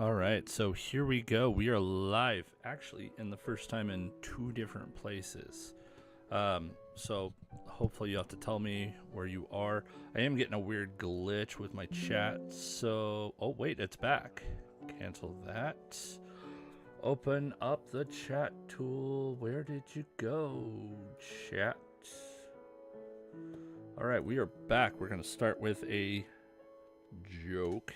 All right, so here we go. We are live, actually, in the first time in two different places. So hopefully you have to tell me where you are. I am getting a weird glitch with my chat, so... Oh, wait, it's back. Cancel that. Open up the chat tool. Where did you go, chat? All right, we are back. We're going to start with a joke.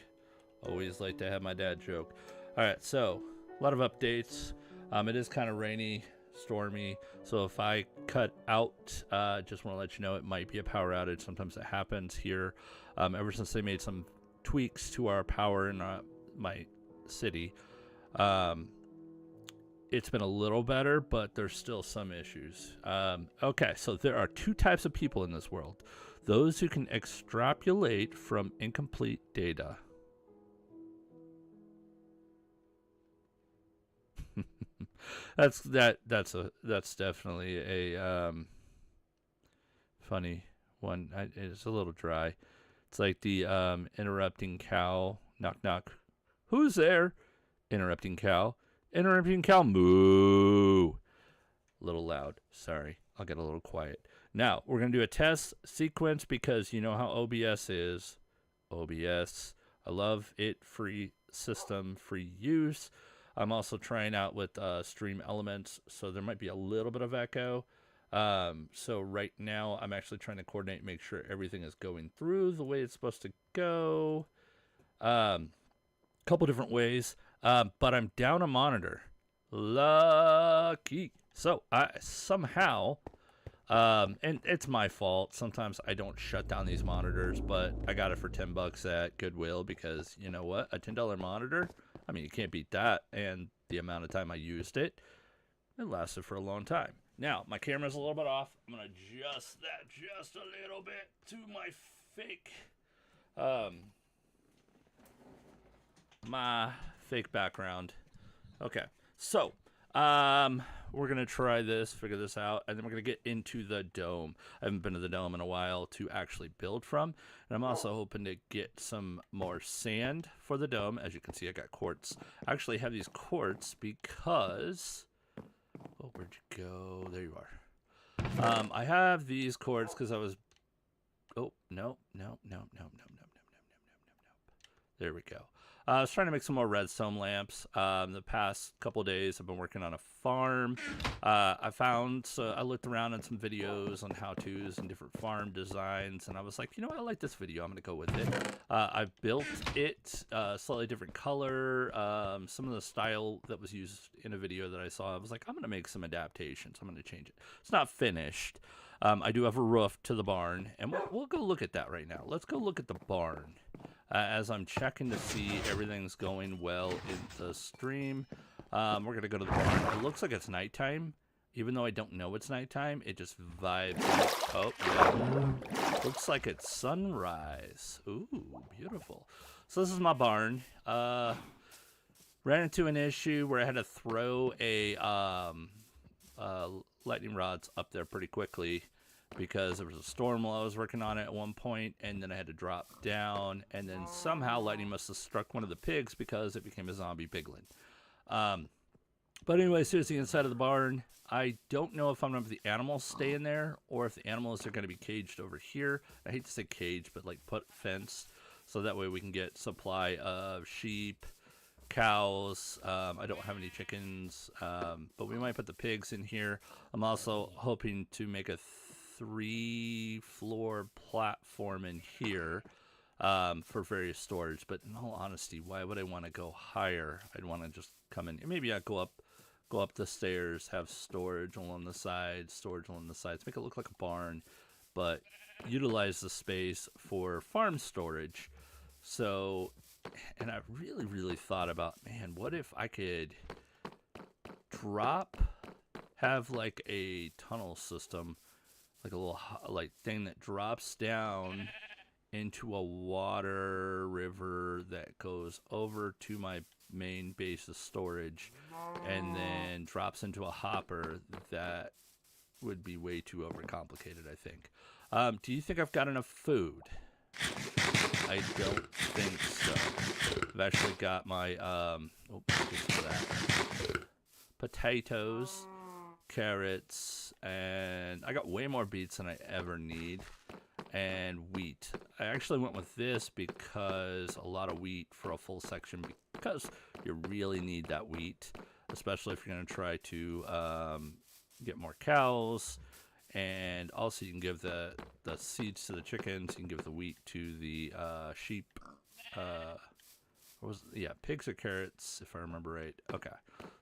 Always like to have my dad joke. All right, so a lot of updates. It is kind of rainy, stormy, so if I cut out, just want to let you know it might be a power outage. Sometimes it happens here. Ever since they made some tweaks to our power in my city, it's been a little better, but there's still some issues. Okay, so there are two types of people in this world: those who can extrapolate from incomplete data. That's definitely a funny one. It's a little dry. It's like the interrupting cow. Knock knock. Who's there? Interrupting cow. Interrupting cow. Moo. A little loud. Sorry. I'll get a little quiet. Now we're gonna do a test sequence because you know how OBS is. OBS. I love it. Free system. Free use. I'm also trying out with Stream Elements, so there might be a little bit of echo. So right now, I'm actually trying to coordinate, make sure everything is going through the way it's supposed to go. Couple different ways, but I'm down a monitor. Lucky. So I somehow, and it's my fault. Sometimes I don't shut down these monitors, but I got it for $10 at Goodwill because you know what? A $10 monitor. I mean, you can't beat that, and the amount of time I used it, it lasted for a long time. Now, my camera's a little bit off. I'm going to adjust that just a little bit to my fake background. Okay, so we're going to try this, figure this out, and then we're going to get into the dome. I haven't been to the dome in a while to actually build from, and I'm also hoping to get some more sand for the dome. As you can see, I got quartz. I actually have these quartz because... Oh, where'd you go? There you are. I have these quartz because I was... Oh, no. There we go. I was trying to make some more redstone lamps. The past couple of days, I've been working on a farm. I looked around at some videos on how-tos and different farm designs, and I was like, you know what, I like this video. I'm going to go with it. I've built it slightly different color. Some of the style that was used in a video that I saw, I was like, I'm going to make some adaptations. I'm going to change it. It's not finished. I do have a roof to the barn, and we'll go look at that right now. Let's go look at the barn. As I'm checking to see everything's going well in the stream, we're going to go to the barn. It looks like it's nighttime. Even though I don't know it's nighttime, it just vibes. Oh, yeah. Looks like it's sunrise. Ooh, beautiful. So this is my barn. Ran into an issue where I had to throw a lightning rods up there pretty quickly, because there was a storm while I was working on it at one point, and then I had to drop down, and then somehow lightning must have struck one of the pigs because it became a zombie piglin. But anyway, here's the inside of the barn. I don't know if I'm going to have the animals stay in there, or if the animals are going to be caged over here. I hate to say cage, but like put fence, so that way we can get supply of sheep, cows. I don't have any chickens, but we might put the pigs in here. I'm also hoping to make a 3-floor platform in here for various storage. But in all honesty, why would I want to go higher? I'd want to just come in. Maybe I'd go up the stairs, have storage along the sides, make it look like a barn, but utilize the space for farm storage. So, and I really thought about, man, what if I could have like a tunnel system, like a little thing that drops down into a water river that goes over to my main base of storage and then drops into a hopper. That would be way too overcomplicated, I think. Do you think I've got enough food? I don't think so. I've actually got my potatoes, carrots, and I got way more beets than I ever need, and wheat. I actually went with this because a lot of wheat for a full section, because you really need that wheat, especially if you're going to try to get more cows. And also you can give the seeds to the chickens, you can give the wheat to the sheep. Pigs or carrots, if I remember right. Okay,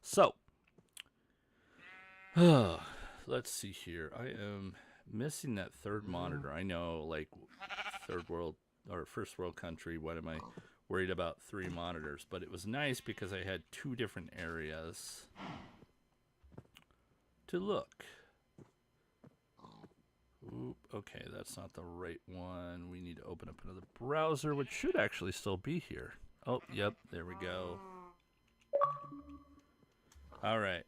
so let's see here. I am missing that third monitor. I know, like, third world or first world country, what am I worried about 3 monitors? But it was nice because I had 2 different areas to look. Oop, okay, that's not the right one. We need to open up another browser, which should actually still be here. Oh, yep, there we go. All right.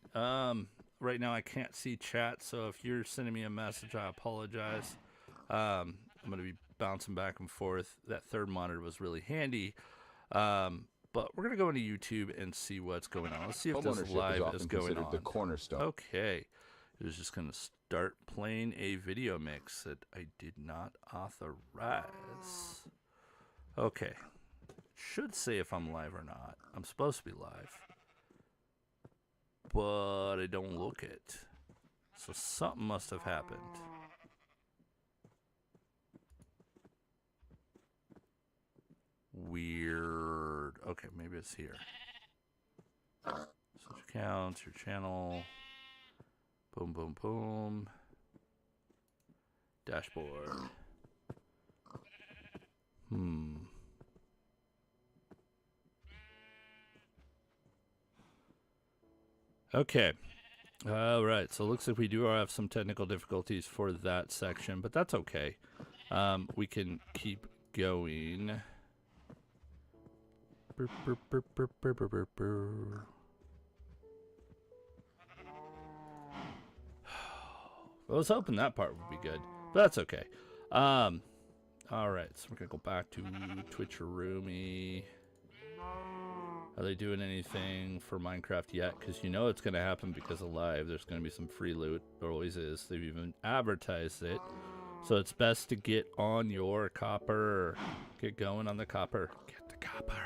Right now I can't see chat, so if you're sending me a message, I apologize. I'm going to be bouncing back and forth. That third monitor was really handy. But we're going to go into YouTube and see what's going on. Let's see if this live is going on. The cornerstone. Okay. It was just going to start playing a video mix that I did not authorize. Okay. Should say if I'm live or not. I'm supposed to be live. But I don't look it. So something must have happened. Weird. Okay, maybe it's here. Switch accounts, your channel. Boom, boom, boom. Dashboard. Okay. All right. So it looks like we do have some technical difficulties for that section, but that's okay. We can keep going. I was hoping that part would be good, but that's okay. All right, so we're gonna go back to Twitcheroomy. Are they doing anything for Minecraft yet? Because you know it's gonna happen because of live. There's gonna be some free loot. There always is. They've even advertised it. So it's best to get on your copper. Get going on the copper. Get the copper.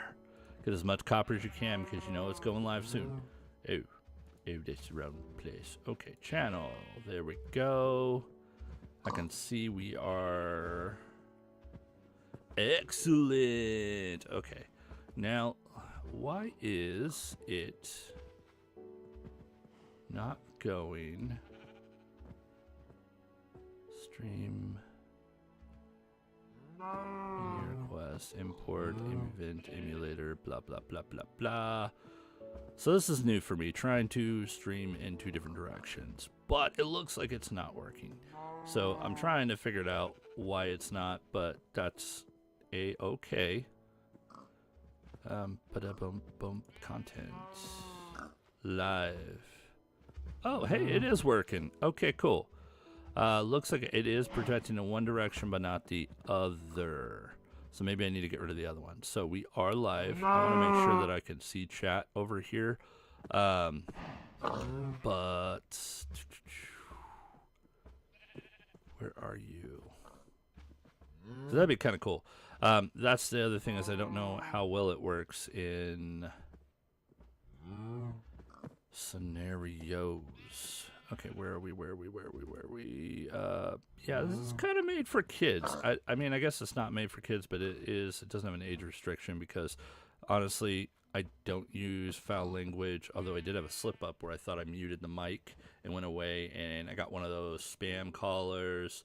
Get as much copper as you can because you know it's going live soon. Oh, that's the wrong place. Okay, channel. There we go. I can see we are excellent. Okay, now why is it not going? Stream. Media request, import, event, emulator, blah, blah, blah, blah, blah. So this is new for me, trying to stream in 2 different directions. But it looks like it's not working. So I'm trying to figure it out why it's not, but that's a-okay. Ba-da-bum-bum, content. Live. Oh, hey, it is working. Okay, cool. Looks like it is projecting in one direction, but not the other. So maybe I need to get rid of the other one. So we are live. I want to make sure that I can see chat over here. But where are you? So that'd be kind of cool. That's the other thing, is I don't know how well it works in scenarios. Okay, where are we? Yeah, this is kind of made for kids. I mean, I guess it's not made for kids, but it is. It doesn't have an age restriction because, honestly, I don't use foul language, although I did have a slip-up where I thought I muted the mic and went away, and I got one of those spam callers,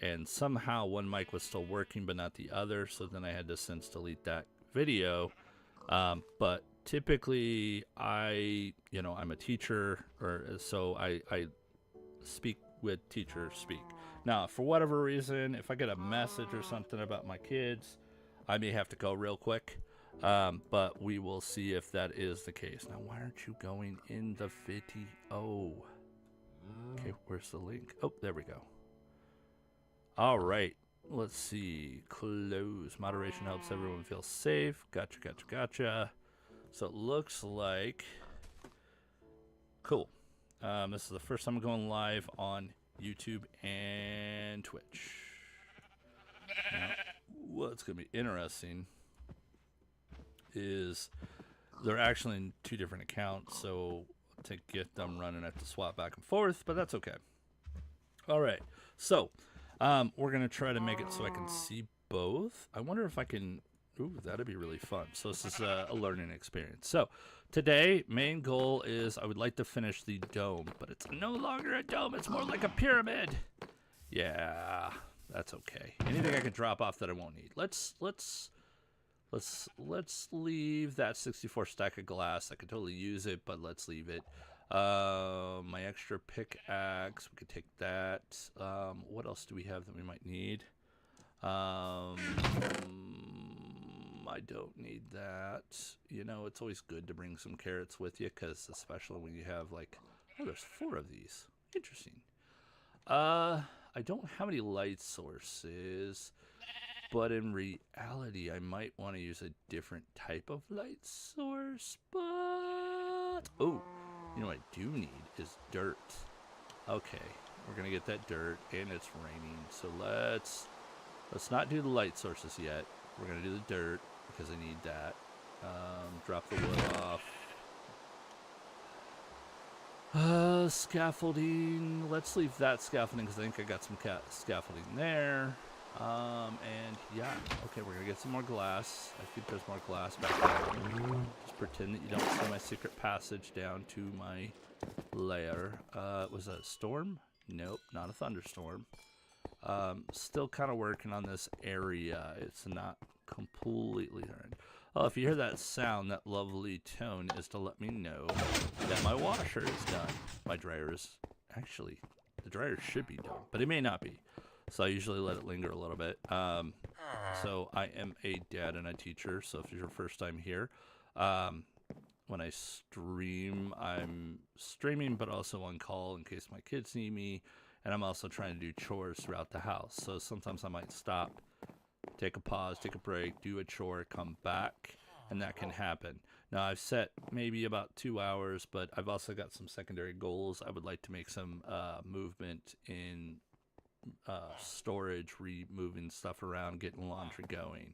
and somehow one mic was still working but not the other, so then I had to since delete that video. But typically, I'm a teacher, so I speak with teachers speak. Now, for whatever reason, if I get a message or something about my kids, I may have to go real quick. But we will see if that is the case. Now, why aren't you going in the video? Okay, where's the link? Oh, there we go. All right. let's see. Close. Moderation helps everyone feel safe. Gotcha, gotcha, gotcha. So it looks like... Cool. This is the first time I'm going live on YouTube and Twitch. Now, what's going to be interesting is they're actually in 2 different accounts, so to get them running, I have to swap back and forth, but that's okay. All right, so we're going to try to make it so I can see both. I wonder if I can... Ooh, that'd be really fun. So this is a learning experience. So today, main goal is I would like to finish the dome, but it's no longer a dome. It's more like a pyramid. Yeah, that's okay. Anything I can drop off that I won't need. Let's leave that 64 stack of glass. I could totally use it, but let's leave it. My extra pickaxe, we could take that. What else do we have that we might need? I don't need that. You know, it's always good to bring some carrots with you, because especially when you have like, oh, there's 4 of these. Interesting. I don't have any light sources, but in reality, I might want to use a different type of light source, but... Oh, you know what I do need is dirt. Okay, we're going to get that dirt, and it's raining, so let's not do the light sources yet. We're going to do the dirt, because I need that. Drop the wood off. Scaffolding. Let's leave that scaffolding, because I think I got some scaffolding there. And yeah, okay, we're gonna get some more glass. I think there's more glass back there. Just pretend that you don't see my secret passage down to my lair. Was that a storm? Nope, not a thunderstorm. Still kind of working on this area. It's not completely learned. Oh, if you hear that sound, that lovely tone is to let me know that my washer is done. My dryer is... Actually, the dryer should be done, but it may not be. So I usually let it linger a little bit. So I am a dad and a teacher, so if it's your first time here, when I stream, I'm streaming but also on call in case my kids need me, and I'm also trying to do chores throughout the house. So sometimes I might stop, take a pause, take a break, do a chore, come back, and that can happen. Now I've set maybe about 2 hours, but I've also got some secondary goals. I would like to make some movement in storage, moving stuff around, getting laundry going.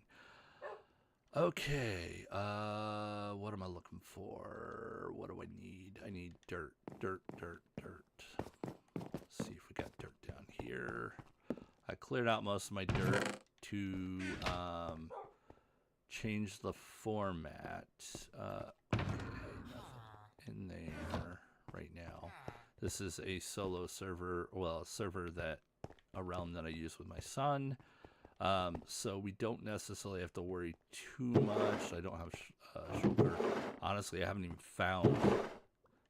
Okay, what am I looking for? What do I need? I need dirt, dirt, dirt, dirt. Let's see if we got dirt down here. I cleared out most of my dirt to change the format. Okay, nothing in there right now. This is a solo server, well, a server that a realm that I use with my son, so we don't necessarily have to worry too much. I don't have shoulder. Honestly, I haven't even found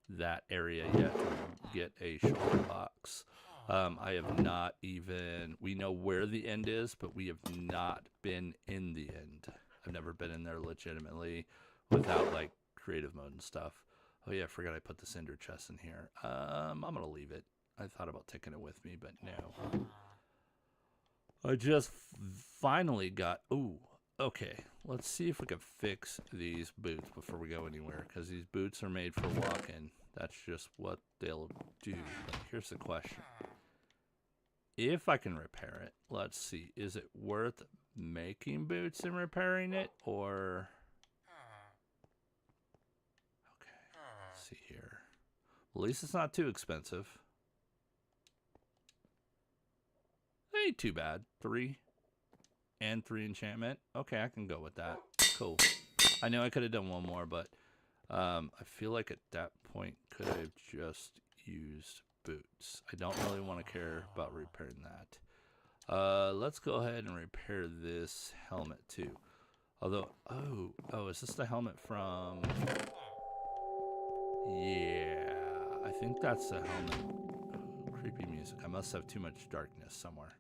that area yet to get a shoulder box. I have not even... We know where the end is, but we have not been in the end. I've never been in there legitimately without like creative mode and stuff. Oh yeah, I forgot I put the cinder chest in here. I'm gonna leave it. I thought about taking it with me, but no. I just finally got... Ooh, okay. Let's see if we can fix these boots before we go anywhere, because these boots are made for walking. That's just what they'll do. But here's the question. If I can repair it, let's see. Is it worth making boots and repairing it, or... Okay, let's see here. At least it's not too expensive. Ain't too bad. 3 and 3 enchantment. Okay, I can go with that. Cool. I know I could have done one more, but I feel like at that point could I have just used boots. I don't really want to care about repairing that. Let's go ahead and repair this helmet too. Although, oh, is this the helmet from... Yeah, I think that's the helmet. Oh, creepy music. I must have too much darkness somewhere.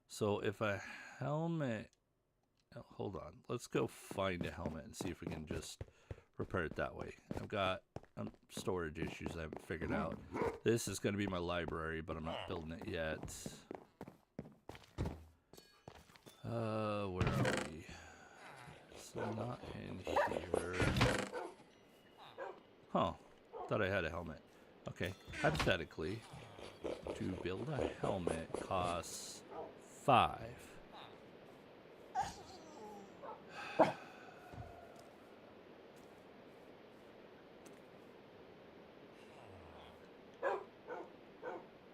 So if a helmet... Oh, hold on. Let's go find a helmet and see if we can just repair it that way. I've got storage issues I haven't figured out. This is going to be my library, but I'm not building it yet. Where are we? So not in here. Huh. Thought I had a helmet. Okay. Hypothetically, to build a helmet costs 5.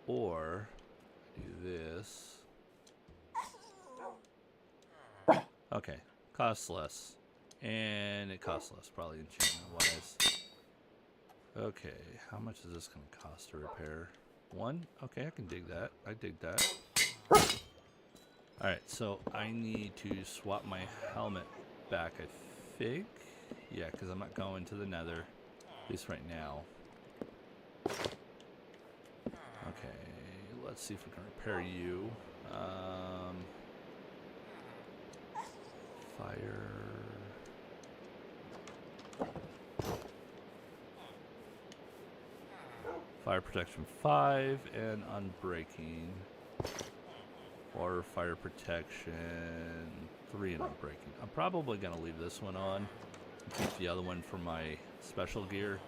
Or do this. Okay, costs less. And it costs less, probably enchantment wise. Okay, how much is this going to cost to repair? 1? Okay, I can dig that. I dig that. Alright, so I need to swap my helmet back, I think. Yeah, because I'm not going to the nether, at least right now. Okay, let's see if we can repair you. Fire. Fire protection 5 and unbreaking. Or fire protection 3 and unbreaking. I'm probably going to leave this one on. Keep the other one for my special gear.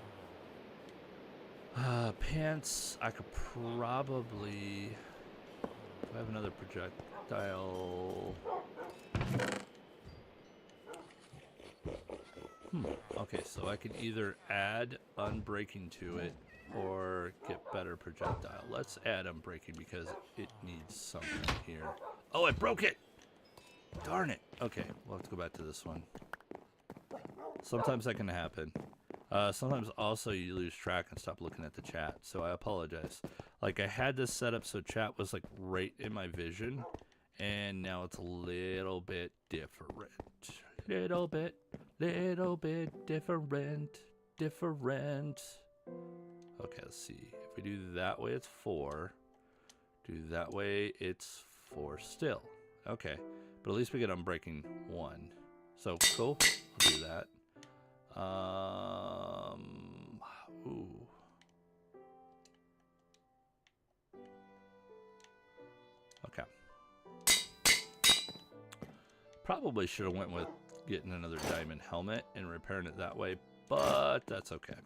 Pants, I could probably... Do I have another projectile? Okay, so I can either add unbreaking to it or get better projectile. Let's add unbreaking because it needs something here. Oh, I broke it! Darn it. Okay, we'll have to go back to this one. Sometimes that can happen. Sometimes also you lose track and stop looking at the chat, so I apologize. Like, I had this set up so chat was like right in my vision, and now it's a little bit different. Little bit different. Okay, let's see. If we do that way, it's 4. Do that way, it's 4 still. Okay, but at least we get unbreaking 1. So, cool. I'll do that. Ooh. Okay. Probably should have went with getting another diamond helmet and repairing it that way, but that's okay.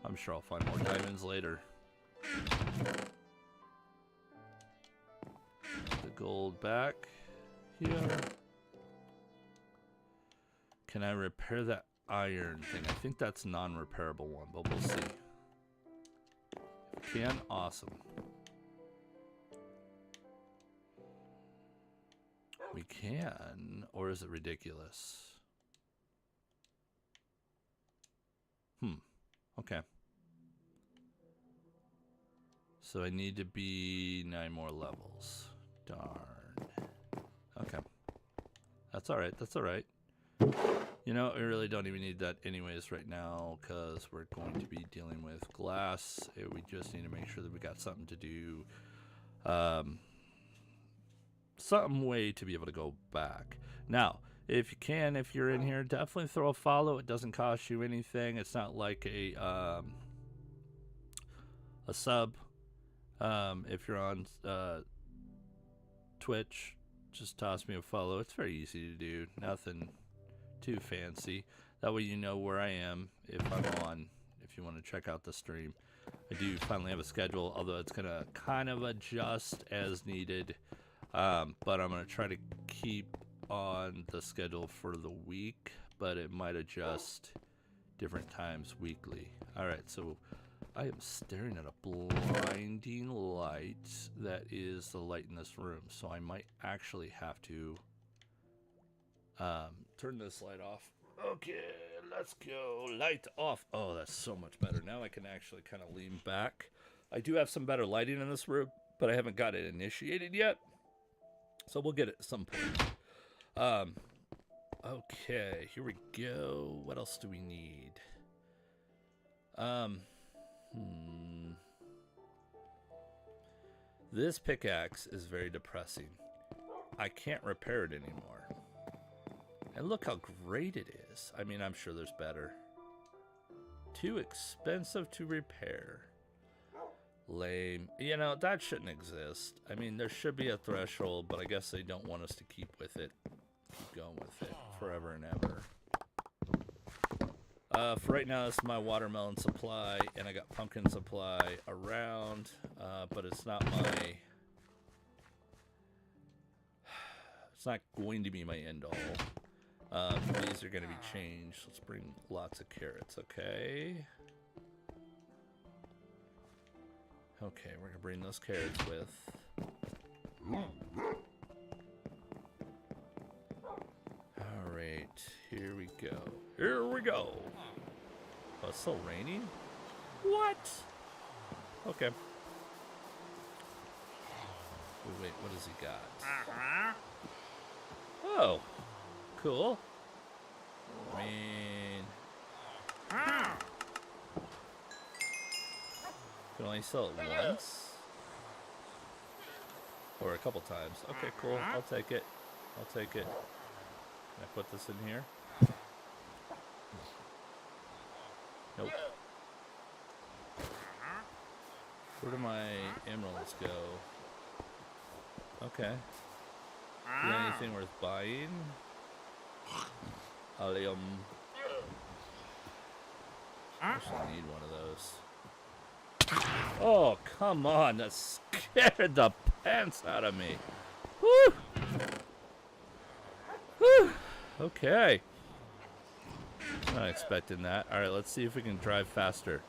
I'm sure I'll find more diamonds later. The gold back here. Can I repair that iron thing? I think that's non-repairable one, but we'll see. If we can, awesome. We can, or is it ridiculous? Okay. So I need to be 9 more levels. Darn. Okay. That's alright, that's alright. You know, we really don't even need that anyways right now, because we're going to be dealing with glass. We just need to make sure that we got something to do. Some way to be able to go back. Now, if you can, if you're in here, definitely throw a follow. It doesn't cost you anything. It's not like a sub. If you're on Twitch, just toss me a follow. It's very easy to do. Nothing too fancy. That way you know where I am if I'm on, if you want to check out the stream. I do finally have a schedule, although it's going to kind of adjust as needed. But I'm going to try to keep on the schedule for the week, but it might adjust different times weekly. Alright, so I am staring at a blinding light that is the light in this room, so I might actually have to turn this light off. Okay, let's go. Light off. Oh, that's so much better. Now I can actually kind of lean back. I do have some better lighting in this room, but I haven't got it initiated yet. So we'll get it at some point. Okay, here we go. What else do we need? This pickaxe is very depressing. I can't repair it anymore. And look how great it is. I mean, I'm sure there's better. Too expensive to repair. Lame. You know, that shouldn't exist. I mean, there should be a threshold, but I guess they don't want us to keep with it. Keep going with it forever and ever. For right now, this is my watermelon supply, and I got pumpkin supply around, but it's not my... It's not going to be my end all. These are going to be changed. Let's bring lots of carrots, okay? Okay, we're going to bring those carrots with. Alright, here we go. Here we go! Oh, it's still raining? What? Okay. Wait, what has he got? Oh, cool. I mean... Can only sell it once? Or a couple times. Okay, cool. I'll take it. I'll take it. Can I put this in here? Nope. Where do my emeralds go? Okay. Is there anything worth buying? Allium. I should need one of those. Oh, come on. That scared the pants out of me. Woo! Woo! Okay. Not expecting that. Alright, let's see if we can drive faster.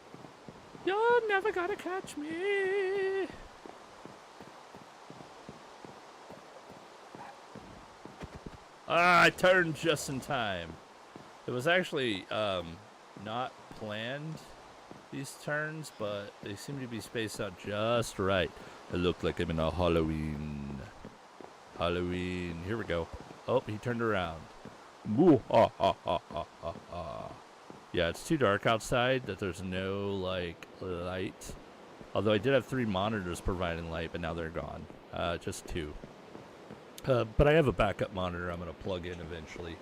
You're never gonna catch me. Ah, I turned just in time. It was actually not planned, these turns, but they seem to be spaced out just right. It looked like I'm in a Halloween. Here we go. Oh, he turned around. Yeah, it's too dark outside that there's no, like, light. Although I did have 3 monitors providing light, but now they're gone. Just 2. But I have a backup monitor I'm going to plug in eventually.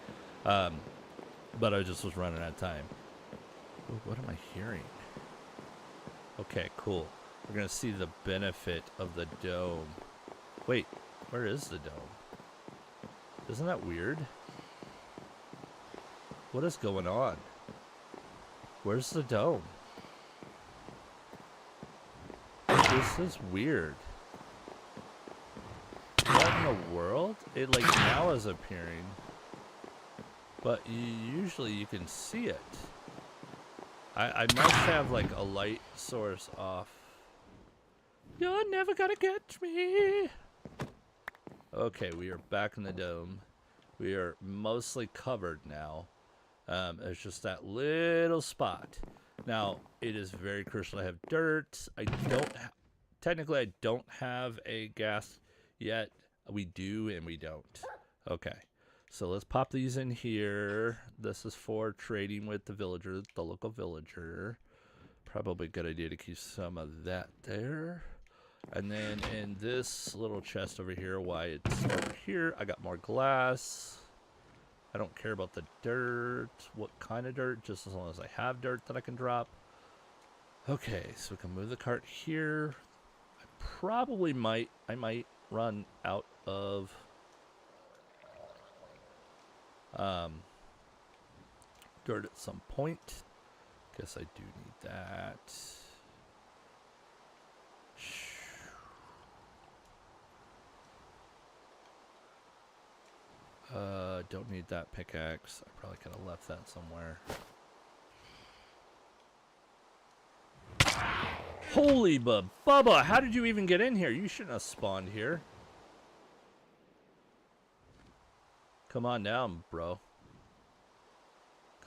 But I just was running out of time. Ooh, what am I hearing? Okay, cool. We're going to see the benefit of the dome. Wait, where is the dome? Isn't that weird? What is going on? Where's the dome? This is weird. What in the world? It like now is appearing. But usually you can see it. I must have like a light source off. You're never gonna catch me. Okay, we are back in the dome. We are mostly covered now. It's just that little spot. Now, it is very crucial to have dirt. Technically, I don't have a gas yet. We do and we don't. Okay, so let's pop these in here. This is for trading with the villager, the local villager. Probably a good idea to keep some of that there. And then in this little chest over here, why it's over here, I got more glass. I don't care about the dirt. What kind of dirt? Just as long as I have dirt that I can drop. Okay, so we can move the cart here. I might run out of dirt at some point. Guess I do need that. Don't need that pickaxe. I probably could have left that somewhere. Holy Bubba, how did you even get in here? You shouldn't have spawned here. Come on down, bro.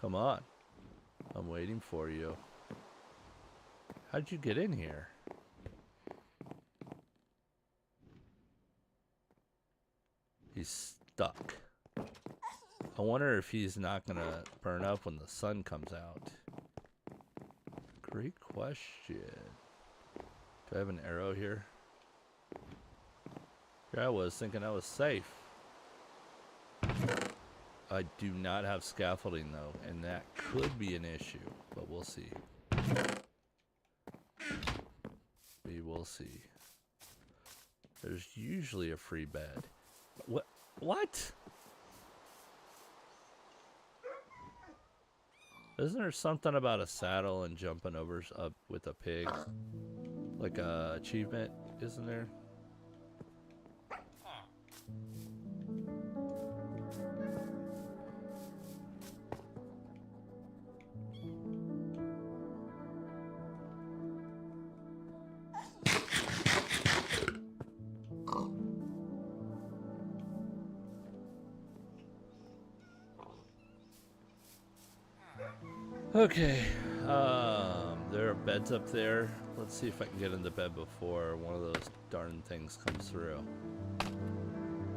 Come on. I'm waiting for you. How'd you get in here? He's stuck. I wonder if he's not gonna burn up when the sun comes out. Great question. Do I have an arrow here? Here I was thinking I was safe. I do not have scaffolding though, and that could be an issue, but we'll see. We will see. There's usually a free bed. What? What? Isn't there something about a saddle and jumping over up with a pig? Like a achievement, isn't there? Okay, there are beds up there. Let's see if I can get into bed before one of those darn things comes through.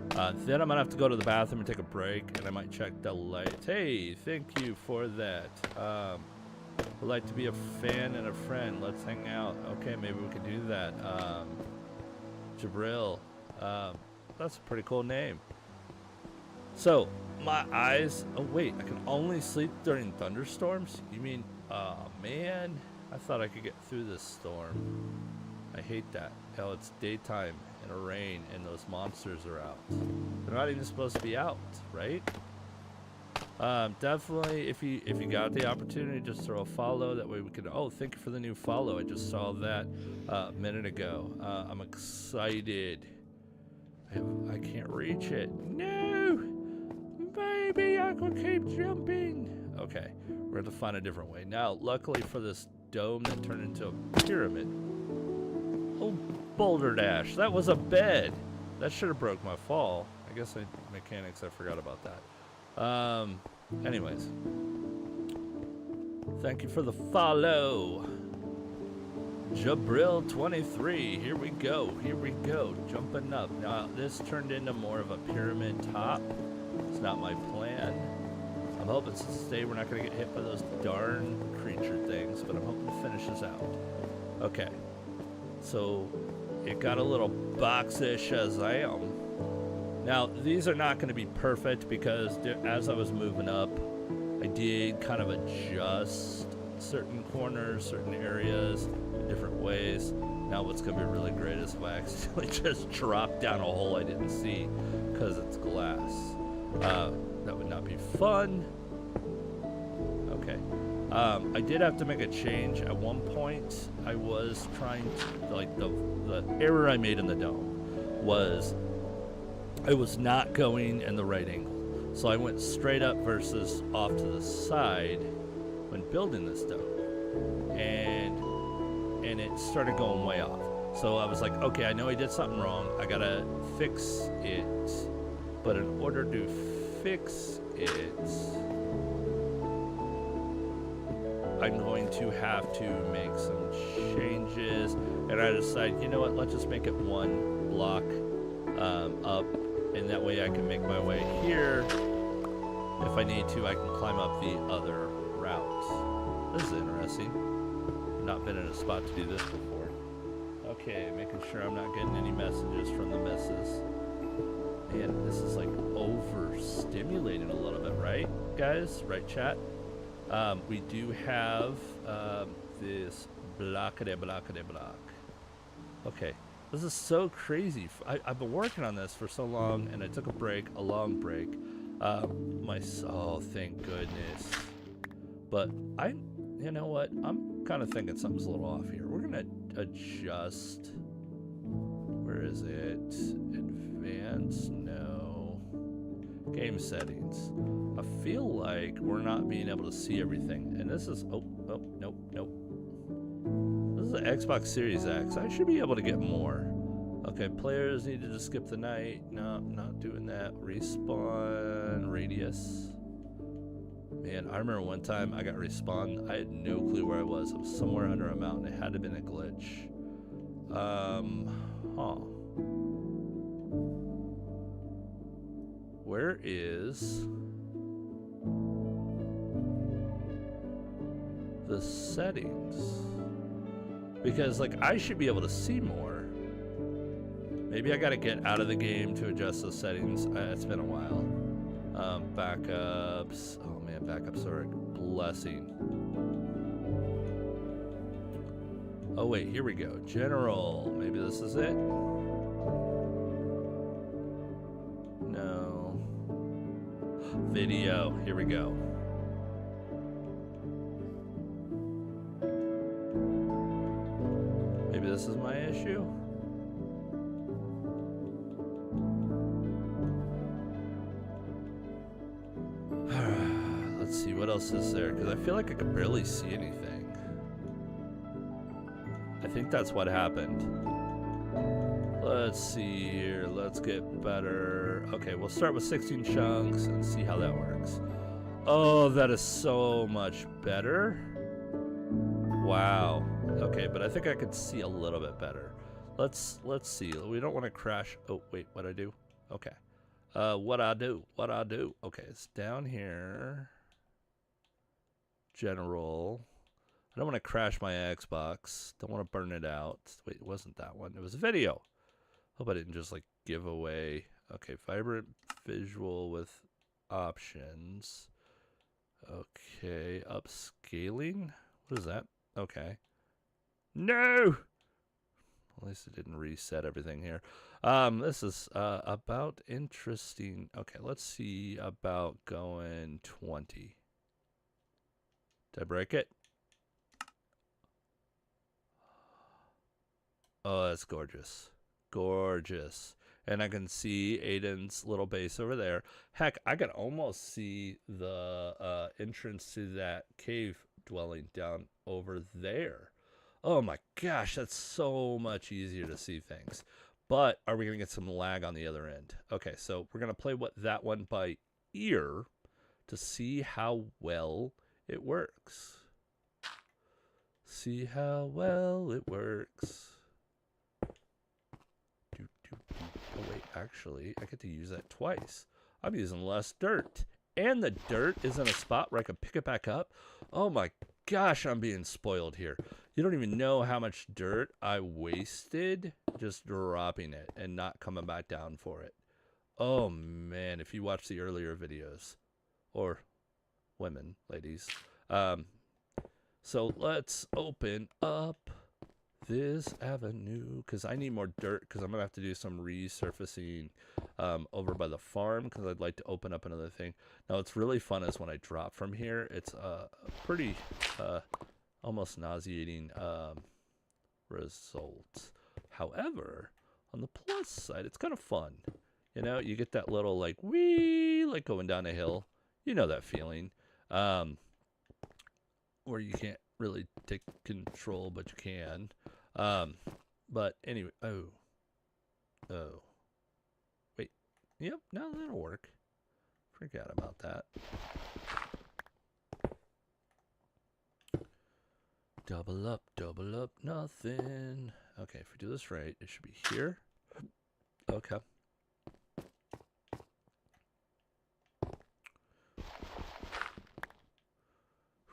Then I'm gonna have to go to the bathroom and take a break, and I might check the lights. Hey, thank you for that. Would like to be a fan and a friend. Let's hang out. Okay, maybe we can do that. Jabril, that's a pretty cool name. So, my eyes, oh wait, I can only sleep during thunderstorms? You mean, man, I thought I could get through this storm. I hate that. Hell, it's daytime and a rain and those monsters are out. They're not even supposed to be out, right? Definitely, if you got the opportunity, just throw a follow. That way we can, oh, thank you for the new follow. I just saw that a minute ago. I'm excited. I can't reach it. No! Baby, I could keep jumping. Okay, we're going to find a different way. Now, luckily for this dome that turned into a pyramid. Oh, Boulder Dash. That was a bed. That should have broke my fall. I guess mechanics, I forgot about that. Anyways. Thank you for the follow. Jabril23. Here we go. Here we go. Jumping up. Now, this turned into more of a pyramid top. It's not my plan. I'm hoping today we're not going to get hit by those darn creature things, but I'm hoping to finish this out. Okay. So, it got a little boxy Shazam. Now, these are not going to be perfect because as I was moving up, I did kind of adjust certain corners, certain areas in different ways. Now what's going to be really great is if I accidentally just drop down a hole I didn't see because it's glass. That would not be fun. Okay. I did have to make a change. At one point, I was trying to, like, the error I made in the dome was I was not going in the right angle. So I went straight up versus off to the side when building this dome. And it started going way off. So I was like, okay, I know I did something wrong. I gotta fix it. But in order to fix it, I'm going to have to make some changes. And I decided, you know what, let's just make it one block up. And that way I can make my way here. If I need to, I can climb up the other route. This is interesting. Not been in a spot to do this before. Okay, making sure I'm not getting any messages from the missus. Man, this is like overstimulating a little bit, right, guys? Right, chat? We do have this block. Okay, this is so crazy. I've been working on this for so long, and I took a long break. Oh, thank goodness. But you know what? I'm kind of thinking something's a little off here. We're gonna adjust. Where is it? Advanced? No. Game settings. I feel like we're not being able to see everything. And this is, nope. This is the Xbox Series X. I should be able to get more. Okay, players needed to skip the night. No, not doing that. Respawn radius. Man, I remember one time I got respawned. I had no clue where I was. I was somewhere under a mountain. It had to have been a glitch. Where is the settings? Because, like, I should be able to see more. Maybe I gotta get out of the game to adjust those settings. It's been a while. Backups. Oh man, backups are a blessing. Oh wait, here we go. General. Maybe this is it? No. Video. Here we go. Maybe this is my issue? Let's see, what else is there? Because I feel like I could barely see anything. I think that's what happened. Let's see here. Let's get better. Okay, we'll start with 16 chunks and see how that works. Oh, that is so much better. Wow. Okay, but I think I could see a little bit better. Let's see. We don't want to crash. Oh, wait, what'd I do? Okay. What I do? Okay, it's down here. General. I don't want to crash my Xbox. Don't want to burn it out. Wait, it wasn't that one. It was a video. Hope I didn't just like give away. Okay, vibrant visual with options. Okay, upscaling. What is that? Okay. No! At least it didn't reset everything here. This is about interesting. Okay, let's see about going 20. Did I break it? Oh, that's gorgeous. Gorgeous. And I can see Aiden's little base over there. Heck, I can almost see the entrance to that cave dwelling down over there. Oh my gosh, that's so much easier to see things. But are we going to get some lag on the other end? Okay, so we're going to play that one by ear to see how well it works. See how well it works. Oh wait, actually, I get to use that twice. I'm using less dirt. And the dirt is in a spot where I can pick it back up. Oh my gosh, I'm being spoiled here. You don't even know how much dirt I wasted just dropping it and not coming back down for it. Oh man, if you watch the earlier videos, or women, ladies. So let's open up this avenue because I need more dirt because I'm gonna have to do some resurfacing over by the farm because I'd like to open up another thing. Now what's really fun is when I drop from here, it's a pretty almost nauseating results. However, on the plus side, it's kind of fun. You know, you get that little like wee, like going down a hill. You know that feeling, where you can't really take control, but you can. But anyway, oh, wait, yep, no, that'll work. Forget about that. Double up, nothing. Okay, if we do this right, it should be here. Okay.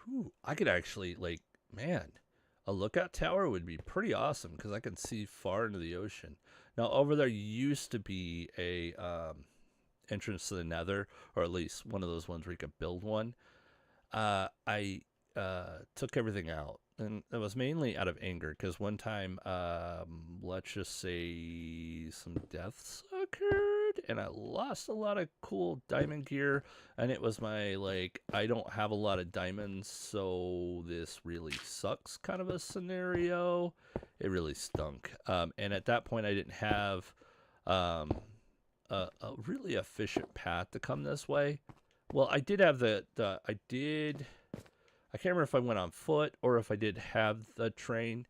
Whew, I could actually, like, man, a lookout tower would be pretty awesome because I can see far into the ocean. Now, over there used to be a entrance to the Nether, or at least one of those ones where you could build one. I took everything out, and it was mainly out of anger because one time, let's just say some deaths occurred, and I lost a lot of cool diamond gear, and it was my, like, I don't have a lot of diamonds, so this really sucks kind of a scenario. It really stunk. And at that point, I didn't have a really efficient path to come this way. Well, I did have I can't remember if I went on foot or if I did have the train.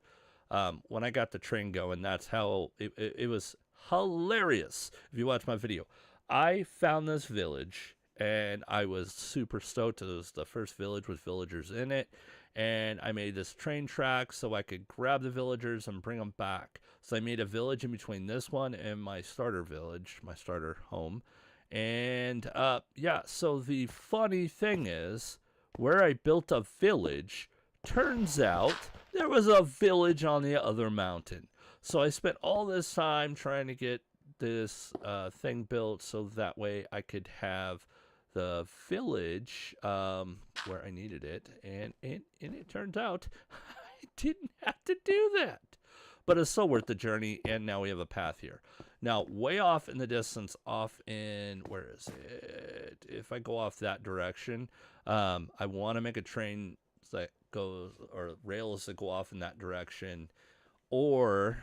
When I got the train going, that's how it was hilarious. If you watch my video, I found this village and I was super stoked. It was the first village with villagers in it. And I made this train track so I could grab the villagers and bring them back. So I made a village in between this one and my starter village, my starter home. And yeah, so the funny thing is, where I built a village, turns out there was a village on the other mountain. So I spent all this time trying to get this thing built so that way I could have the village where I needed it, and it turns out I didn't have to do that. But it's still worth the journey, and now we have a path here. Now, way off in the distance, off in, where is it? If I go off that direction, I want to make a train that goes, or rails that go off in that direction, or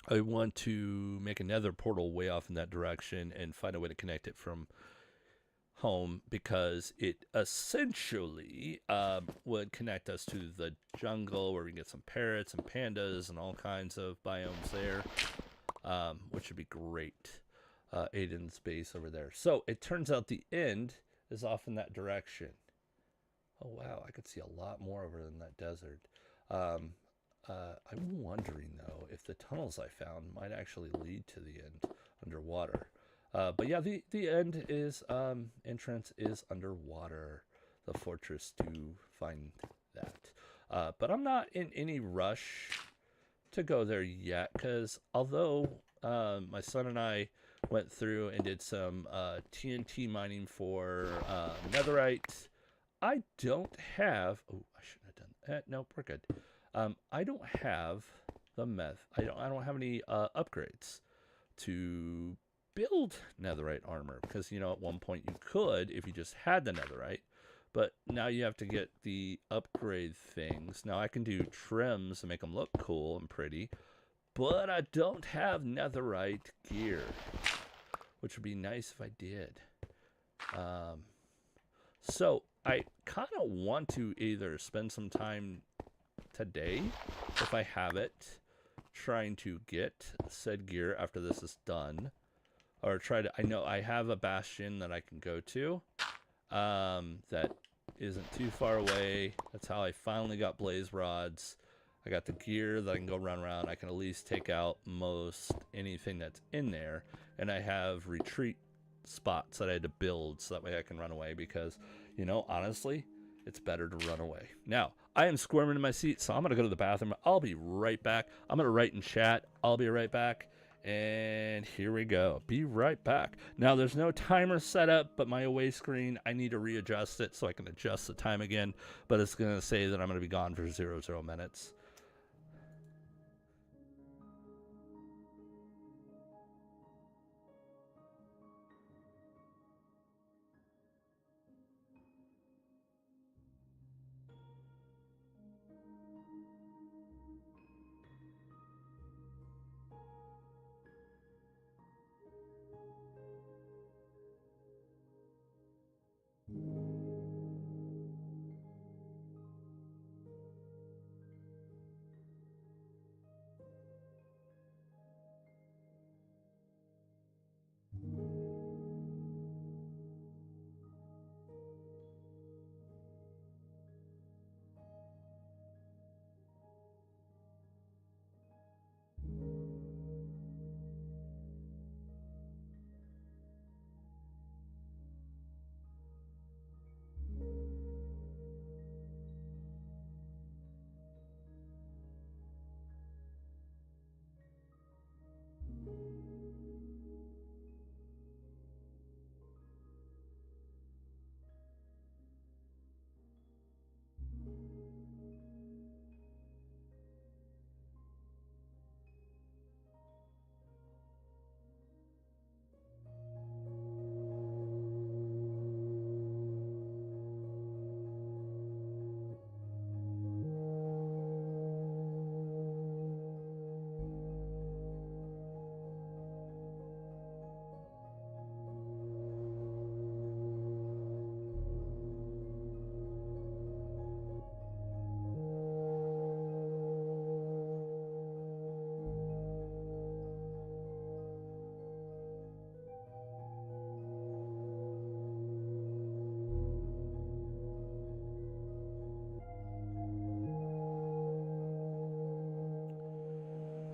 I want to make another portal way off in that direction and find a way to connect it from home, because it essentially would connect us to the jungle where we can get some parrots and pandas and all kinds of biomes there, which would be great. Aiden's base over there. So it turns out the end is off in that direction. Oh wow, I could see a lot more over in that desert. I'm wondering though if the tunnels I found might actually lead to the end underwater. But yeah, the end is, entrance is underwater, the fortress, to find that. But I'm not in any rush to go there yet, because although my son and I went through and did some TNT mining for netherite, I don't have, oh, I shouldn't have done that. Nope, we're good. I don't have the I don't have any upgrades to build netherite armor, because you know at one point you could if you just had the netherite, but now you have to get the upgrade things. Now I can do trims to make them look cool and pretty, but I don't have netherite gear, which would be nice if I did. So I kind of want to either spend some time today, if I have it, trying to get said gear after this is done, or try to, I know I have a bastion that I can go to that isn't too far away. That's how I finally got blaze rods. I got the gear that I can go run around. I can at least take out most anything that's in there, and I have retreat spots that I had to build so that way I can run away, because you know, honestly, it's better to run away. Now, I am squirming in my seat, so I'm going to go to the bathroom. I'll be right back. I'm going to write in chat. I'll be right back. And here we go. Be right back. Now, there's no timer set up, but my away screen, I need to readjust it so I can adjust the time again. But it's going to say that I'm going to be gone for 0 minutes.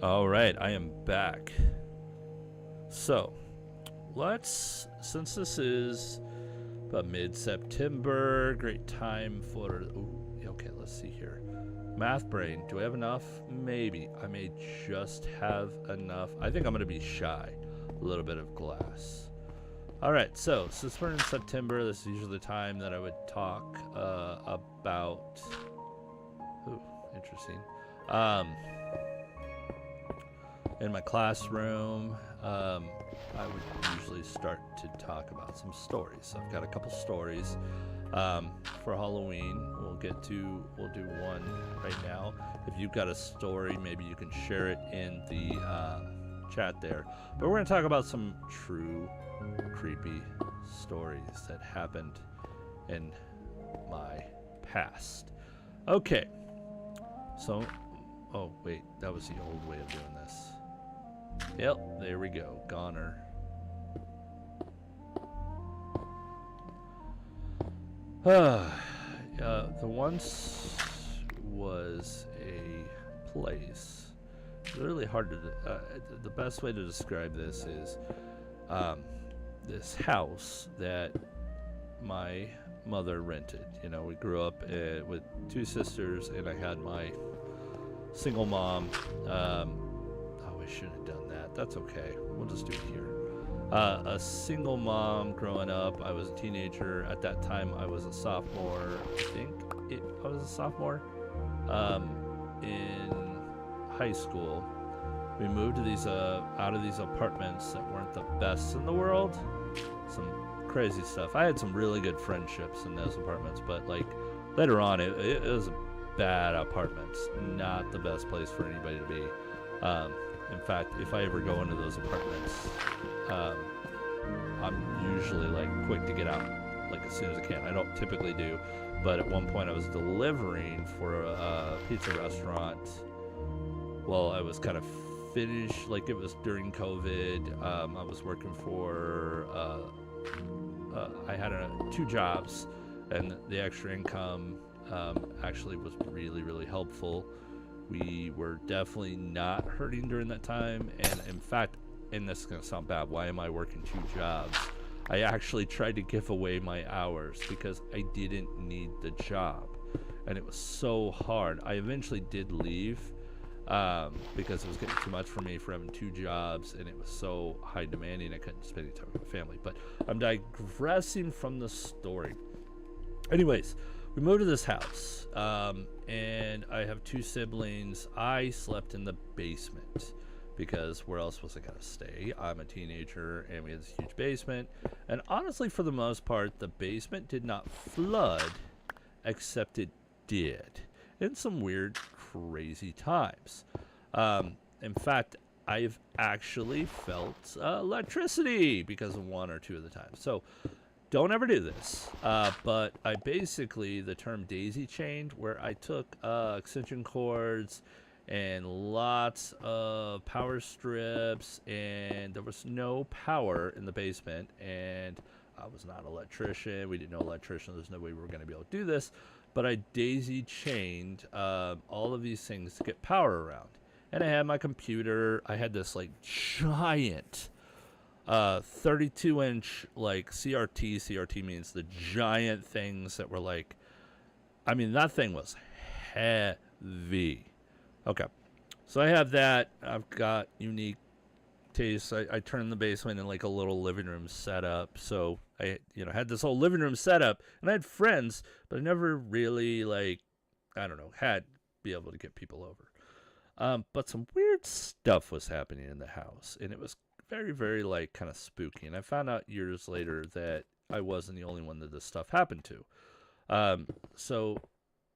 All right, I am back. So, let's, since this is about mid-September, great time for, ooh, okay, let's see here. Math brain, do I have enough? Maybe. I may just have enough. I think I'm going to be shy. A little bit of glass. All right, so since we're in September, this is usually the time that I would talk about. Ooh, interesting. Um, in my classroom, I would usually start to talk about some stories. So I've got a couple stories for Halloween. We'll do one right now. If you've got a story, maybe you can share it in the chat there. But we're going to talk about some true creepy stories that happened in my past. Okay. So, oh wait, that was the old way of doing this. Yep, there we go. Goner. The once was a place. It's really hard to. The best way to describe this is this house that my mother rented. You know, we grew up with two sisters, and I had my single mom. Oh, I shouldn't have done that. That's okay. We'll just do it here. A single mom growing up. I was a teenager at that time. I was a sophomore. I was a sophomore in high school. We moved to these out of these apartments that weren't the best in the world. Some crazy stuff. I had some really good friendships in those apartments, but like later on, it was bad apartments. Not the best place for anybody to be. In fact, if I ever go into those apartments, I'm usually like quick to get out, like as soon as I can. I don't typically do, but at one point I was delivering for a pizza restaurant. Well, I was kind of finished, like it was during COVID. I was working for, I had two jobs, and the extra income actually was really, really helpful. We were definitely not hurting during that time, and in fact, and this is going to sound bad, why am I working two jobs? I actually tried to give away my hours because I didn't need the job, and it was so hard. I eventually did leave because it was getting too much for me for having two jobs, and it was so high demanding I couldn't spend any time with my family. But I'm digressing from the story. Anyways, we moved to this house, and I have two siblings. I slept in the basement because where else was I going to stay? I'm a teenager, and we had this huge basement. And honestly, for the most part, the basement did not flood, except it did in some weird, crazy times. In fact, I've actually felt electricity because of one or two of the times. So don't ever do this. But I basically, the term daisy chained, where I took extension cords and lots of power strips, and there was no power in the basement, and I was not an electrician. We didn't know electrician. There's no way we were going to be able to do this. But I daisy chained all of these things to get power around. And I had my computer. I had this like giant 32-inch like CRT. CRT means the giant things that were like, I mean, that thing was heavy. Okay, so I have that. I've got unique tastes. I turned the basement in like a little living room setup. So I, had this whole living room setup, and I had friends, but I never really had be able to get people over. But some weird stuff was happening in the house, and it was very, very like kind of spooky. And I found out years later that I wasn't the only one that this stuff happened to. So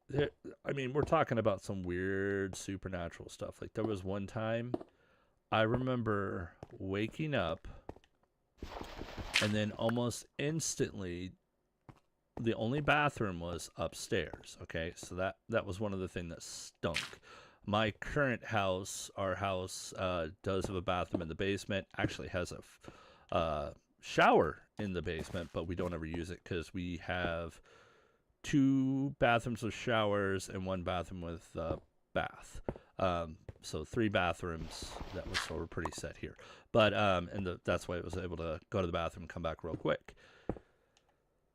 we're talking about some weird supernatural stuff. Like there was one time I remember waking up, and then almost instantly the only bathroom was upstairs. Okay, so that was one of the things that stunk. My current house, our house, does have a bathroom in the basement. Actually has a shower in the basement, but we don't ever use it because we have two bathrooms with showers and one bathroom with bath. So three bathrooms. That was sort of pretty set here. But that's why I was able to go to the bathroom and come back real quick.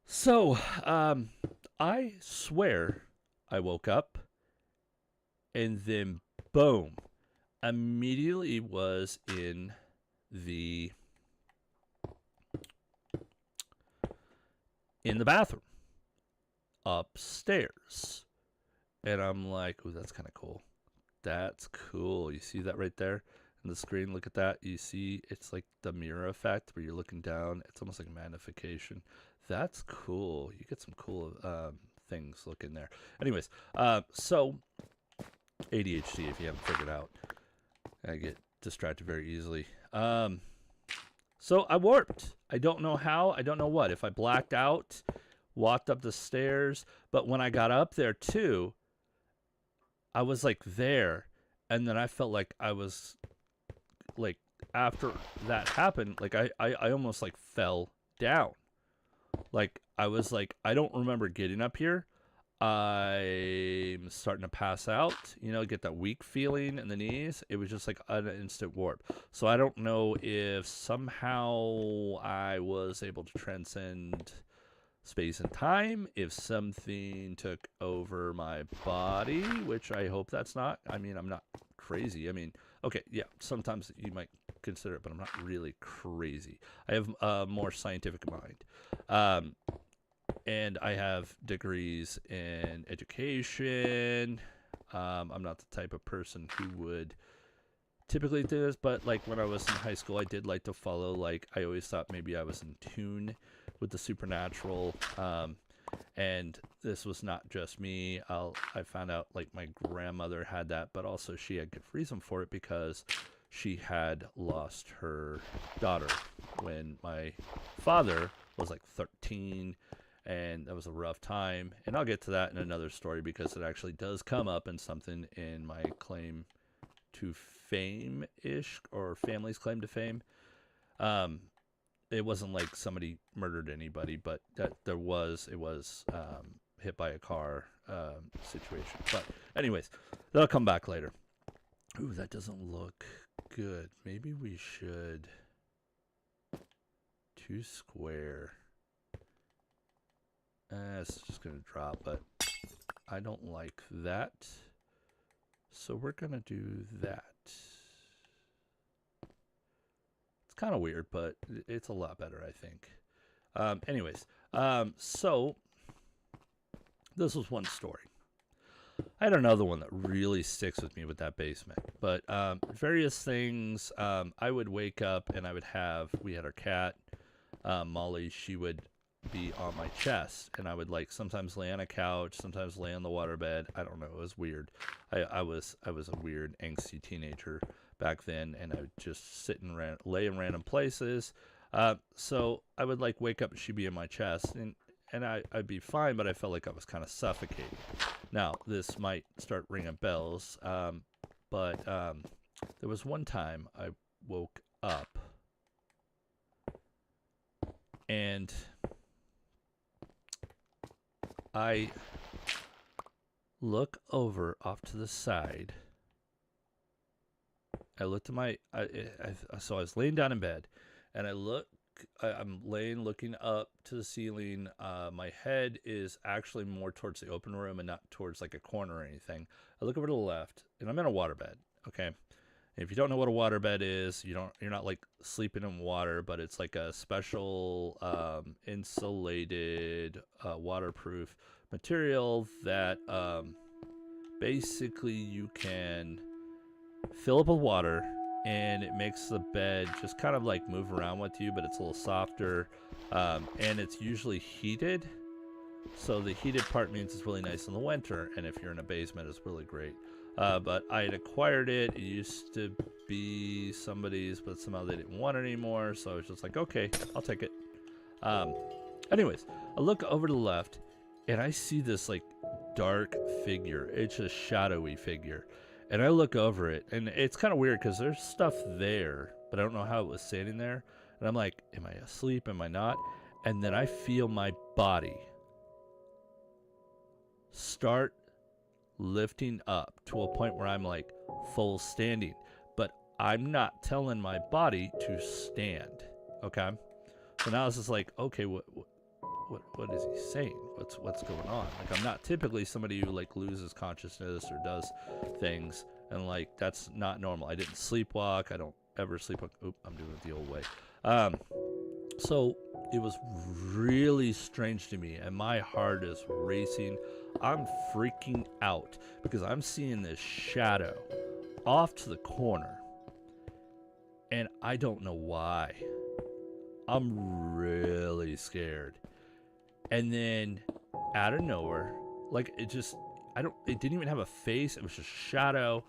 So I swear I woke up, and then boom, immediately was in the in the bathroom upstairs. And I'm like, ooh, that's kind of cool. That's cool. You see that right there in the screen? Look at that. You see it's like the mirror effect where you're looking down. It's almost like magnification. That's cool. You get some cool things looking there. Anyways, so ADHD, if you haven't figured out. I get distracted very easily. So I warped. I don't know how. I don't know what. If I blacked out, walked up the stairs. But when I got up there too, I was like there, and then I felt like I was like, after that happened, like I almost like fell down. Like I was like, I don't remember getting up here. I'm starting to pass out, get that weak feeling in the knees. It was just like an instant warp. So I don't know if somehow I was able to transcend space and time, if something took over my body, which I hope that's not. I mean, I'm not crazy. I mean, okay, yeah, sometimes you might consider it, but I'm not really crazy. I have a more scientific mind. And I have degrees in education. I'm not the type of person who would typically do this, but like when I was in high school, I did like to follow, like I always thought maybe I was in tune with the supernatural, and this was not just me. I found out like my grandmother had that, but also she had good reason for it because she had lost her daughter when my father was like 13, and that was a rough time. And I'll get to that in another story because it actually does come up in something in my claim to fame-ish, or family's claim to fame. It wasn't like somebody murdered anybody, but that it was hit by a car situation. But anyways, that'll come back later. Ooh, that doesn't look good. Maybe we should 2 square. It's just gonna drop, but I don't like that. So we're gonna do that. It's kind of weird, but it's a lot better, I think. Anyways, so this was one story. I had another one that really sticks with me with that basement. But various things, I would wake up and we had our cat, Molly. She would be on my chest, and I would like sometimes lay on a couch, sometimes lay on the waterbed. I don't know, it was weird. I was a weird angsty teenager back then, and I would just sit and lay in random places. So I would like wake up and she'd be in my chest, and I'd be fine, but I felt like I was kind of suffocating. Now this might start ringing bells, but there was one time I woke up and I look over off to the side. I looked at so I was laying down in bed, and I'm laying looking up to the ceiling. My head is actually more towards the open room and not towards like a corner or anything. I look over to the left, and I'm in a waterbed. Okay. And if you don't know what a waterbed is, you're not like sleeping in water, but it's like a special insulated waterproof material that basically you can fill up with water, and it makes the bed just kind of like move around with you, but it's a little softer, and it's usually heated. So the heated part means it's really nice in the winter, and if you're in a basement, it's really great. But I had acquired it. It used to be somebody's, but somehow they didn't want it anymore, so I was just like, okay, I'll take it. Anyways, I look over to the left, and I see this like dark figure. It's a shadowy figure. And I look over it, and it's kind of weird because there's stuff there, but I don't know how it was sitting there. And I'm like, am I asleep? Am I not? And then I feel my body start lifting up to a point where I'm like full standing. But I'm not telling my body to stand. Okay? So now it's just like, okay, what is he saying? What's going on? Like, I'm not typically somebody who like loses consciousness or does things, and like that's not normal. I didn't sleepwalk. I don't ever sleepwalk. Oop, I'm doing it the old way. So it was really strange to me, and my heart is racing. I'm freaking out because I'm seeing this shadow off to the corner, and I don't know why. I'm really scared. And then out of nowhere, like it didn't even have a face, it was just shadow.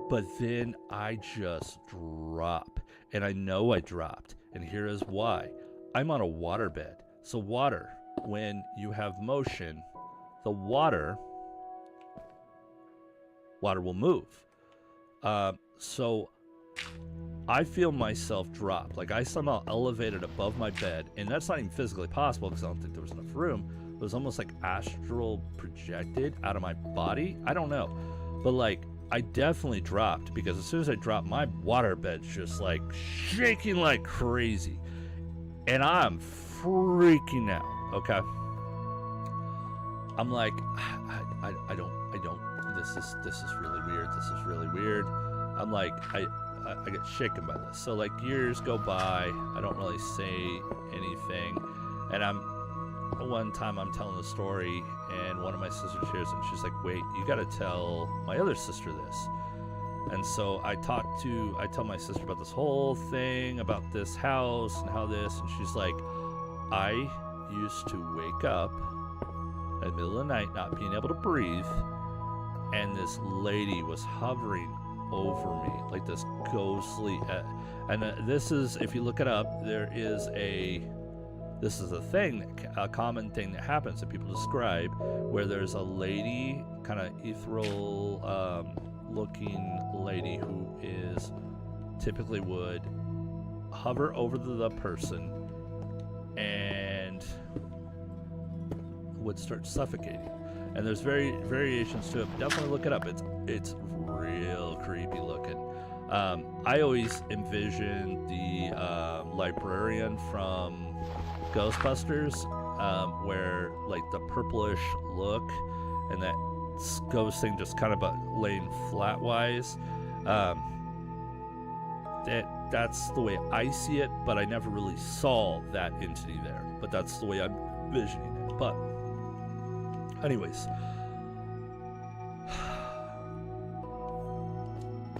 But then I just drop, and I know I dropped, and here is why. I'm on a waterbed. So water, when you have motion, the water will move. So I feel myself drop. Like I somehow elevated above my bed, and that's not even physically possible because I don't think there was enough room. It was almost like astral projected out of my body. I don't know. But like, I definitely dropped because as soon as I dropped, my waterbed's just like shaking like crazy. And I'm freaking out, okay? I'm like, I don't, this is really weird. This is really weird. I'm like, I get shaken by this. So like years go by, I don't really say anything. And one time I'm telling the story and one of my sisters hears it and she's like, wait, you gotta tell my other sister this. And so I tell my sister about this whole thing, about this house and how this, and she's like, I used to wake up in the middle of the night not being able to breathe, and this lady was hovering over me, like this ghostly, and this is, if you look it up, this is a common thing that happens that people describe, where there's a lady, kind of ethereal looking lady who is typically would hover over the person and would start suffocating. And there's variations to it, but definitely look it up. It's real creepy looking. I always envisioned the librarian from Ghostbusters, where like the purplish look and that ghost thing just kind of laying flatwise. That's the way I see it, but I never really saw that entity there. But that's the way I'm visioning it. But anyways,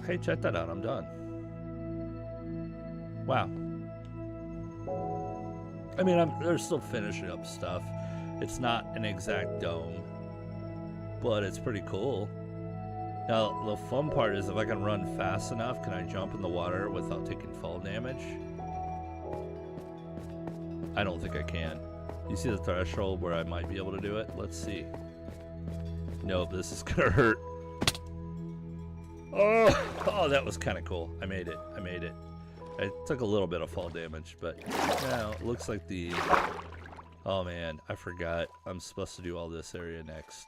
hey, check that out. I'm done. Wow. I mean, they're still finishing up stuff. It's not an exact dome, but it's pretty cool. Now, the fun part is if I can run fast enough, can I jump in the water without taking fall damage? I don't think I can. You see the threshold where I might be able to do it? Let's see. Nope, this is gonna hurt. Oh, that was kind of cool. I made it. I took a little bit of fall damage, but now it looks like oh man, I forgot. I'm supposed to do all this area next.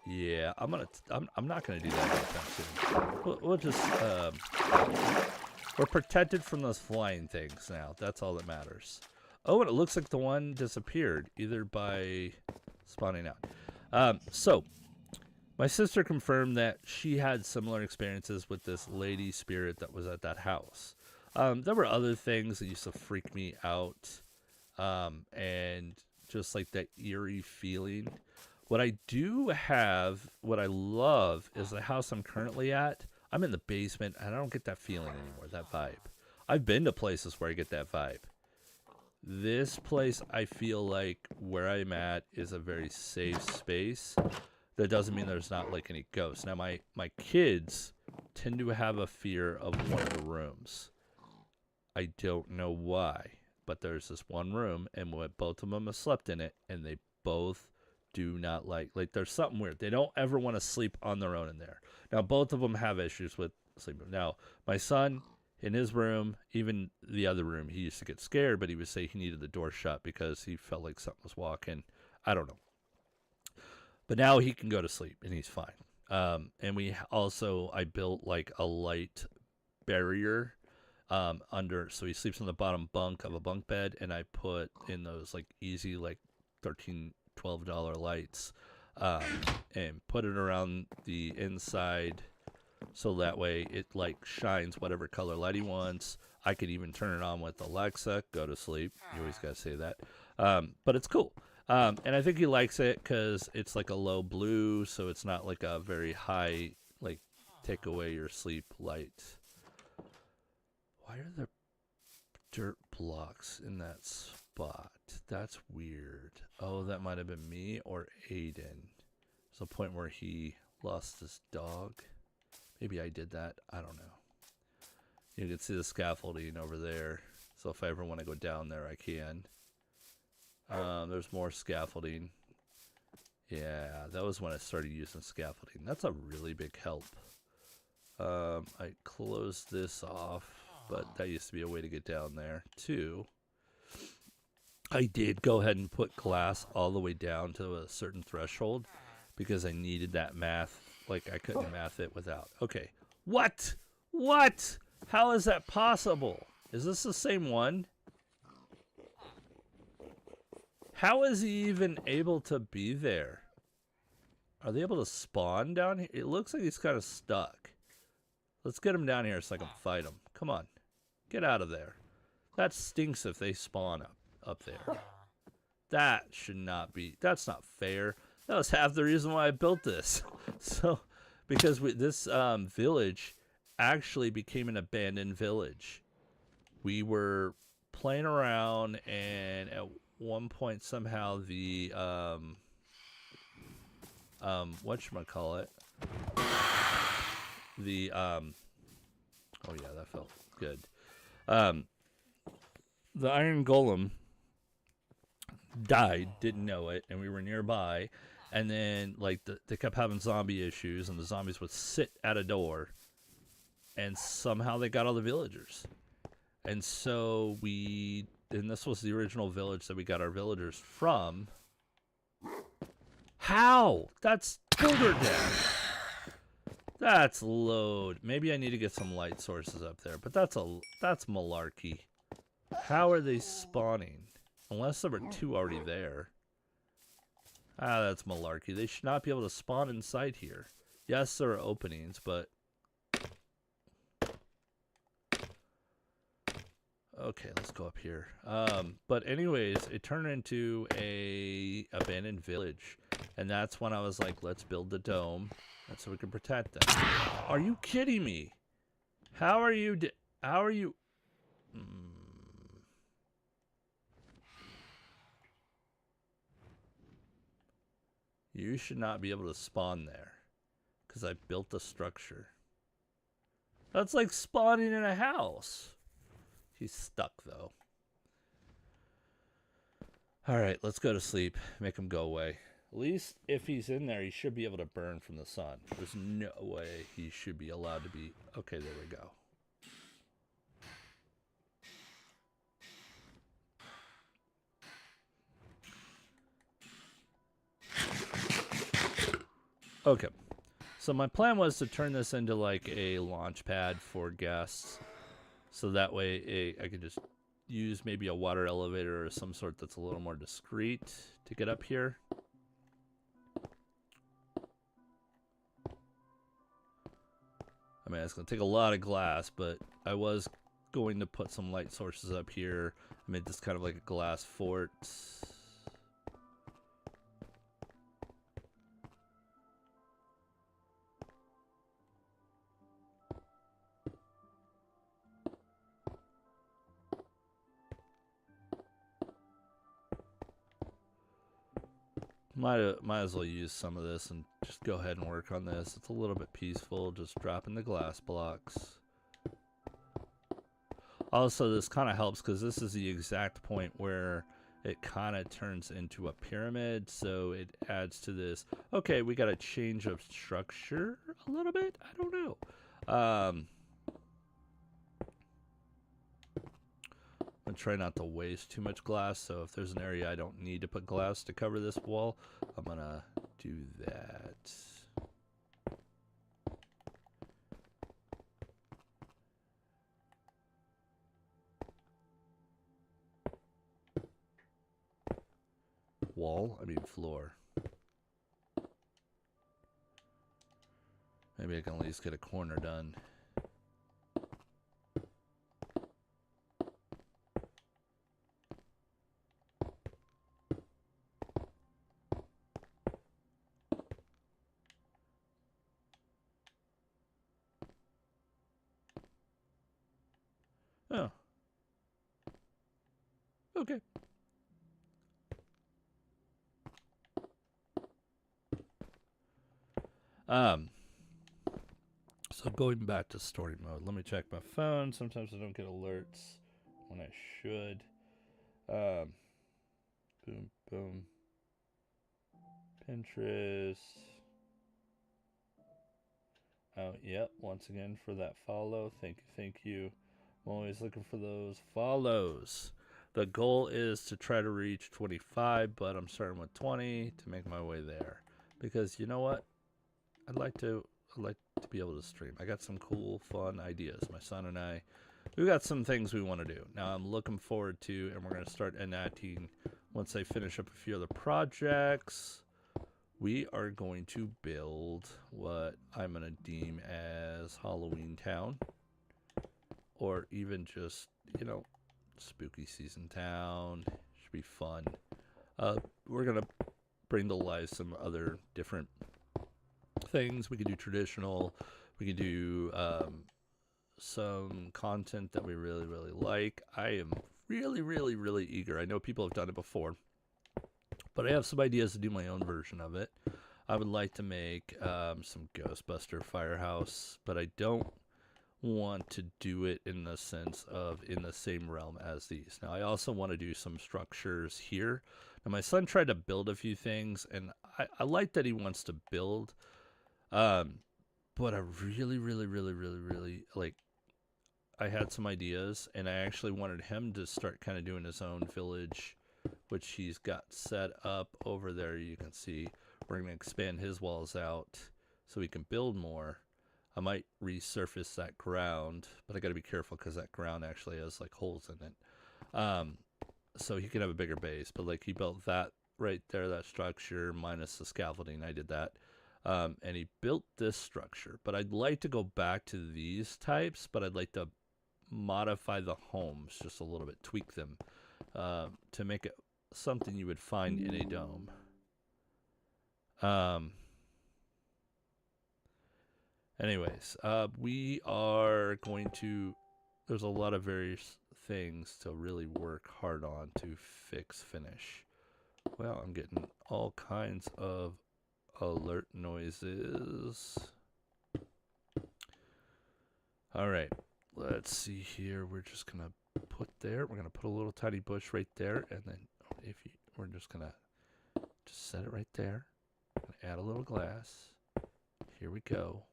Yeah, I'm not gonna do that anytime soon. We'll just we're protected from those flying things now. That's all that matters. Oh, and it looks like the one disappeared either by spawning out. So my sister confirmed that she had similar experiences with this lady spirit that was at that house. There were other things that used to freak me out, and just like that eerie feeling. What I love is the house I'm currently at. I'm in the basement, and I don't get that feeling anymore, that vibe. I've been to places where I get that vibe. This place, I feel like where I'm at is a very safe space. That doesn't mean there's not like any ghosts. Now, my kids tend to have a fear of one of the rooms. I don't know why, but there's this one room, and both of them have slept in it, and they both do not like there's something weird. They don't ever want to sleep on their own in there. Now, both of them have issues with sleeping. Now, my son, in his room, even the other room, he used to get scared, but he would say he needed the door shut because he felt like something was walking. I don't know. But now he can go to sleep, and he's fine. And I built like a light barrier under, so he sleeps on the bottom bunk of a bunk bed, and I put in those like easy like $12 lights, and put it around the inside, so that way it like shines whatever color light he wants. I could even turn it on with Alexa, go to sleep. You always gotta say that. But it's cool. And I think he likes it because it's like a low blue, so it's not like a very high, like, take away your sleep light. Why are there dirt blocks in that spot? That's weird. Oh, that might have been me or Aiden. There's a point where he lost his dog. Maybe I did that. I don't know. You can see the scaffolding over there. So if I ever want to go down there, I can. There's more scaffolding. Yeah, that was when I started using scaffolding. That's a really big help. I closed this off, but that used to be a way to get down there too. I did go ahead and put glass all the way down to a certain threshold because I needed that math. Like, I couldn't math it without. Okay. What? What? How is that possible? Is this the same one? How is he even able to be there? Are they able to spawn down here? It looks like he's kind of stuck. Let's get him down here so I can fight him. Come on. Get out of there. That stinks if they spawn up there. That should not be. That's not fair. That was half the reason why I built this. So, because this village actually became an abandoned village. We were playing around, and at one point somehow the whatchamacallit, the oh yeah, that felt good. The iron golem died, didn't know it, and we were nearby, and then like they kept having zombie issues, and the zombies would sit at a door, and somehow they got all the villagers. And so and this was the original village that we got our villagers from. How? That's Builder Death. That's load. Maybe I need to get some light sources up there, but that's malarkey. How are they spawning? Unless there were two already there. Ah, that's malarkey. They should not be able to spawn inside here. Yes, there are openings, but okay, let's go up here. But anyways, it turned into a abandoned village, and that's when I was like, let's build the dome, and so we can protect them. Are you kidding me? How are you? You should not be able to spawn there, because I built the structure. That's like spawning in a house. He's stuck, though. Alright, let's go to sleep. Make him go away. At least if he's in there, he should be able to burn from the sun. There's no way he should be allowed to be... Okay, there we go. Okay. So my plan was to turn this into like a launch pad for guests. So that way I could just use maybe a water elevator or some sort that's a little more discreet to get up here. I mean, it's going to take a lot of glass, but I was going to put some light sources up here. I made this kind of like a glass fort. Might as well use some of this and just go ahead and work on this. It's a little bit peaceful, just dropping the glass blocks. Also, this kind of helps because this is the exact point where it kind of turns into a pyramid, so it adds to this. Okay, we got a change of structure a little bit. I don't know. I'm try not to waste too much glass, so if there's an area I don't need to put glass to cover this wall, I'm gonna do that. Wall? I mean floor. Maybe I can at least get a corner done. Okay. So going back to story mode, let me check my phone. Sometimes I don't get alerts when I should. Boom, boom. Pinterest. Oh, yep. Once again for that follow. Thank you, thank you. I'm always looking for those follows. The goal is to try to reach 25, but I'm starting with 20 to make my way there. Because you know what? I'd like to be able to stream. I got some cool, fun ideas. My son and I, we've got some things we want to do. Now I'm looking forward to, and we're going to start enacting once I finish up a few other projects. We are going to build what I'm going to deem as Halloween Town, or even just, you know, Spooky Season Town. Should be fun. We're going to bring to life some other different things. We could do traditional. We could do some content that we really, really like. I am really, really, really eager. I know people have done it before, but I have some ideas to do my own version of it. I would like to make some Ghostbuster Firehouse, but I don't want to do it in the sense of in the same realm as these. Now, I also want to do some structures here. Now, my son tried to build a few things, and I like that he wants to build. But I really, really, really, really, really, like, I had some ideas, and I actually wanted him to start kind of doing his own village, which he's got set up over there. You can see we're going to expand his walls out so he can build more. I might resurface that ground, but I got to be careful because that ground actually has like holes in it. So he can have a bigger base, but like he built that right there, that structure minus the scaffolding. I did that. And he built this structure, but I'd like to go back to these types, but I'd like to modify the homes just a little bit, tweak them to make it something you would find in a dome. Anyways, we are going to, there's a lot of various things to really work hard on to finish. Well, I'm getting all kinds of alert noises. All right, let's see here. We're just gonna put there. We're gonna put a little tiny bush right there, and then we're just gonna just set it right there. Add a little glass. Here we go.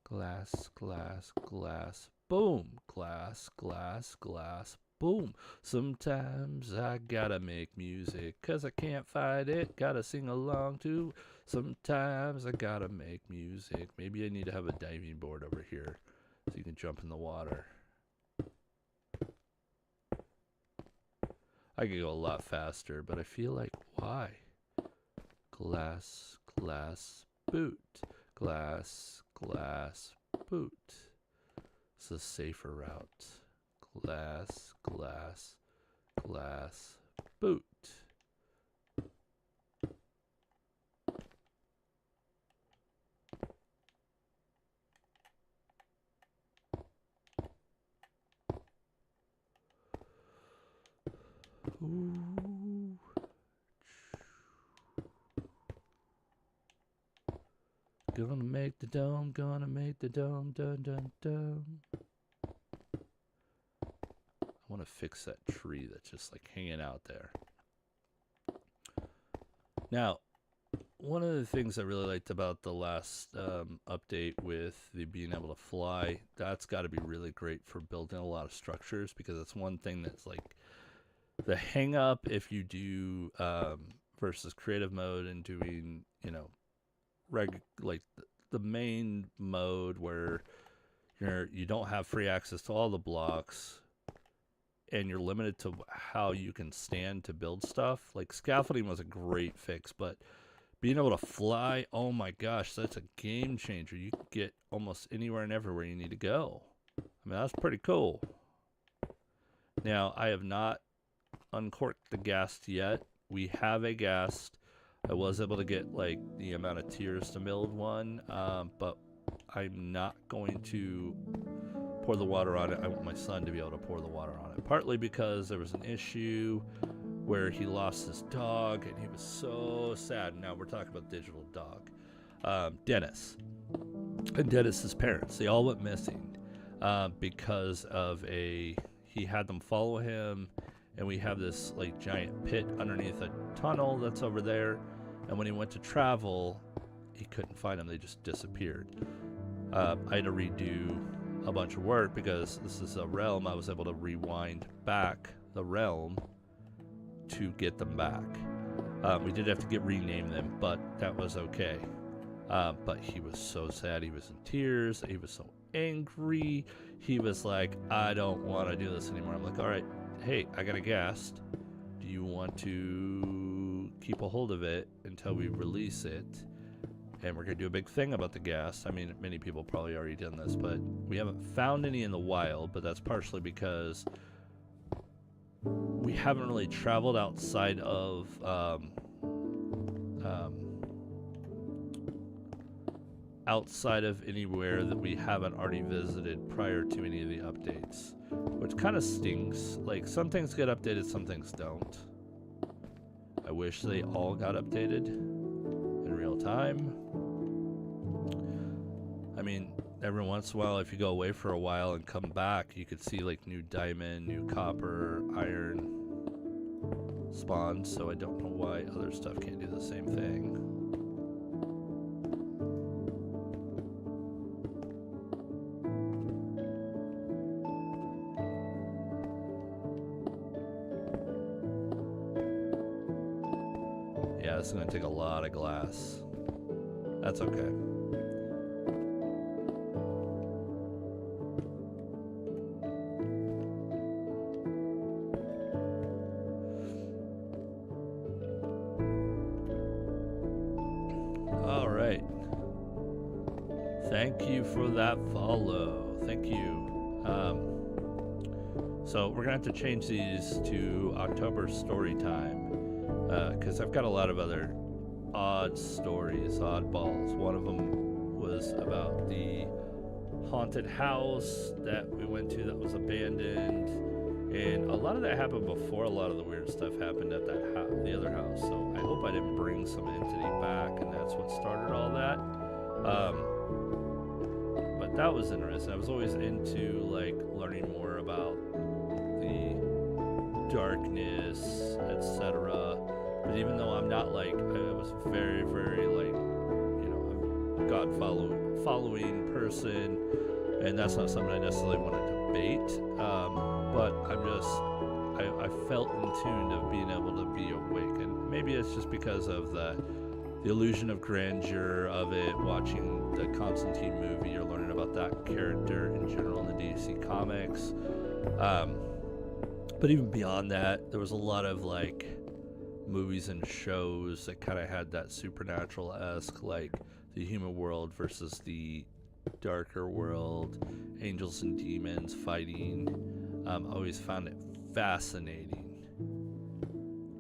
Glass, glass, glass. Boom. Glass, glass, glass. Boom. Sometimes I gotta make music 'cause I can't fight it. Gotta sing along too. Sometimes I gotta make music. Maybe I need to have a diving board over here so you can jump in the water. I could go a lot faster, but I feel like, why? Glass, glass, boot. Glass, glass, boot. It's a safer route. Glass, glass, glass, boot. Ooh. Gonna make the dome, gonna make the dome, dun dun dun. I want to fix that tree that's just like hanging out there. Now, one of the things I really liked about the last update with the being able to fly, that's got to be really great for building a lot of structures, because it's one thing that's like the hang up if you do versus creative mode and doing, you know, like the main mode where you don't have free access to all the blocks and you're limited to how you can stand to build stuff. Like scaffolding was a great fix, but being able to fly, oh my gosh, that's a game changer. You can get almost anywhere and everywhere you need to go. I mean, that's pretty cool. Now, I have not uncorked the ghast yet. We have a ghast. I was able to get like the amount of tiers to build one, but I'm not going to pour the water on it. I want my son to be able to pour the water on it. Partly because there was an issue where he lost his dog, and he was so sad. Now we're talking about digital dog. Dennis. And Dennis's parents. They all went missing because of he had them follow him, and we have this like giant pit underneath a tunnel that's over there. And when he went to travel, he couldn't find them. They just disappeared. I had to redo a bunch of work because this is a realm. I was able to rewind back the realm to get them back. We did have to rename them, but that was okay. But he was so sad. He was in tears. He was so angry. He was like, I don't want to do this anymore. I'm like, all right, hey, I got a ghast. Do you want to keep a hold of it until we release it? And we're going to do a big thing about the ghast. I mean, many people probably already done this, but we haven't found any in the wild, but that's partially because we haven't really traveled outside of anywhere that we haven't already visited prior to any of the updates, which kind of stings. Like, some things get updated, some things don't. I wish they all got updated in real time. I mean, every once in a while, if you go away for a while and come back, you could see like new diamond, new copper, iron spawns. So I don't know why other stuff can't do the same thing. Yeah, this is going to take a lot of glass. That's okay. All right. Thank you for that follow. Thank you. So we're going to have to change these to October story time. Because I've got a lot of other odd stories, oddballs. One of them was about the haunted house that we went to that was abandoned, and a lot of that happened before a lot of the weird stuff happened at that the other house. So I hope I didn't bring some entity back, and that's what started all that. But that was interesting. I was always into like learning more about the darkness, etc. But even though I'm not like, I was very, very like, you know, I'm a God following person, and that's not something I necessarily want to debate. But I felt in tune of being able to be awake, and maybe it's just because of the illusion of grandeur of it, watching the Constantine movie, you're learning about that character in general in the DC comics. But even beyond that, there was a lot of like movies and shows that kind of had that supernatural-esque, like the human world versus the darker world, angels and demons fighting. I always found it fascinating.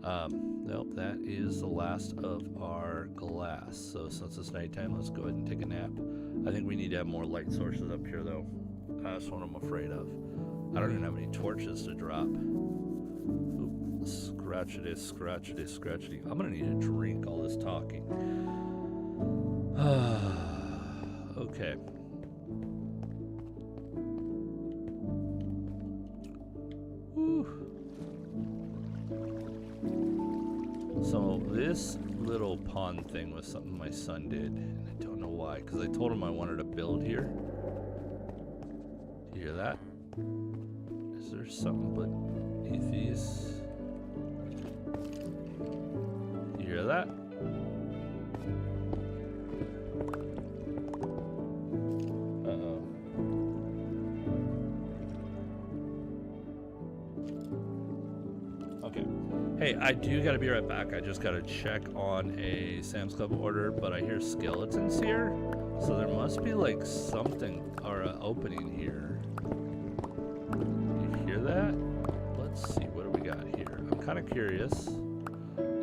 Nope, that is the last of our glass. So since it's nighttime, let's go ahead and take a nap. I think we need to have more light sources up here, though. That's what I'm afraid of. I don't even have any torches to drop. Oop, scratchity, scratchity, scratchity. I'm gonna need a drink, all this talking. Okay. Whew. So this little pond thing was something my son did, and I don't know why, because I told him I wanted to build here. Do you hear that? Is there something beneath these? You hear that? Uh-oh. Okay. Hey, I do gotta be right back. I just gotta check on a Sam's Club order, but I hear skeletons here. So there must be like something or an opening here. You hear that? Let's see, what do we got here? I'm kind of curious.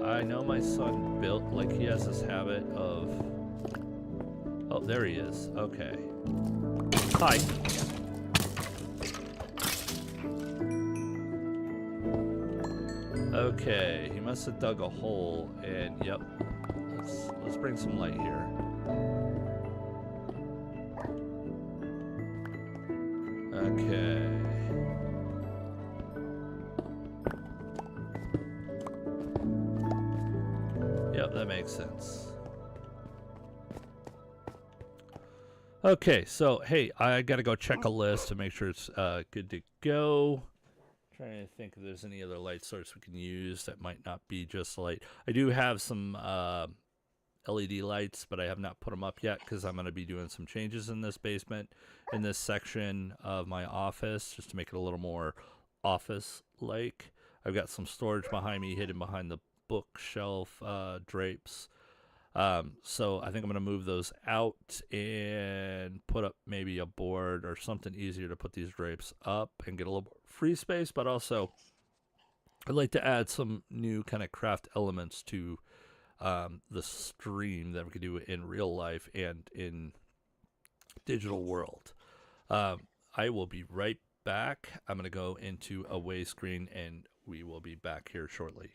I know my son built, like he has this habit of... Oh, there he is. Okay. Hi. Okay, he must have dug a hole, and yep. Let's bring some light here. Okay. Yep, that makes sense. Okay, so hey, I gotta go check a list to make sure it's good to go. Trying to think if there's any other light source we can use that might not be just light. I do have some LED lights, but I have not put them up yet because I'm going to be doing some changes in this basement, in this section of my office, just to make it a little more office-like. I've got some storage behind me, hidden behind the bookshelf drapes. So I think I'm going to move those out and put up maybe a board or something easier to put these drapes up and get a little free space, but also I'd like to add some new kind of craft elements to the stream that we could do in real life and in digital world. I will be right back. I'm going to go into away screen and we will be back here shortly.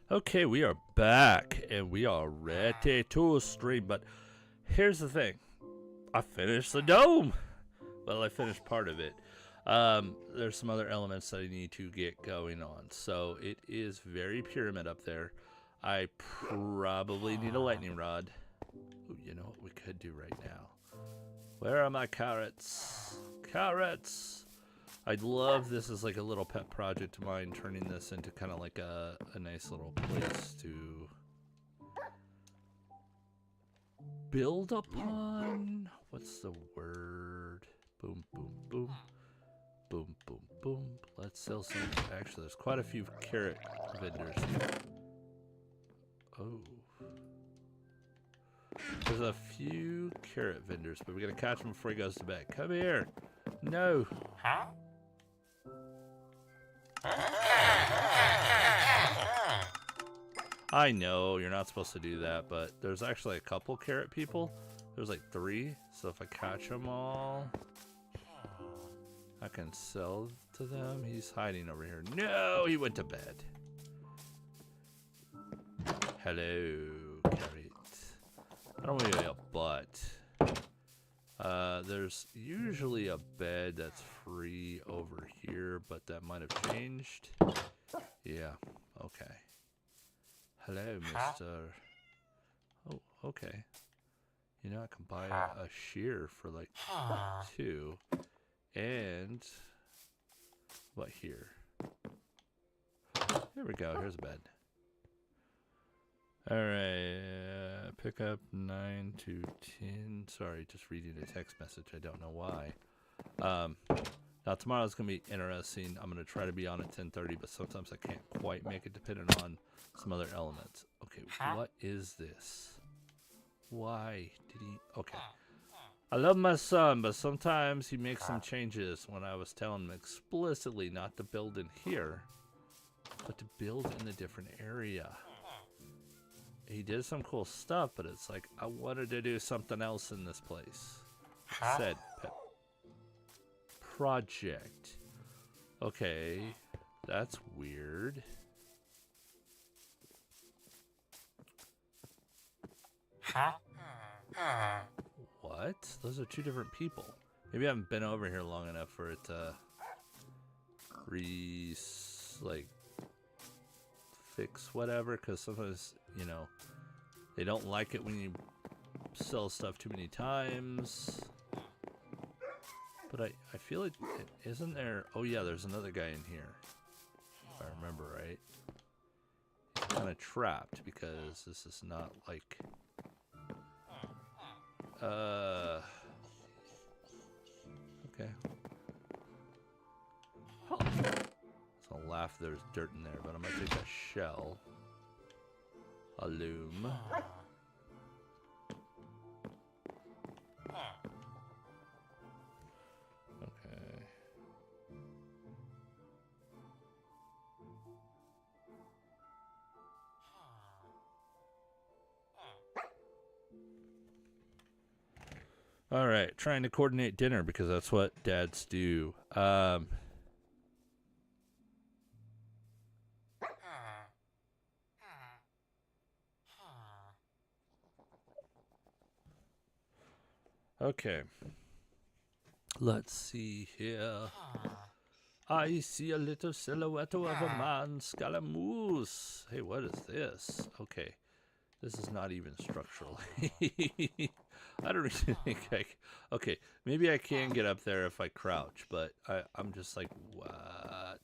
Okay, we are back and we are ready to stream. But here's the thing, I finished the dome. Well, I finished part of it. There's some other elements that I need to get going on. So it is very pyramid up there. I probably need a lightning rod. Ooh, you know what we could do right now? Where are my carrots? Carrots! I'd love this as like a little pet project of mine, turning this into kind of like a nice little place to build upon. What's the word? Boom, boom, boom. Boom, boom, boom. Let's sell some. Actually, there's quite a few carrot vendors here. Oh. There's a few carrot vendors, but we gotta catch him before he goes to bed. Come here. No. Huh? I know you're not supposed to do that, but there's actually a couple carrot people. There's like 3, so if I catch them all, I can sell to them. He's hiding over here. No, he went to bed. Hello, carrot. I don't want to be a butt. There's usually a bed that's free over here, but that might have changed. Yeah, okay. Hello, Mr. Oh, okay. You know, I can buy a shear for like 2. And what here? Here we go. Here's a bed. Alright, pick up 9 to 10. Sorry, just reading a text message. I don't know why. Now tomorrow's going to be interesting. I'm going to try to be on at 10:30, but sometimes I can't quite make it depending on some other elements. Okay, what is this? Why did he... Okay. I love my son, but sometimes he makes some changes when I was telling him explicitly not to build in here, but to build in a different area. he did some cool stuff, but it's like I wanted to do something else in this place. Said pet project. Okay, that's weird. What? Those are two different people. Maybe I haven't been over here long enough for it to fix whatever, because sometimes, you know, they don't like it when you sell stuff too many times. But I feel like, isn't there, oh yeah, there's another guy in here, if I remember right. He's kind of trapped because this is not like, okay. Oh. So I'll laugh there's dirt in there, but I'm gonna take that shell. A loom. Okay. All right, trying to coordinate dinner because that's what dads do. Okay. Let's see here. I see a little silhouette of a man, Scaramouche. Hey, what is this? Okay. This is not even structural. I don't really think okay, maybe I can get up there if I crouch, but I'm just like, what?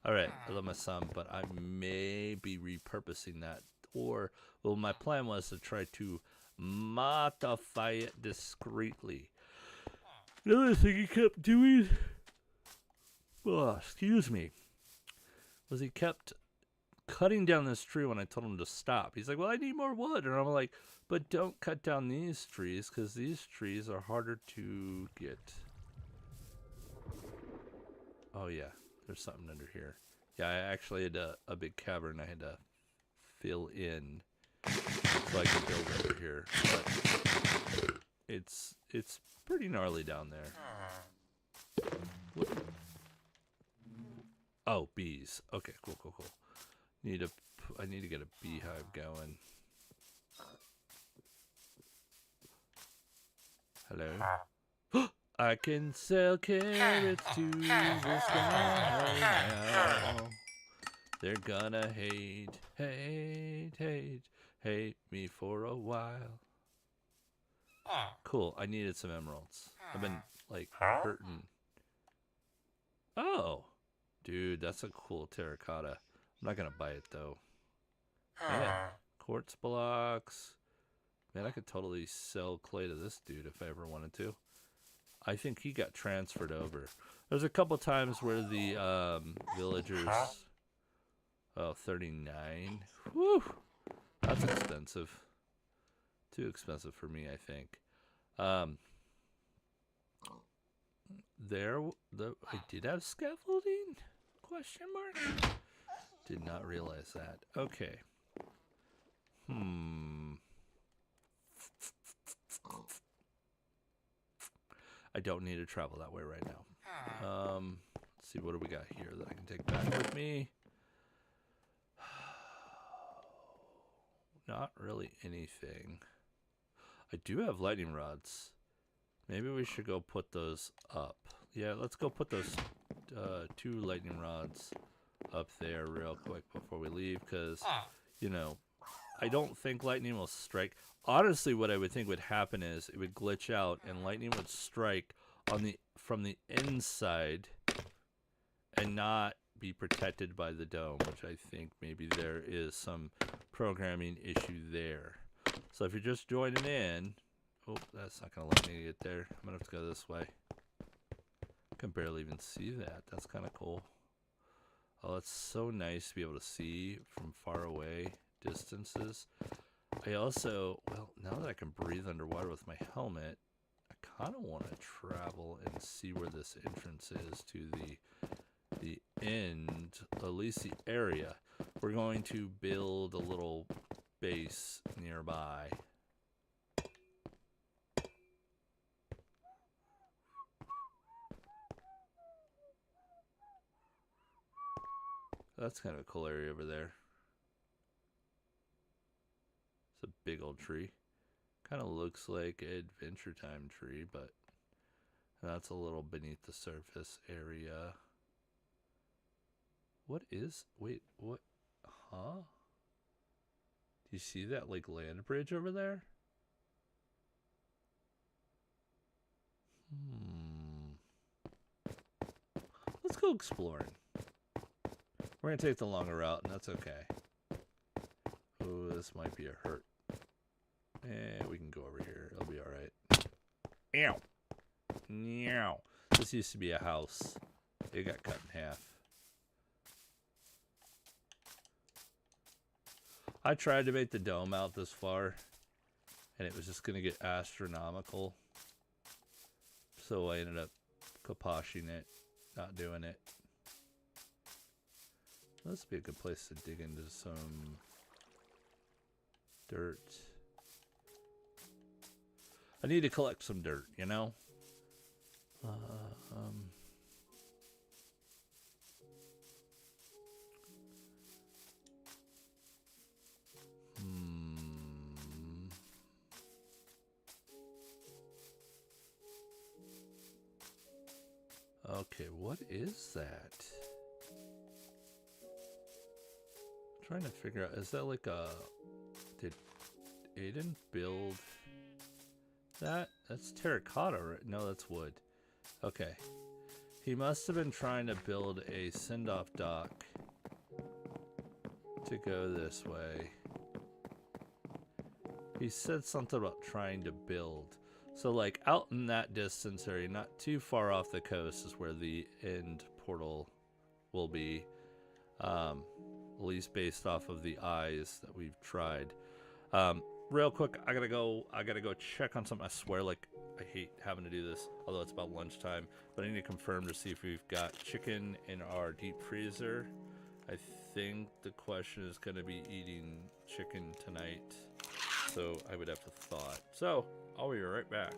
Alright, I love my son, but I may be repurposing that. Or, well, my plan was to try to modify it discreetly. Another thing he kept doing, excuse me, was he kept cutting down this tree when I told him to stop. He's like, well, I need more wood. And I'm like, but don't cut down these trees because these trees are harder to get. Oh, yeah. There's something under here. Yeah, I actually had a big cavern I had to fill in so I could build over here. But it's pretty gnarly down there. What? Oh, bees. Okay, cool. I need to get a beehive going. Hello? I can sell carrots to this guy now. They're gonna hate me for a while. Cool, I needed some emeralds. I've been, like, hurting. Oh! Dude, that's a cool terracotta. I'm not gonna buy it though. Yeah, quartz blocks. Man, I could totally sell clay to this dude if I ever wanted to. I think he got transferred over. There's a couple times where the villagers. Oh, 39. Whew, that's expensive. Too expensive for me, I think. I did have scaffolding? Question mark. Did not realize that. Okay. I don't need to travel that way right now. Let's see, what do we got here that I can take back with me? Not really anything. I do have lightning rods. Maybe we should go put those up. Yeah, let's go put those 2 lightning rods up there real quick before we leave, because, you know, I don't think lightning will strike. Honestly, what I would think would happen is it would glitch out and lightning would strike from the inside and not be protected by the dome, which I think maybe there is some programming issue there. So if you're just joining in, oh, that's not gonna let me get there. I'm gonna have to go this way. I can barely even see that. That's kind of cool. Oh, it's so nice to be able to see from far away distances. I also, well, now that I can breathe underwater with my helmet, I kind of want to travel and see where this entrance is to the end, at least the area. We're going to build a little base nearby. That's kind of a cool area over there. It's a big old tree. Kind of looks like an Adventure Time tree, but that's a little beneath the surface area. What is... Wait, what? Huh? Do you see that, like, land bridge over there? Let's go exploring. We're gonna take the longer route, and that's okay. Oh, this might be a hurt. We can go over here. It'll be alright. Ow! Meow. This used to be a house. It got cut in half. I tried to make the dome out this far, and it was just gonna get astronomical. So I ended up kiboshing it, not doing it. This would be a good place to dig into some dirt. I need to collect some dirt, you know? Okay, what is that? I'm trying to figure out, is that like a... Did Aiden build that? That's terracotta, right? No, that's wood. Okay. He must have been trying to build a send-off dock to go this way. He said something about trying to build. So like out in that distance area, not too far off the coast, is where the end portal will be. At least based off of the eyes that we've tried. Real quick, I gotta go check on something. I swear, like, I hate having to do this, although it's about lunchtime, but I need to confirm to see if we've got chicken in our deep freezer. I think the question is gonna be eating chicken tonight, so I would have to thaw it. So I'll be right back.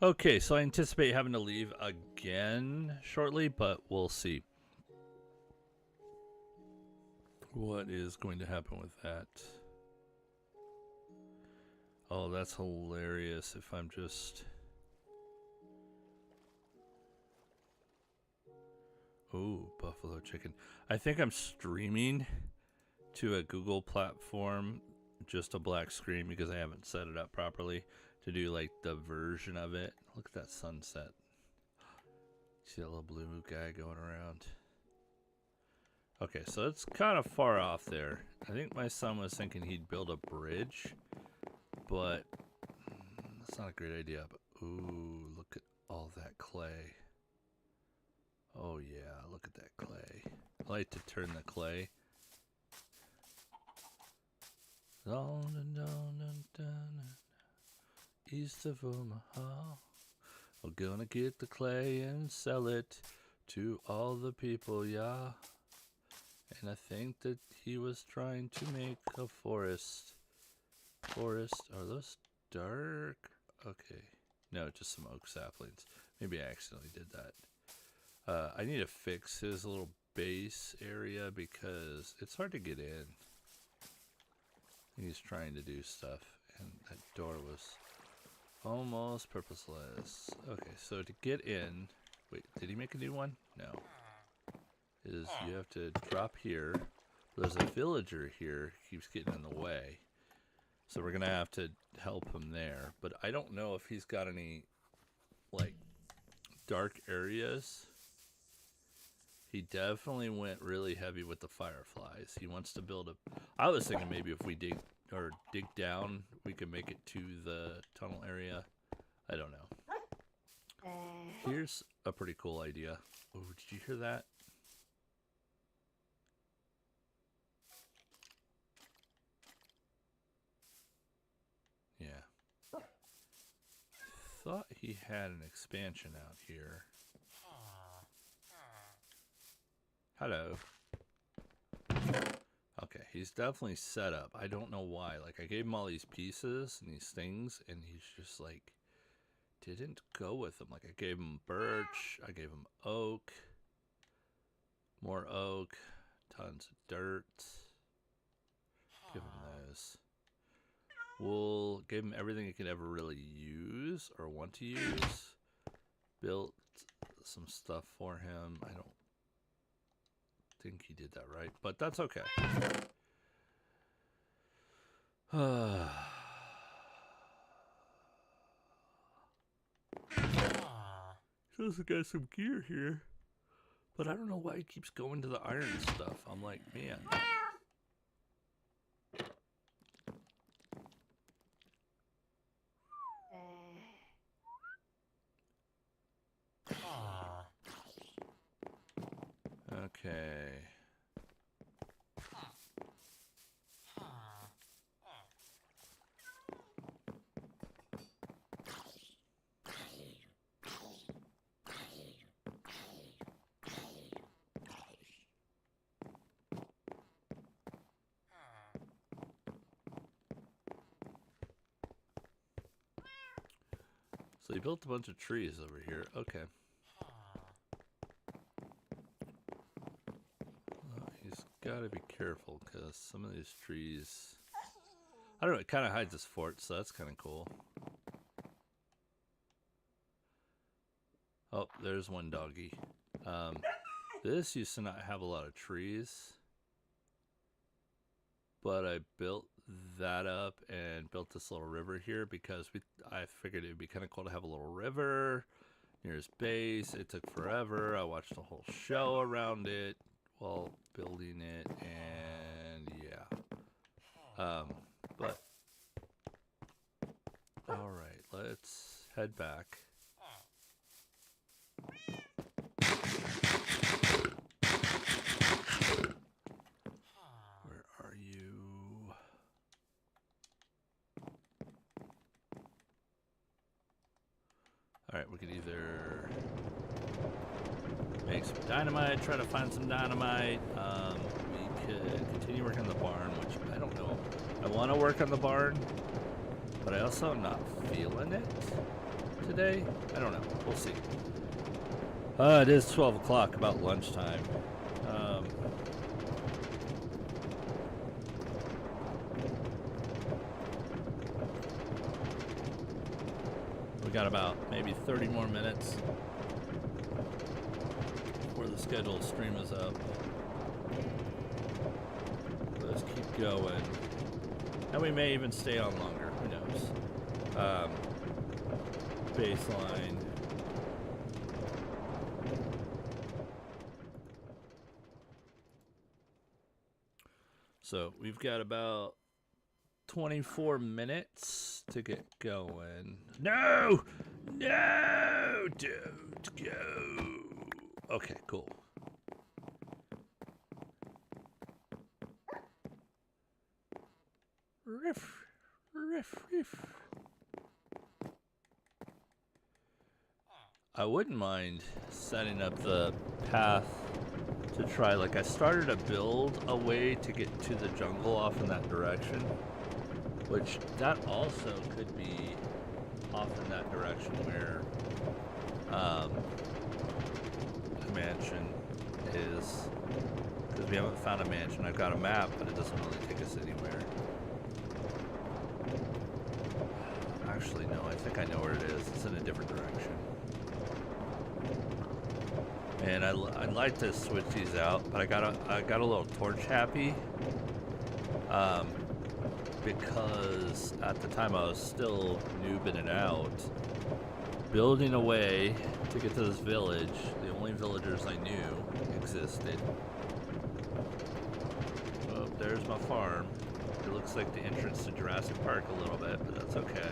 Okay, so I anticipate having to leave again shortly, but we'll see what is going to happen with that. Oh, that's hilarious if I'm just... Ooh, buffalo chicken. I think I'm streaming to a Google platform, just a black screen because I haven't set it up properly to do like the version of it. Look at that sunset. See that little blue guy going around? Okay, so it's kind of far off there. I think my son was thinking he'd build a bridge, but that's not a great idea. But ooh, look at all that clay. Oh yeah, look at that clay. I like to turn the clay East of Omaha. We're gonna get the clay and sell it to all the people, yeah. And I think that he was trying to make a forest. Are those dark? Okay. No, just some oak saplings. Maybe I accidentally did that. I need to fix his little base area because it's hard to get in. He's trying to do stuff, and that door was almost purposeless. Okay, so to get in... Wait, did he make a new one? No. You have to drop here. There's a villager here. He keeps getting in the way. So we're going to have to help him there. But I don't know if he's got any, like, dark areas. He definitely went really heavy with the fireflies. He wants to build a... I was thinking maybe if we dig down, we could make it to the tunnel area. I don't know. Here's a pretty cool idea. Oh, did you hear that? Yeah. Thought he had an expansion out here. Hello. Okay, he's definitely set up. I don't know why. Like, I gave him all these pieces and these things, and he's just like, didn't go with them. Like, I gave him birch, I gave him oak, more oak, tons of dirt. Give him those. Wool, gave him everything he could ever really use or want to use. Built some stuff for him. I don't think he did that right, but that's okay. Shows got some gear here, but I don't know why he keeps going to the iron stuff. I'm like, man. Okay. So he built a bunch of trees over here. Okay. He's got to be careful because some of these trees... I don't know, it kind of hides his fort, so that's kind of cool. Oh, there's one doggy. This used to not have a lot of trees, but I built that up and built this little river here because I figured it would be kind of cool to have a little river near his base. It took forever. I watched a whole show around it while building it, and yeah. But all right, let's head back. Where are you? Alright, we could either make some dynamite, try to find some dynamite. We could continue working on the barn, which I don't know. I want to work on the barn, but I also am not feeling it today. I don't know. We'll see. It is 12 o'clock, about lunchtime. We got about maybe 30 more minutes before the scheduled stream is up. Let's keep going. And we may even stay on longer. Who knows? Baseline. So we've got about 24 minutes to get going. No! No! Don't go! Okay, cool. Riff, riff, riff. I wouldn't mind setting up the path to try, like I started to build a way to get to the jungle off in that direction, which that also could be off in that direction where the mansion is, because we haven't found a mansion. I've got a map, but it doesn't really take us anywhere. Actually, no, I think I know where it is. It's in a different direction. And I'd like to switch these out, but I got a little torch happy, because at the time I was still noobing it out, building a way to get to this village. The only villagers I knew existed. Oh, there's my farm. It looks like the entrance to Jurassic Park a little bit, but that's okay.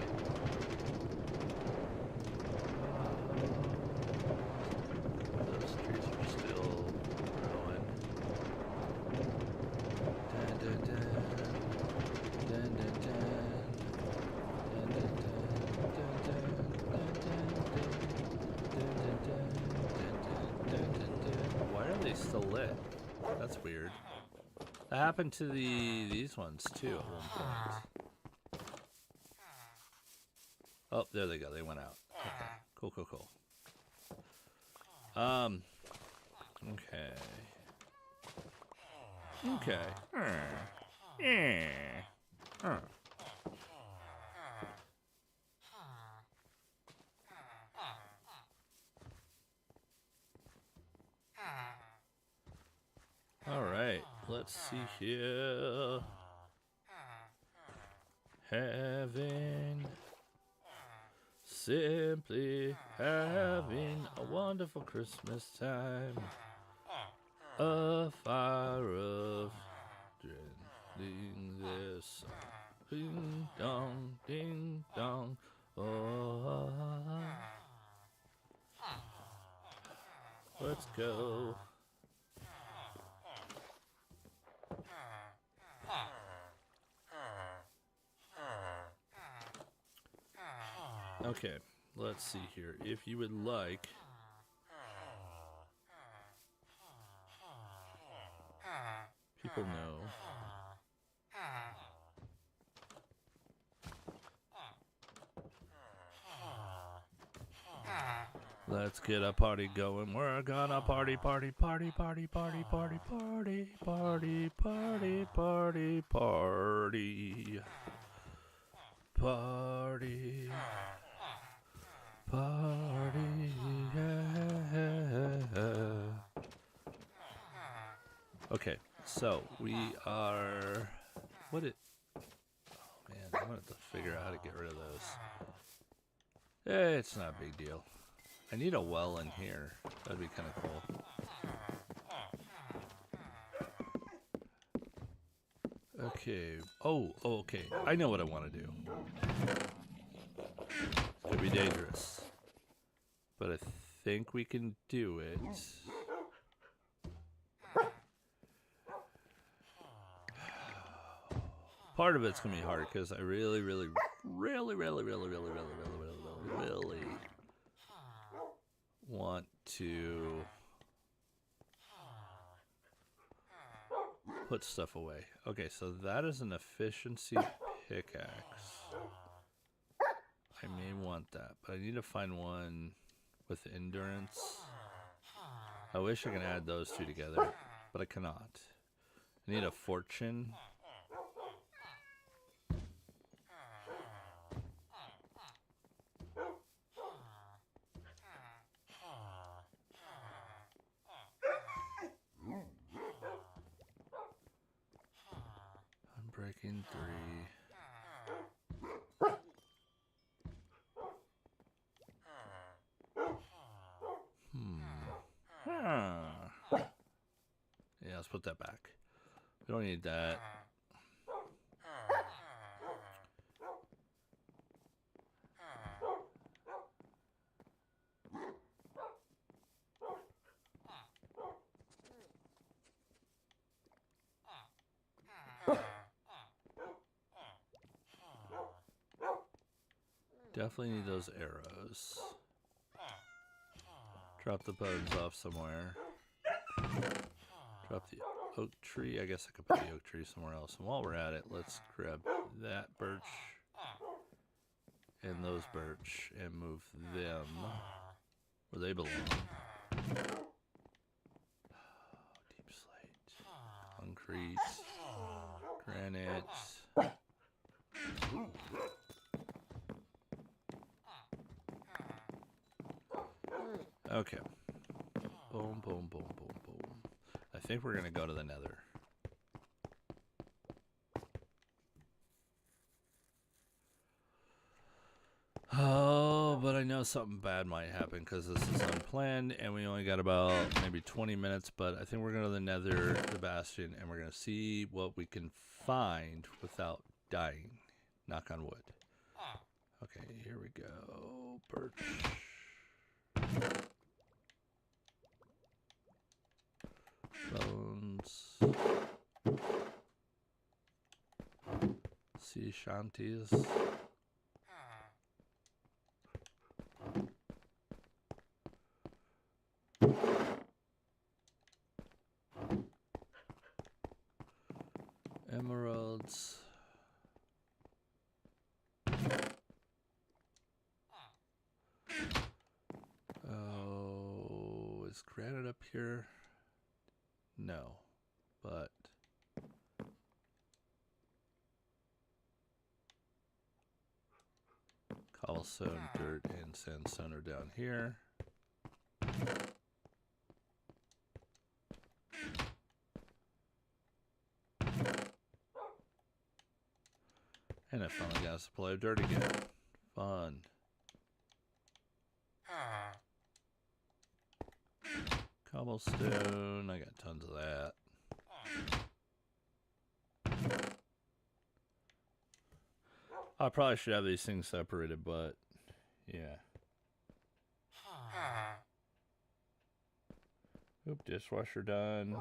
That's weird. That happened to these ones too at one point. Oh, there they go. They went out. Okay. Cool, cool, cool. Okay. Okay. All right, let's see here. Having, simply having a wonderful Christmas time. A fire of ding this ding dong, ding dong. Oh, let's go. Okay, let's see here. If you would like, people know. Let's get a party going. We're gonna party, party, party, party, party, party, party, party, party, party, party, party, party, yeah. Okay, so we are. What it? Oh man, I'm gonna have to figure out how to get rid of those. It's not a big deal. I need a well in here. That'd be kind of cool. Okay. Oh, okay. I know what I want to do. It's gonna be dangerous, but I think we can do it. Part of it's gonna be hard because I really want to put stuff away. Okay, so that is an efficiency pickaxe. I may want that, but I need to find one with endurance. I wish I could add those two together, but I cannot. I need a fortune. Breaking 3. Yeah, let's put that back. We don't need that. Definitely need those arrows. Drop the bones off somewhere. Drop the oak tree. I guess I could put the oak tree somewhere else. And while we're at it, let's grab that birch and those birch and move them where they belong. Deep slate. Concrete. Granite. Okay. Boom, boom, boom, boom, boom. I think we're going to go to the nether. Oh, but I know something bad might happen because this is unplanned and we only got about maybe 20 minutes, but I think we're going to the nether, the bastion, and we're going to see what we can find without dying. Knock on wood. Okay, here we go. Birch. Bones. Sea shanties. Emeralds. Oh, is granite up here? No, but cobblestone, dirt, and sandstone are down here. And I finally got a supply of dirt again. Fun. Cobblestone, I got tons of that. I probably should have these things separated, but yeah. Oop, dishwasher done.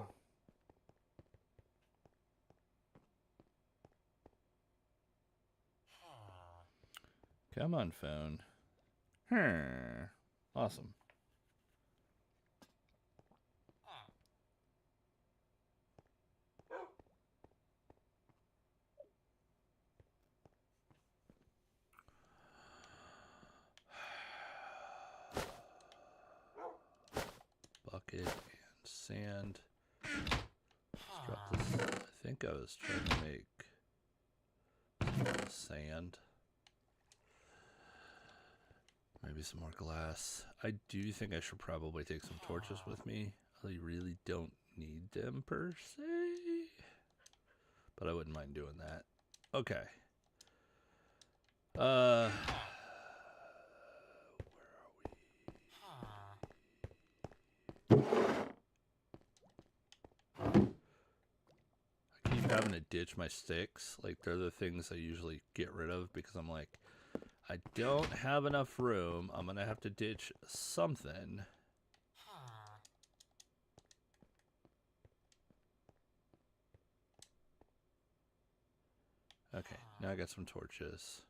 Come on, phone. Awesome. Bucket and sand. Let's drop this. I think I was trying to make some sand. Maybe some more glass. I do think I should probably take some torches with me. I really don't need them per se, but I wouldn't mind doing that. Okay. Where are we? I keep having to ditch my sticks. Like, they're the things I usually get rid of because I'm like, I don't have enough room. I'm going to have to ditch something. Okay, now I got some torches.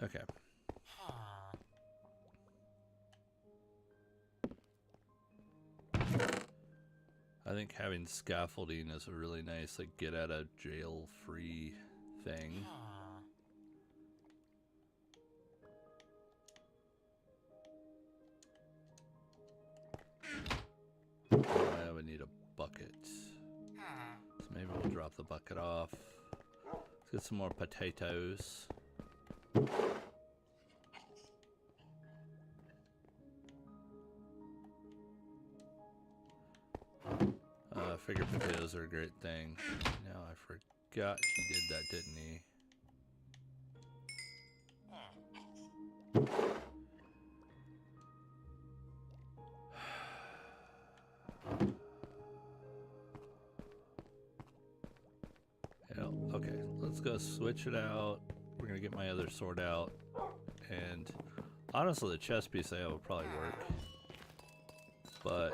Okay. I think having scaffolding is a really nice, like, get out of jail free thing. I would need a bucket. So maybe we'll drop the bucket off. Let's get some more potatoes. I figure potatoes are a great thing. Now I forgot he did that, didn't he? Okay, let's go switch it out. We're gonna get my other sword out, and honestly, the chest piece I have will probably work. but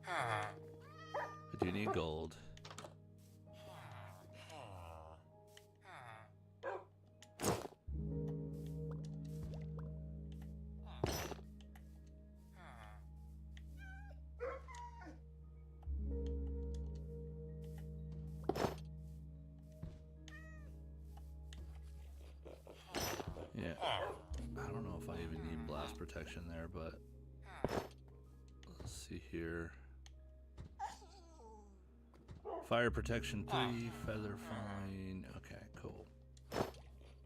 I do need gold. Yeah, I don't know if I even need blast protection there, but let's see here. Fire protection 3, feather falling. Okay, cool.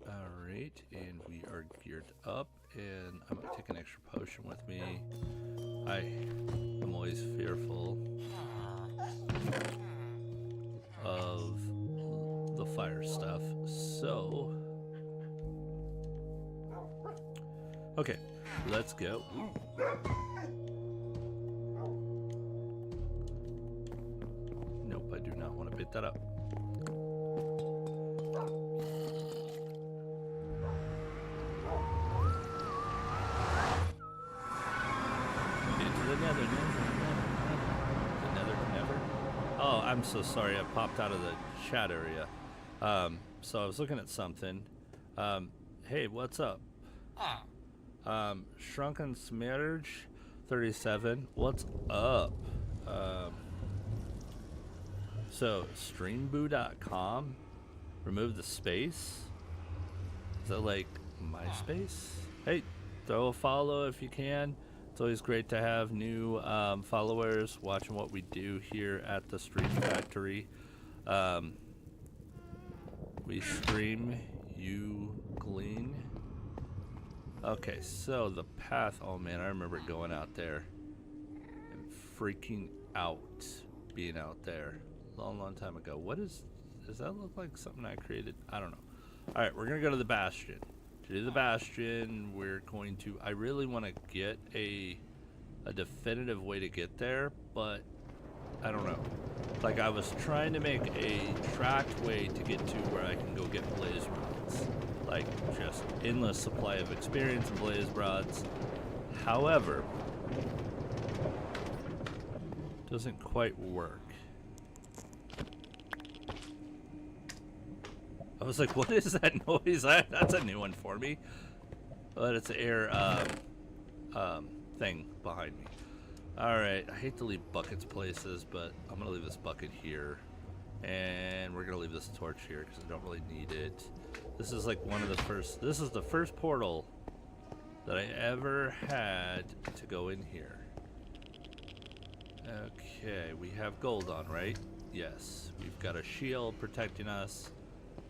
Alright, and we are geared up, and I'm gonna take an extra potion with me. I'm always fearful of the fire stuff, so okay, let's go. Nope, I do not want to pick that up. Into the nether, the nether never. Oh, I'm so sorry. I popped out of the chat area. So I was looking at something. Hey, what's up? Shrunken Smerge 37. What's up? So streamboo.com. Remove the space. Is that like MySpace? Hey, throw a follow if you can. It's always great to have new followers watching what we do here at the Stream Factory. We stream, you glean. Okay, so the path, oh man, I remember going out there and freaking out being out there a long time ago. Does that look like something I created? I don't know. All right, we're gonna go to the Bastion. To do the Bastion, we're going to, I really want to get a definitive way to get there, but I don't know. Like, I was trying to make a tracked way to get to where I can go get blaze rods. Like, just endless supply of experience and blaze rods. However, doesn't quite work. I was like, what is that noise? That's a new one for me. But it's an air thing behind me. Alright, I hate to leave buckets places, but I'm going to leave this bucket here. And we're going to leave this torch here because I don't really need it. This is like one of the first, this is the first portal that I ever had to go in here. Okay, we have gold on, right? Yes, we've got a shield protecting us.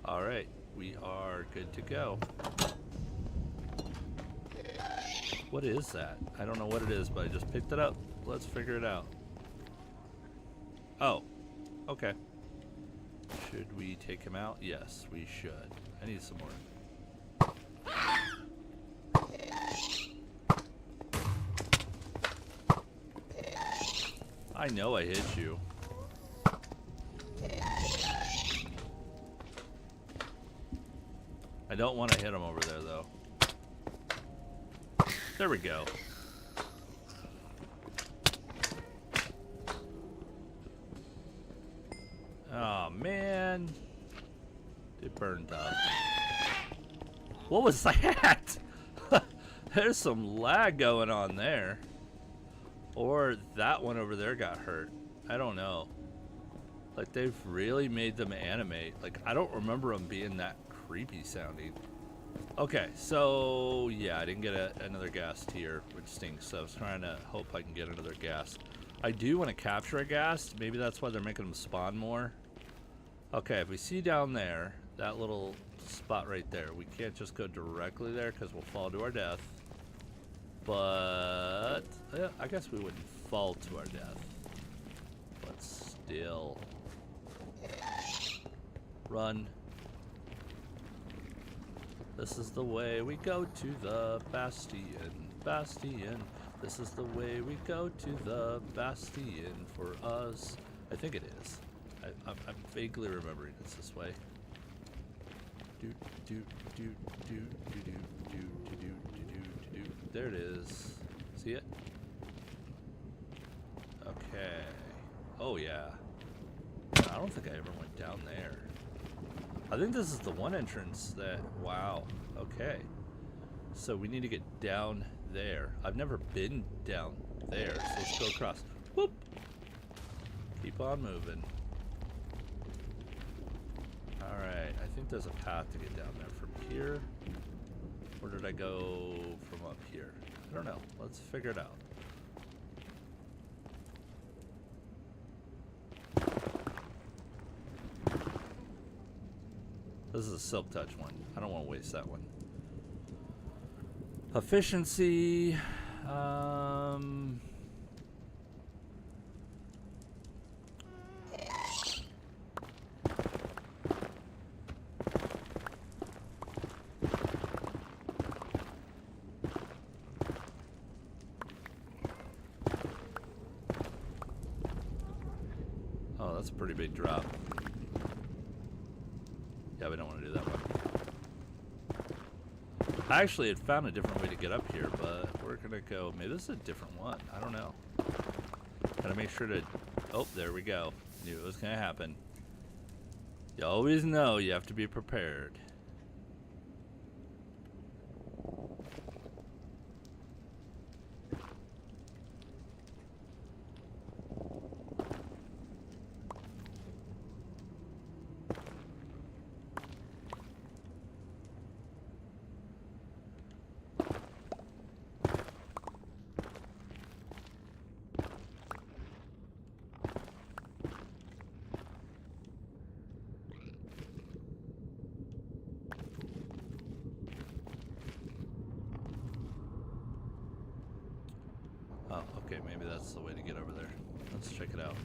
Alright, we are good to go. What is that? I don't know what it is, but I just picked it up. Let's figure it out. Oh, okay. Should we take him out? Yes, we should. I need some more. I know I hit you. I don't want to hit him over there, though. There we go. Oh, man. It burned up. What was that? There's some lag going on there. Or that one over there got hurt. I don't know. Like, they've really made them animate. Like, I don't remember them being that creepy sounding. Okay, so yeah, I didn't get another ghast here, which stinks. So I was trying to hope I can get another ghast. I do want to capture a ghast. Maybe that's why they're making them spawn more. Okay, if we see down there, that little spot right there, we can't just go directly there because we'll fall to our death. But yeah, I guess we wouldn't fall to our death. But still. Run. This is the way we go to the Bastion. Bastion. This is the way we go to the Bastion for us. I think it is. I'm vaguely remembering it's this way. Do do do do do do do do do There it is. See it? Okay. Oh, yeah. I don't think I ever went down there. I think this is the one entrance that... Wow. Okay. So we need to get down there. I've never been down there, so let's go across. Whoop! Keep on moving. Alright, I think there's a path to get down there from here. Where did I go from up here? I don't know. Let's figure it out. This is a silk touch one. I don't want to waste that one. Efficiency. Oh, that's a pretty big drop. Yeah, we don't want to do that one. I actually had found a different way to get up here, but we're gonna go. Maybe this is a different one. I don't know. Gotta make sure to. Oh, there we go. Knew it was gonna happen. You always know you have to be prepared. Oh, okay, maybe that's the way to get over there. Let's check it out.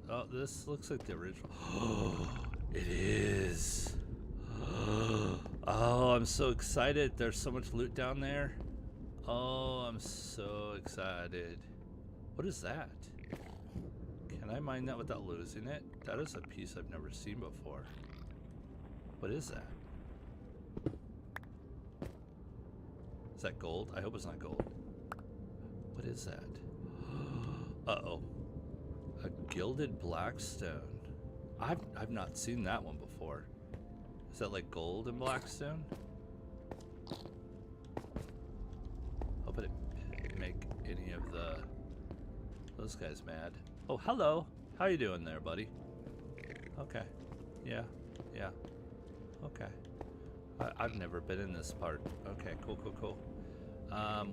Oh, this looks like the original. Oh, it is. Oh, I'm so excited. There's so much loot down there. Oh, I'm so excited. What is that? Can I mine that without losing it? That is a piece I've never seen before. What is that? Is that gold? I hope it's not gold. What is that? Uh-oh. A gilded blackstone. I've not seen that one before. Is that like gold and blackstone? Hope it didn't make any of those guys mad. Oh, hello. How you doing there, buddy? Okay. Yeah. Yeah. Okay. I've never been in this part. Okay, cool, cool, cool.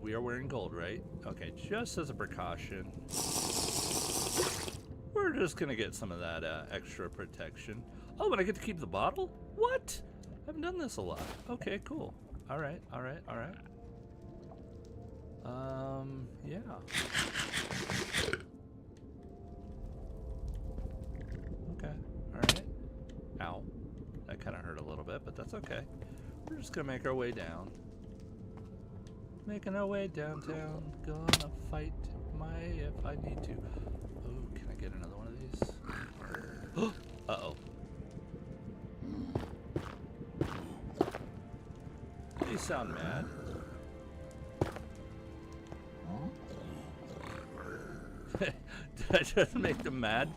We are wearing gold, right? Okay, just as a precaution. We're just gonna get some of that extra protection. Oh, but I get to keep the bottle? What? I haven't done this a lot. Okay, cool. Alright, alright, alright. Yeah. Okay, alright. Ow. That kind of hurt a little bit, but that's okay. We're just gonna make our way down. Making our way downtown. Gonna fight my if I need to. Oh, can I get another one of these? Uh-oh. They sound mad. Did I just make them mad?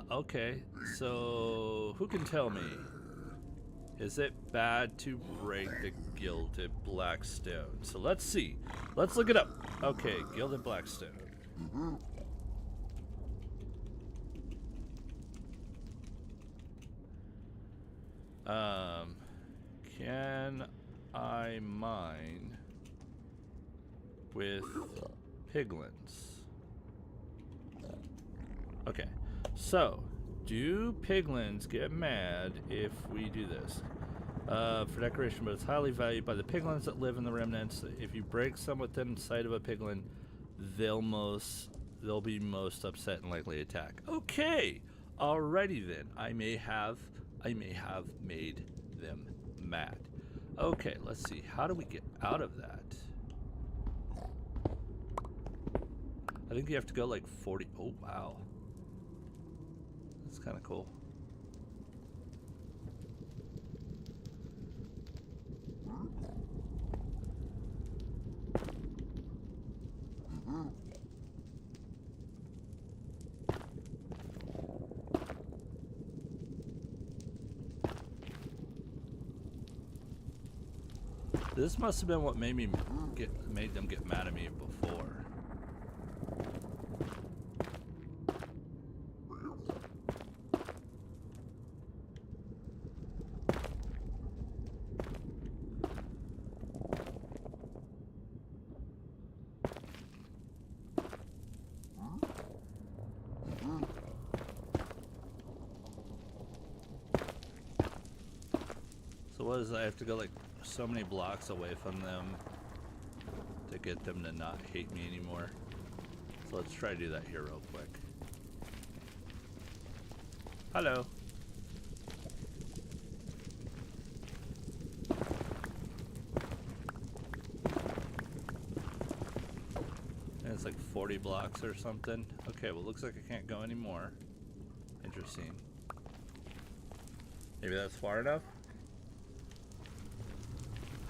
Okay. So, who can tell me? Is it bad to break the gilded blackstone? So let's see. Let's look it up. Okay, gilded blackstone. Can I mine with piglins? Okay, so Do piglins get mad if we do this? For decoration, but it's highly valued by the piglins that live in the remnants. If you break some within sight of a piglin, they'll be most upset and likely attack. Okay, alrighty then. I may have made them mad. Okay, let's see. How do we get out of that? I think you have to go like 40. Oh wow, that's kind of cool. This must have been what made them get mad at me before. So what is that? I have to go like so many blocks away from them to get them to not hate me anymore. So let's try to do that here real quick. Hello. And it's like 40 blocks or something. Okay, well, looks like I can't go anymore. Interesting. Maybe that's far enough?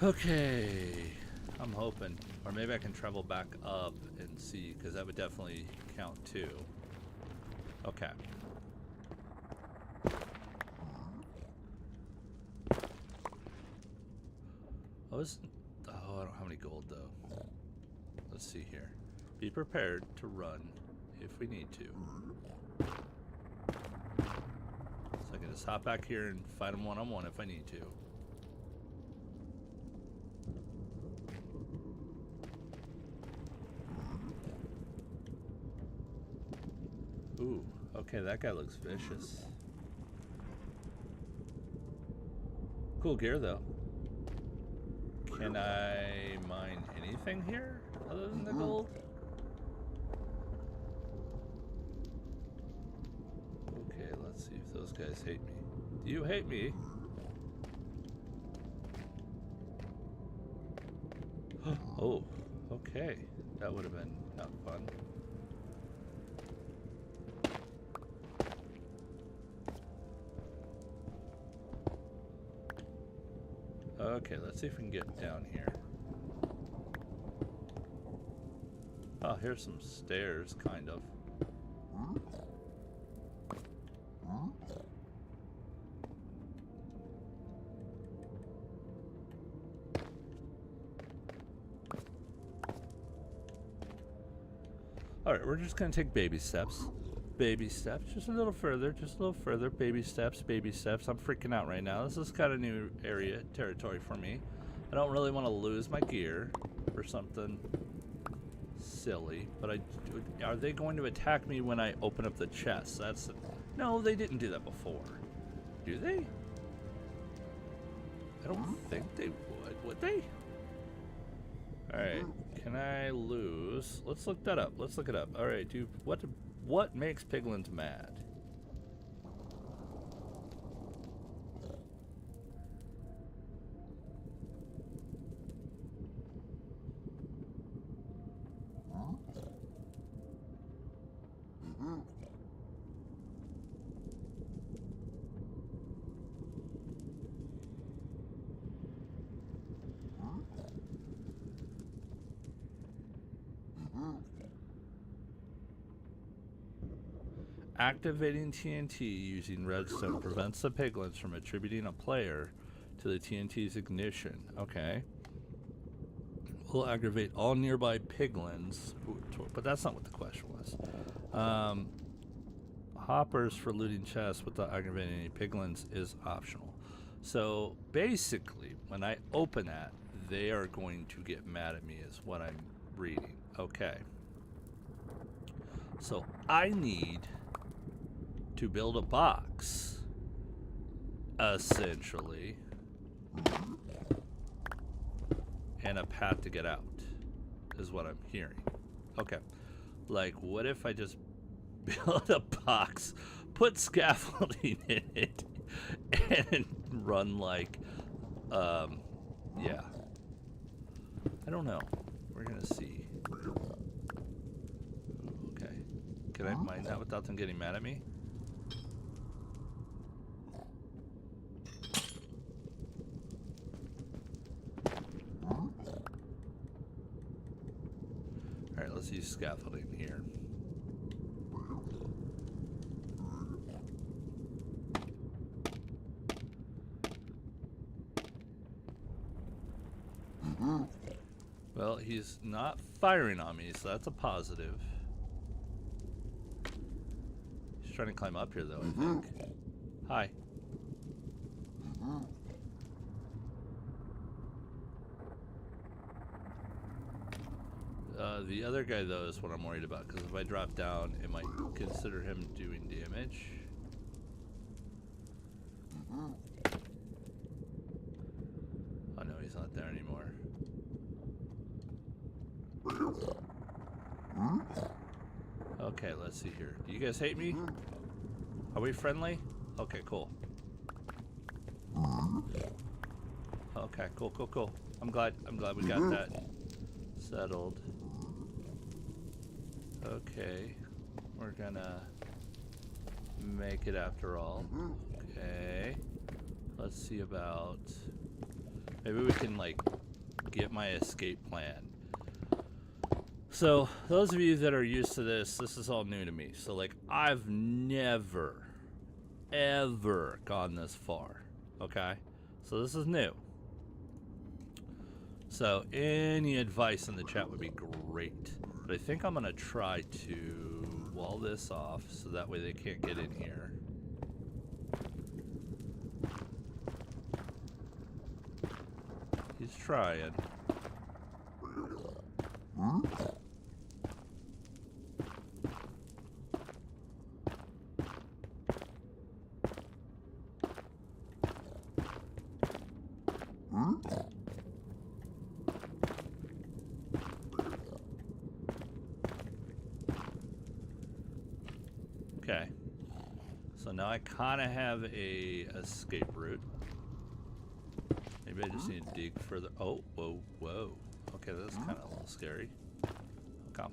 Okay, I'm hoping. Or maybe I can travel back up and see, because that would definitely count too. Okay. I don't have any gold though. Let's see here. Be prepared to run if we need to. So I can just hop back here and fight them one-on-one if I need to. Ooh, okay, that guy looks vicious. Cool gear, though. Can I mine anything here other than the gold? Okay, let's see if those guys hate me. Do you hate me? Oh, okay. That would have been not fun. Okay, let's see if we can get down here. Oh, here's some stairs, kind of. Alright, we're just gonna take baby steps. Baby steps, just a little further, baby steps, baby steps. I'm freaking out right now. This is kind of new territory for me. I don't really want to lose my gear or something silly, but are they going to attack me when I open up the chest? No, they didn't do that before. Do they? I don't think they would they? Alright, can I lose? Let's look that up. Let's look it up. Alright, dude, what makes piglins mad? Activating TNT using redstone prevents the piglins from attributing a player to the TNT's ignition. Okay. Will aggravate all nearby piglins, but that's not what the question was. Hoppers for looting chests without aggravating any piglins is optional. So basically, when I open that, they are going to get mad at me is what I'm reading. Okay. So I need to build a box, essentially, and a path to get out, is what I'm hearing. Okay, like, what if I just build a box, put scaffolding in it, and run like, yeah. I don't know. We're gonna see. Okay. Can I mine that without them getting mad at me? Alright, let's use scaffolding here. Well, he's not firing on me, so that's a positive. He's trying to climb up here, though, I think. Hi. The other guy, though, is what I'm worried about, because if I drop down, it might consider him doing damage. Oh, no, he's not there anymore. Okay, let's see here. Do you guys hate me? Are we friendly? Okay, cool. Okay, cool. I'm glad we got that settled. Okay, we're gonna make it after all. Okay, let's see about, maybe we can like get my escape plan. So those of you that are used to this is all new to me. So like, I've never ever gone this far. Okay, so this is new. So any advice in the chat would be great. But I think I'm gonna try to wall this off so that way they can't get in here. He's trying. Okay, so now I kind of have a escape route. Maybe I just need to dig further. Oh, whoa. Okay, that's kind of a little scary. Come.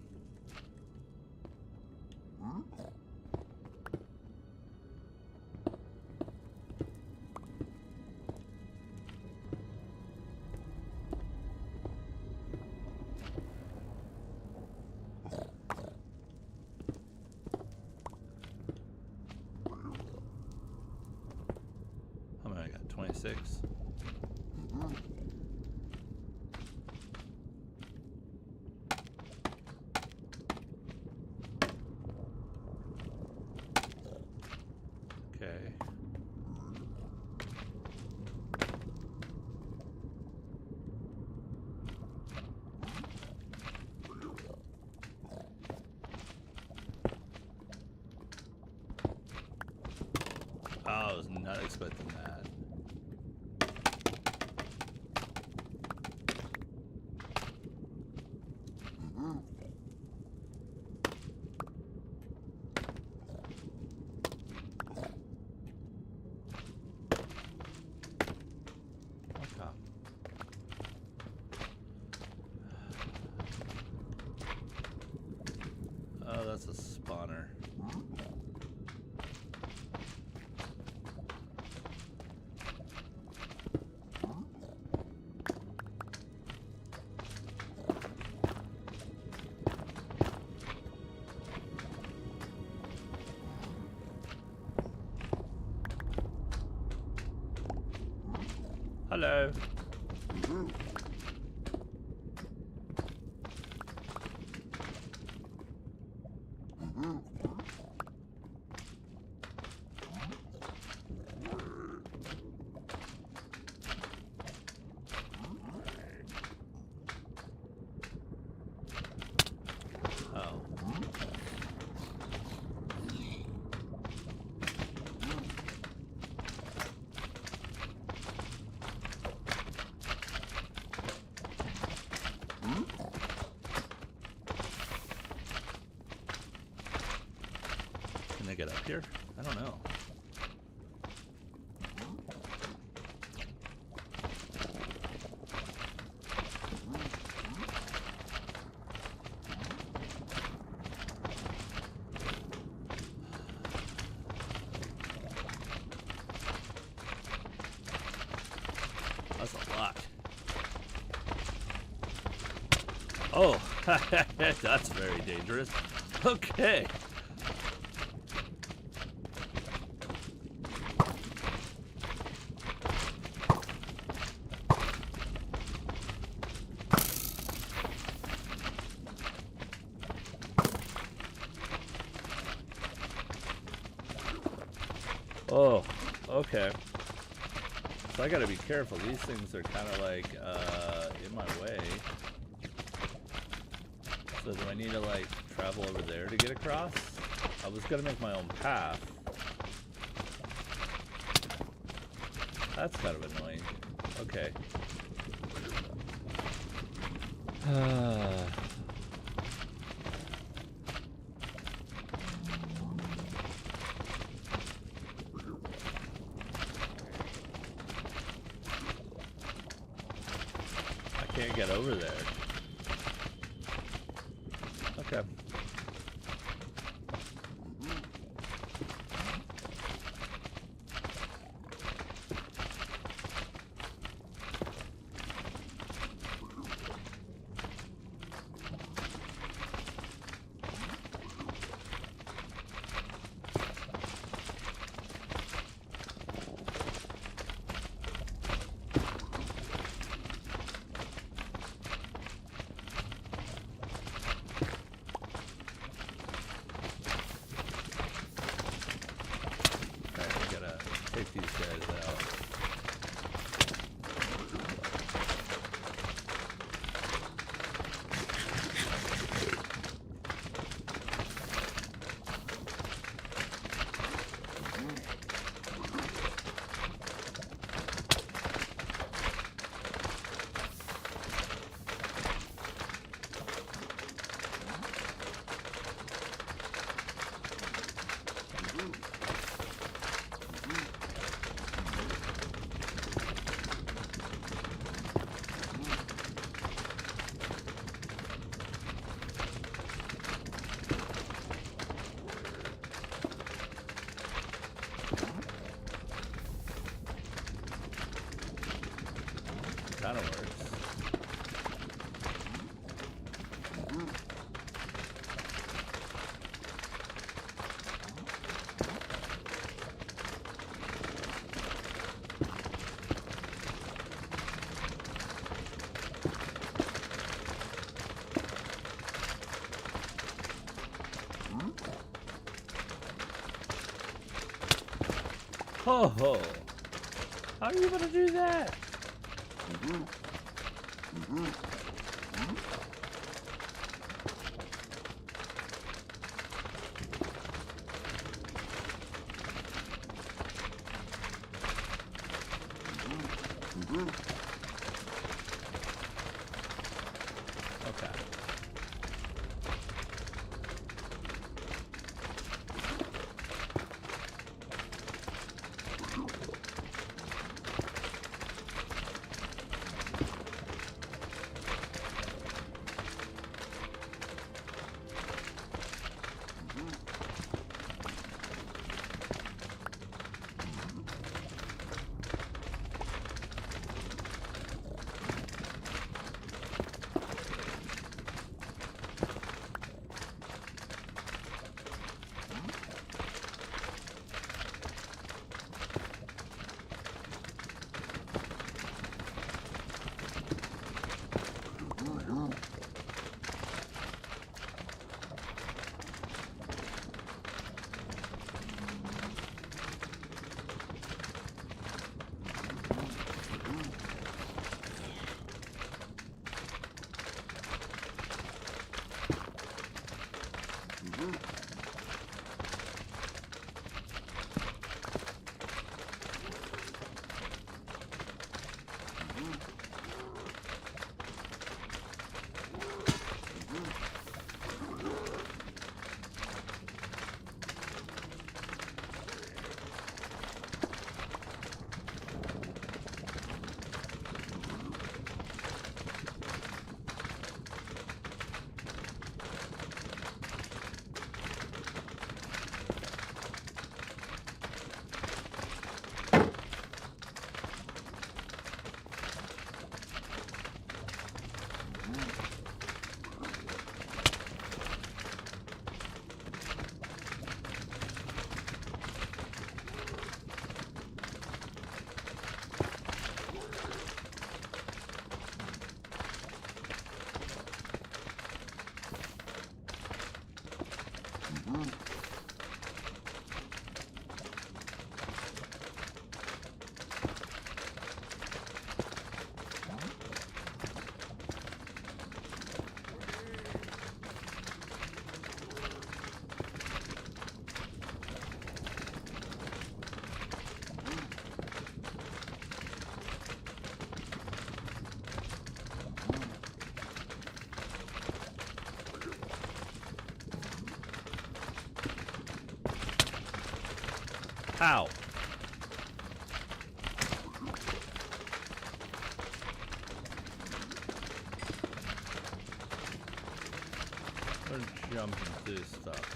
How many I got? 26. Okay. Oh, I was not expecting that. Okay. Oh, that's a spawner. Hello. Oh. up here? I don't know. That's a lot. Oh, that's very dangerous. Okay. Oh, okay. So I gotta be careful. These things are kind of like in my way. So do I need to like travel over there to get across? I was gonna make my own path. That's kind of annoying. Okay. I can't get over there. Okay. Take these guys out. Kind of works. Ho ho! How are you gonna do that? Okay. Ow. We're jumping through stuff.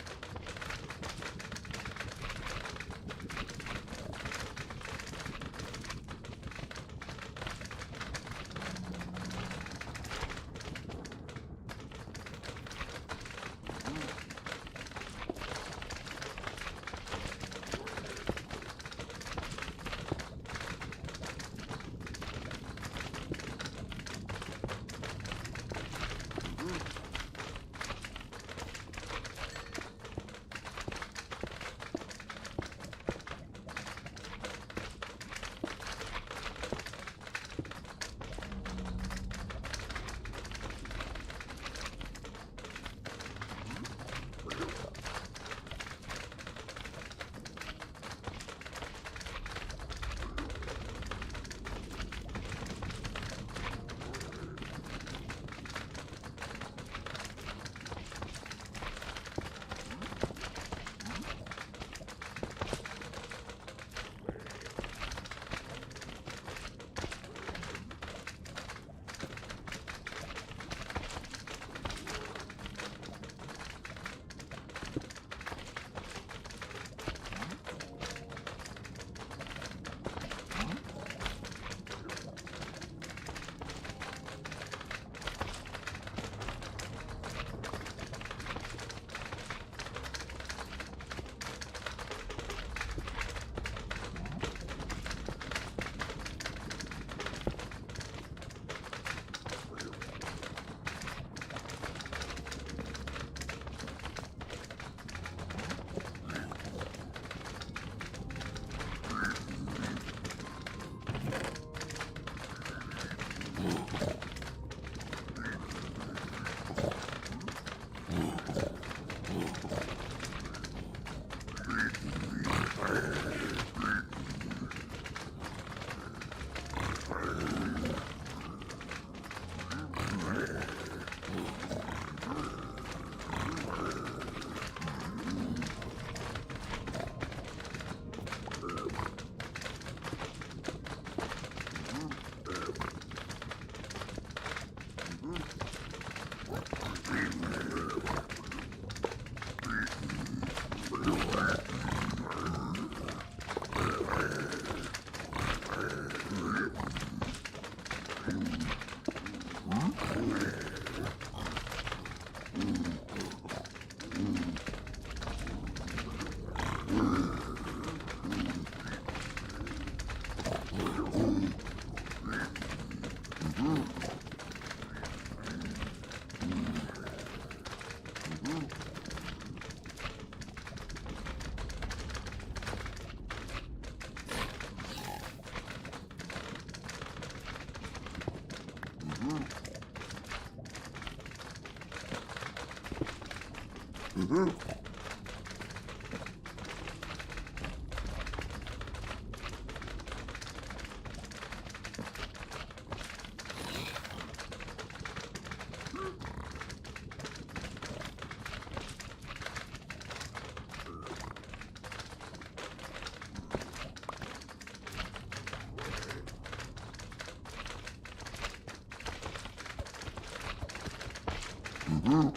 Mm-hmm.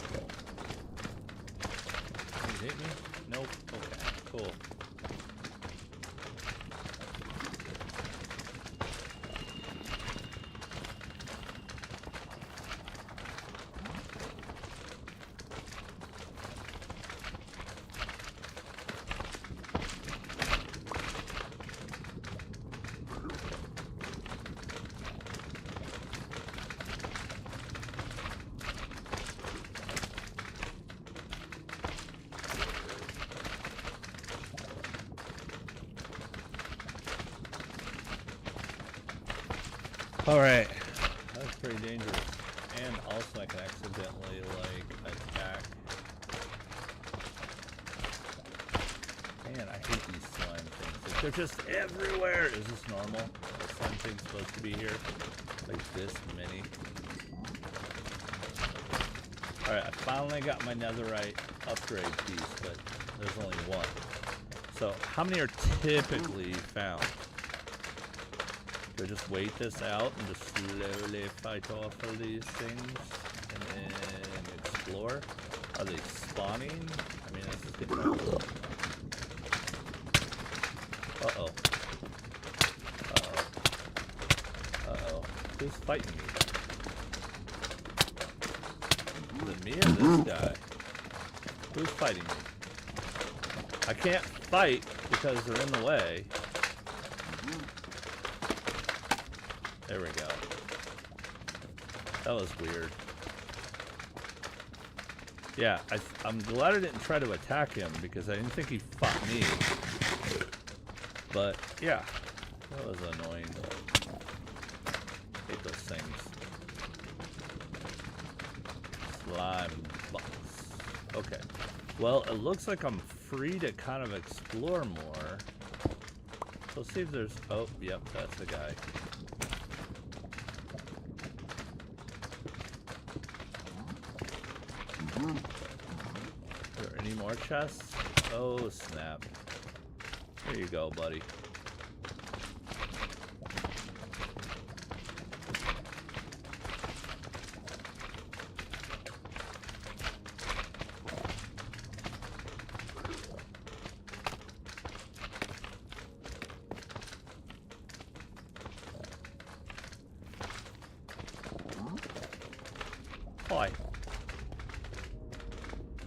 Did he hit me? Nope. Okay, cool. Alright. That's pretty dangerous. And also I can accidentally, like, attack. Man, I hate these slime things. Like, they're just everywhere! Is this normal? Are slime things supposed to be here? Like this many? Alright, I finally got my netherite upgrade piece, but there's only one. So, how many are typically found? Do I just wait this out and just slowly fight off all these things and then explore? Are they spawning? I mean, this is getting old. Uh-oh. Uh-oh. Uh-oh. Who's fighting me? Is it me or this guy? Who's fighting me? I can't fight because they're in the way. There we go. That was weird. Yeah, I'm glad I didn't try to attack him because I didn't think he fought me. But, yeah. That was annoying. Hate those things. Slime box. Okay. Well, it looks like I'm free to kind of explore more. So let's see if there's... Oh, yep, that's the guy. Are there any more chests? Oh, snap. There you go, buddy. Hi. Are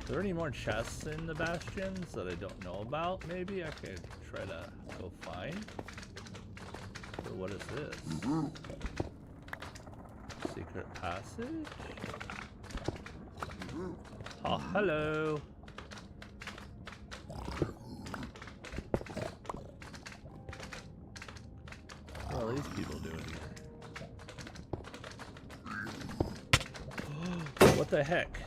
there any more chests in the bastions that I don't know about? Maybe I could try to go find. So what is this? Secret passage? Oh, hello. What are these people doing here? What the heck?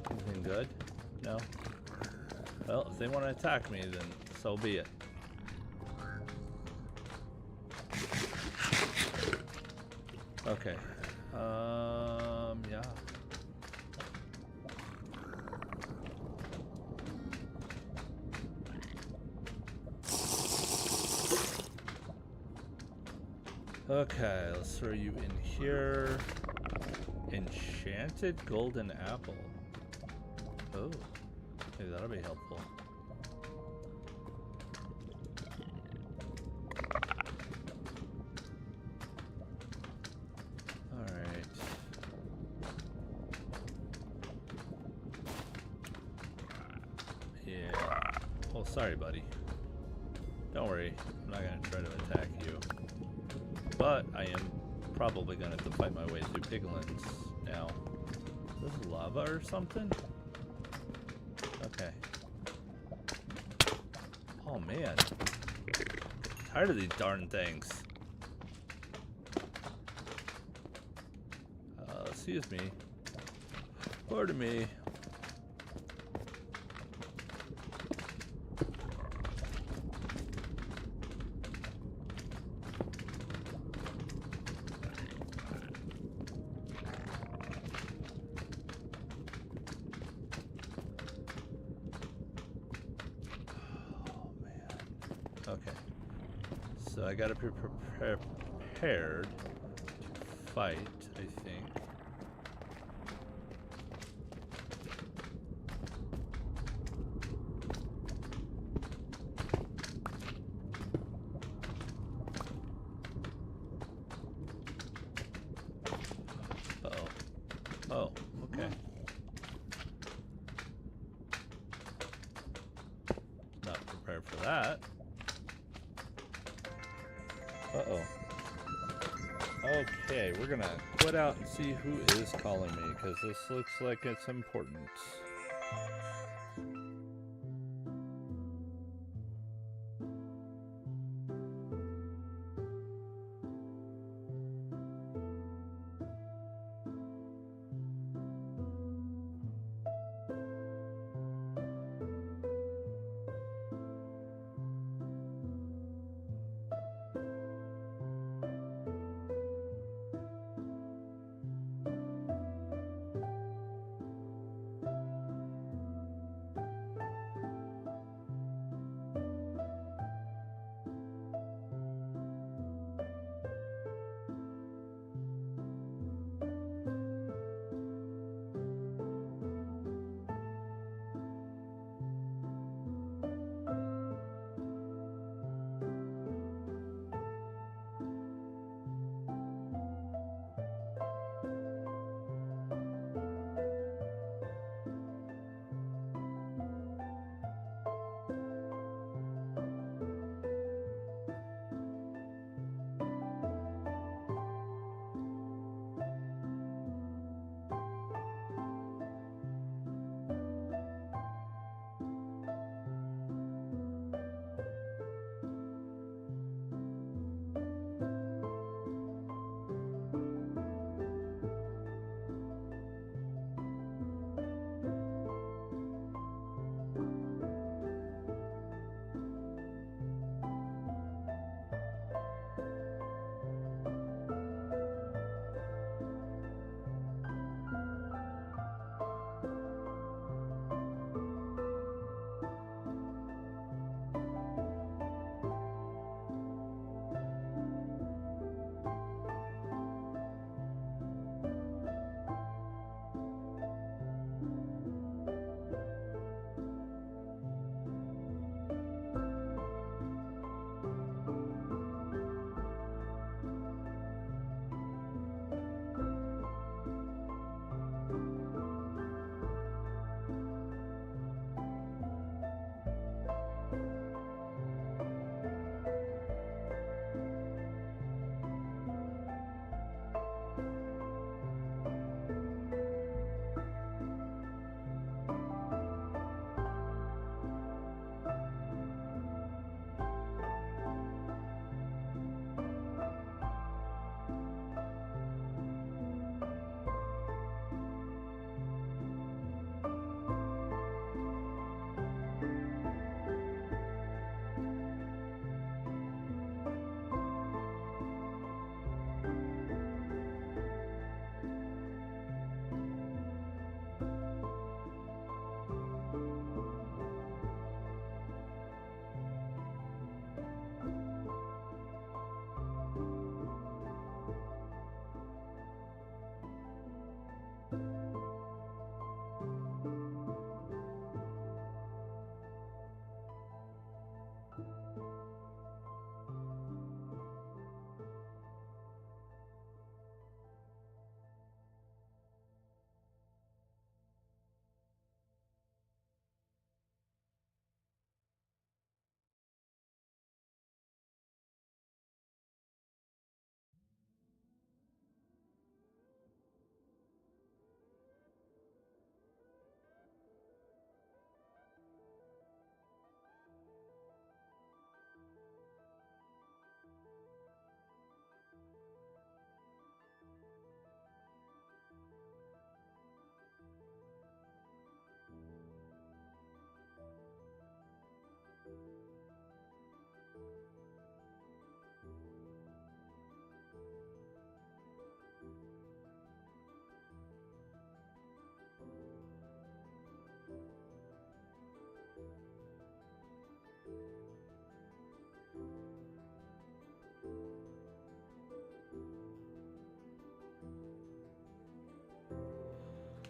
Anything good? No? Well, if they want to attack me, then so be it. Okay. Yeah. Okay, let's throw you in here. Enchanted golden apple. Oh, maybe that'll be helpful. Alright. Yeah. Oh, sorry, buddy. Don't worry. I'm not going to try to attack you. But I am probably going to have to fight my way through piglins now. Is this lava or something? Okay. Oh, man. Tired of these darn things. Excuse me. Pardon me. Okay, so I gotta be prepared to fight, I think. Uh-oh. Oh, okay. Not prepared for that. Uh-oh. Okay, we're gonna quit out and see who is calling me, because this looks like it's important.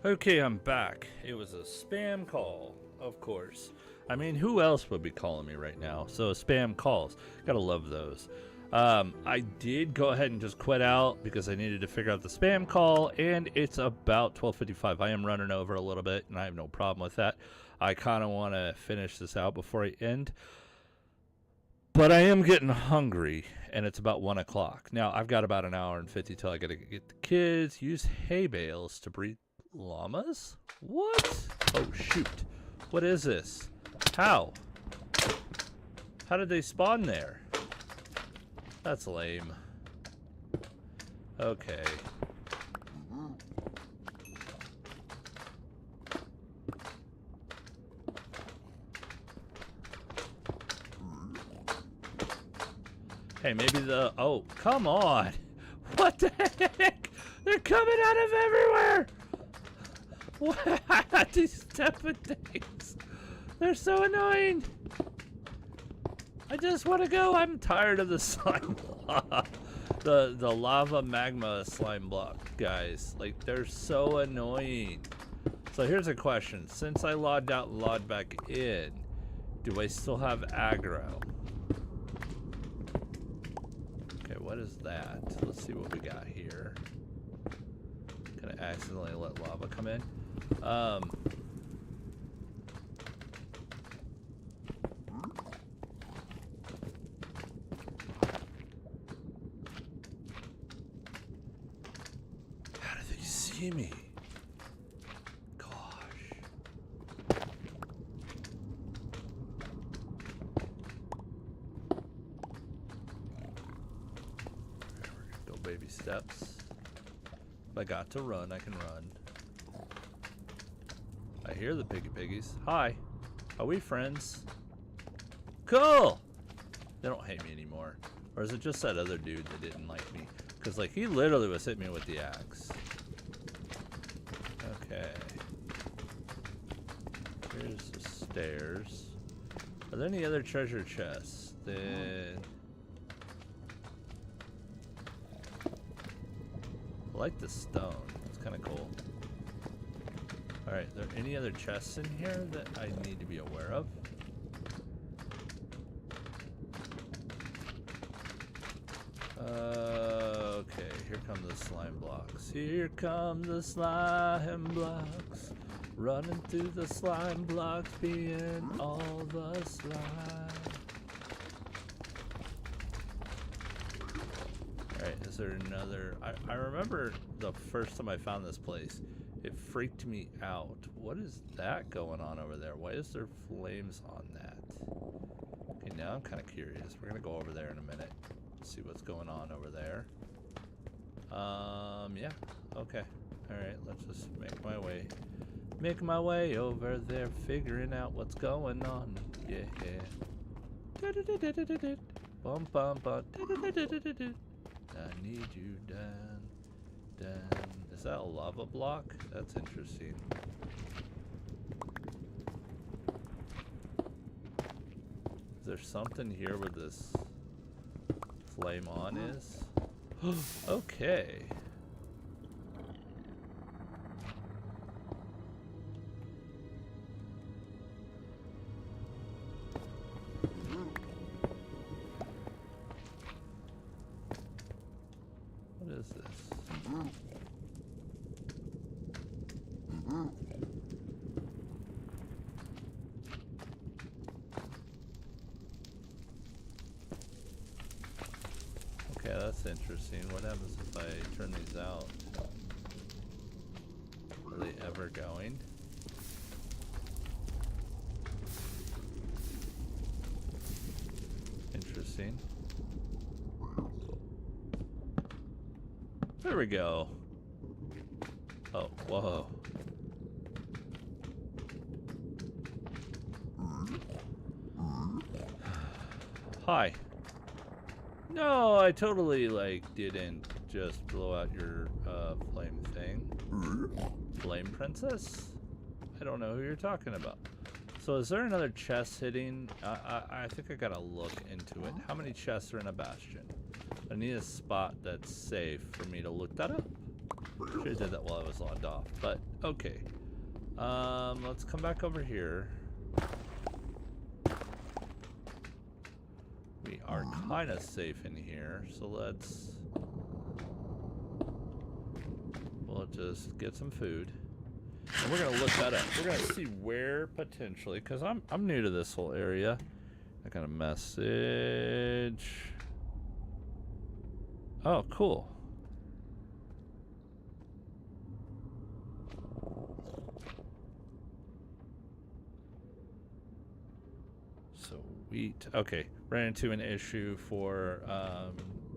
Okay, I'm back. It was a spam call, of course. I mean, who else would be calling me right now? So spam calls. Gotta love those. I did go ahead and just quit out because I needed to figure out the spam call, and it's about 12:55. I am running over a little bit, and I have no problem with that. I kind of want to finish this out before I end. But I am getting hungry, and it's about 1 o'clock. Now, I've got about an hour and 50 till I gotta get the kids, use hay bales to breed llamas? What? Oh, shoot. What is this? How? How did they spawn there? That's lame. Okay. Hey, maybe the... Oh, come on. What the heck? They're coming out of everywhere. What? These stupid things. They're so annoying. I just want to go. I'm tired of the slime block. The lava magma slime block, guys. Like, they're so annoying. So here's a question. Since I logged out and logged back in, do I still have aggro? Okay, what is that? Let's see what we got here. Gonna accidentally let lava come in. How do they see me? Gosh. Alright, we're gonna go baby steps. If I got to run, I can run. I hear the piggies. Hi. Are we friends? Cool! They don't hate me anymore. Or is it just that other dude that didn't like me? Because, like, he literally was hitting me with the axe. Okay. Here's the stairs. Are there any other treasure chests? Then... I like the stone. It's kind of cool. Alright, are there any other chests in here that I need to be aware of? Okay, here come the slime blocks. Here come the slime blocks. Running through the slime blocks, being all the slime. Alright, is there another... I remember the first time I found this place. It freaked me out. What is that going on over there? Why is there flames on that? Okay, now I'm kind of curious. We're going to go over there in a minute. See what's going on over there. Yeah. Okay. Alright, let's just make my way. Make my way over there, figuring out what's going on. Yeah. Bum bum bum. I need you down. Is that a lava block? That's interesting. Is there something here where this flame on is? Okay. What is this? Okay, that's interesting. What happens if I turn these out? Are they ever going? Interesting. There we go. Oh, whoa. Hi. No, I totally, like, didn't just blow out your, flame thing. Flame princess? I don't know who you're talking about. So is there another chest hitting? I think I gotta look into it. How many chests are in a bastion? I need a spot that's safe for me to look that up. Should have did that while I was logged off, but okay. Let's come back over here. We are kind of safe in here, so we'll just get some food. And we're gonna look that up. We're gonna see where potentially, because I'm new to this whole area. I got a message. Oh, cool. Sweet. Okay, ran into an issue for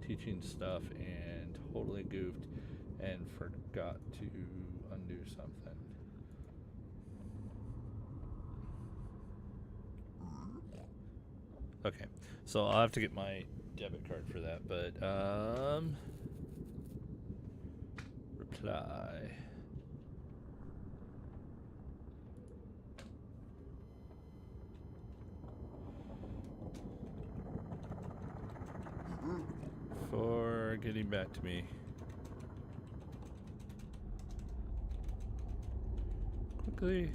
teaching stuff and totally goofed and forgot to undo something. Okay, so I'll have to get my debit card for that, but reply. For getting back to me. Quickly.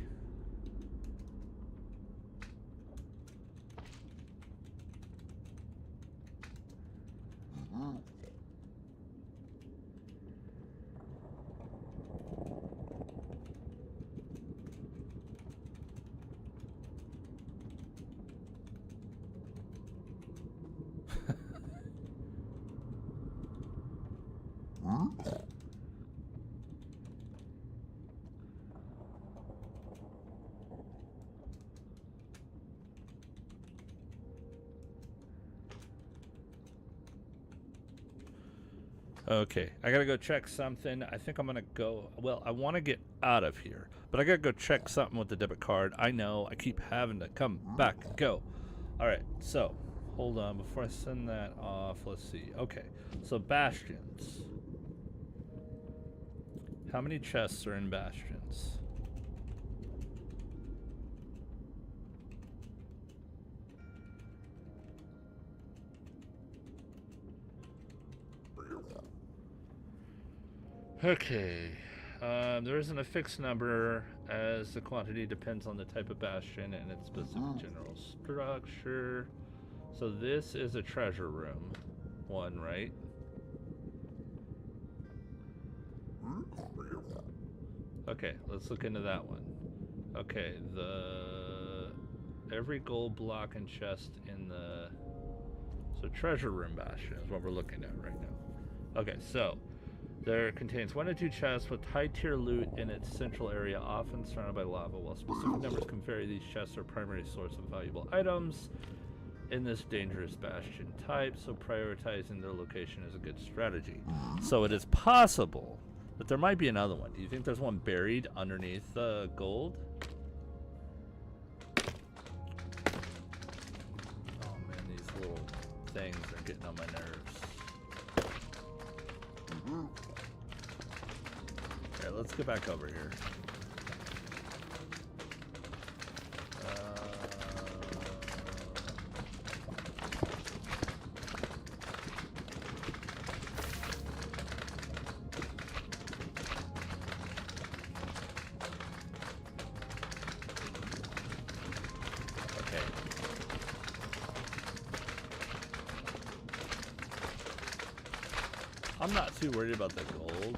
Okay, I gotta go check something. I think I'm gonna go. Well, I want to get out of here, but I gotta go check something with the debit card. I know I keep having to come back and go. All right, so hold on before I send that off. Let's see. Okay, so bastions. How many chests are in bastions? Okay, there isn't a fixed number as the quantity depends on the type of bastion and its specific general structure. So this is a treasure room one, right? Okay, let's look into that one. Okay, every gold block and chest in the treasure room bastion is what we're looking at right now. Okay, so there contains 1 to 2 chests with high-tier loot in its central area, often surrounded by lava. While specific numbers can vary, these chests are a primary source of valuable items in this dangerous bastion type, so prioritizing their location is a good strategy. So it is possible that there might be another one. Do you think there's one buried underneath the gold? Oh man, these little things are getting on my nerves. Alright, let's get back over here. I'm not too worried about the gold.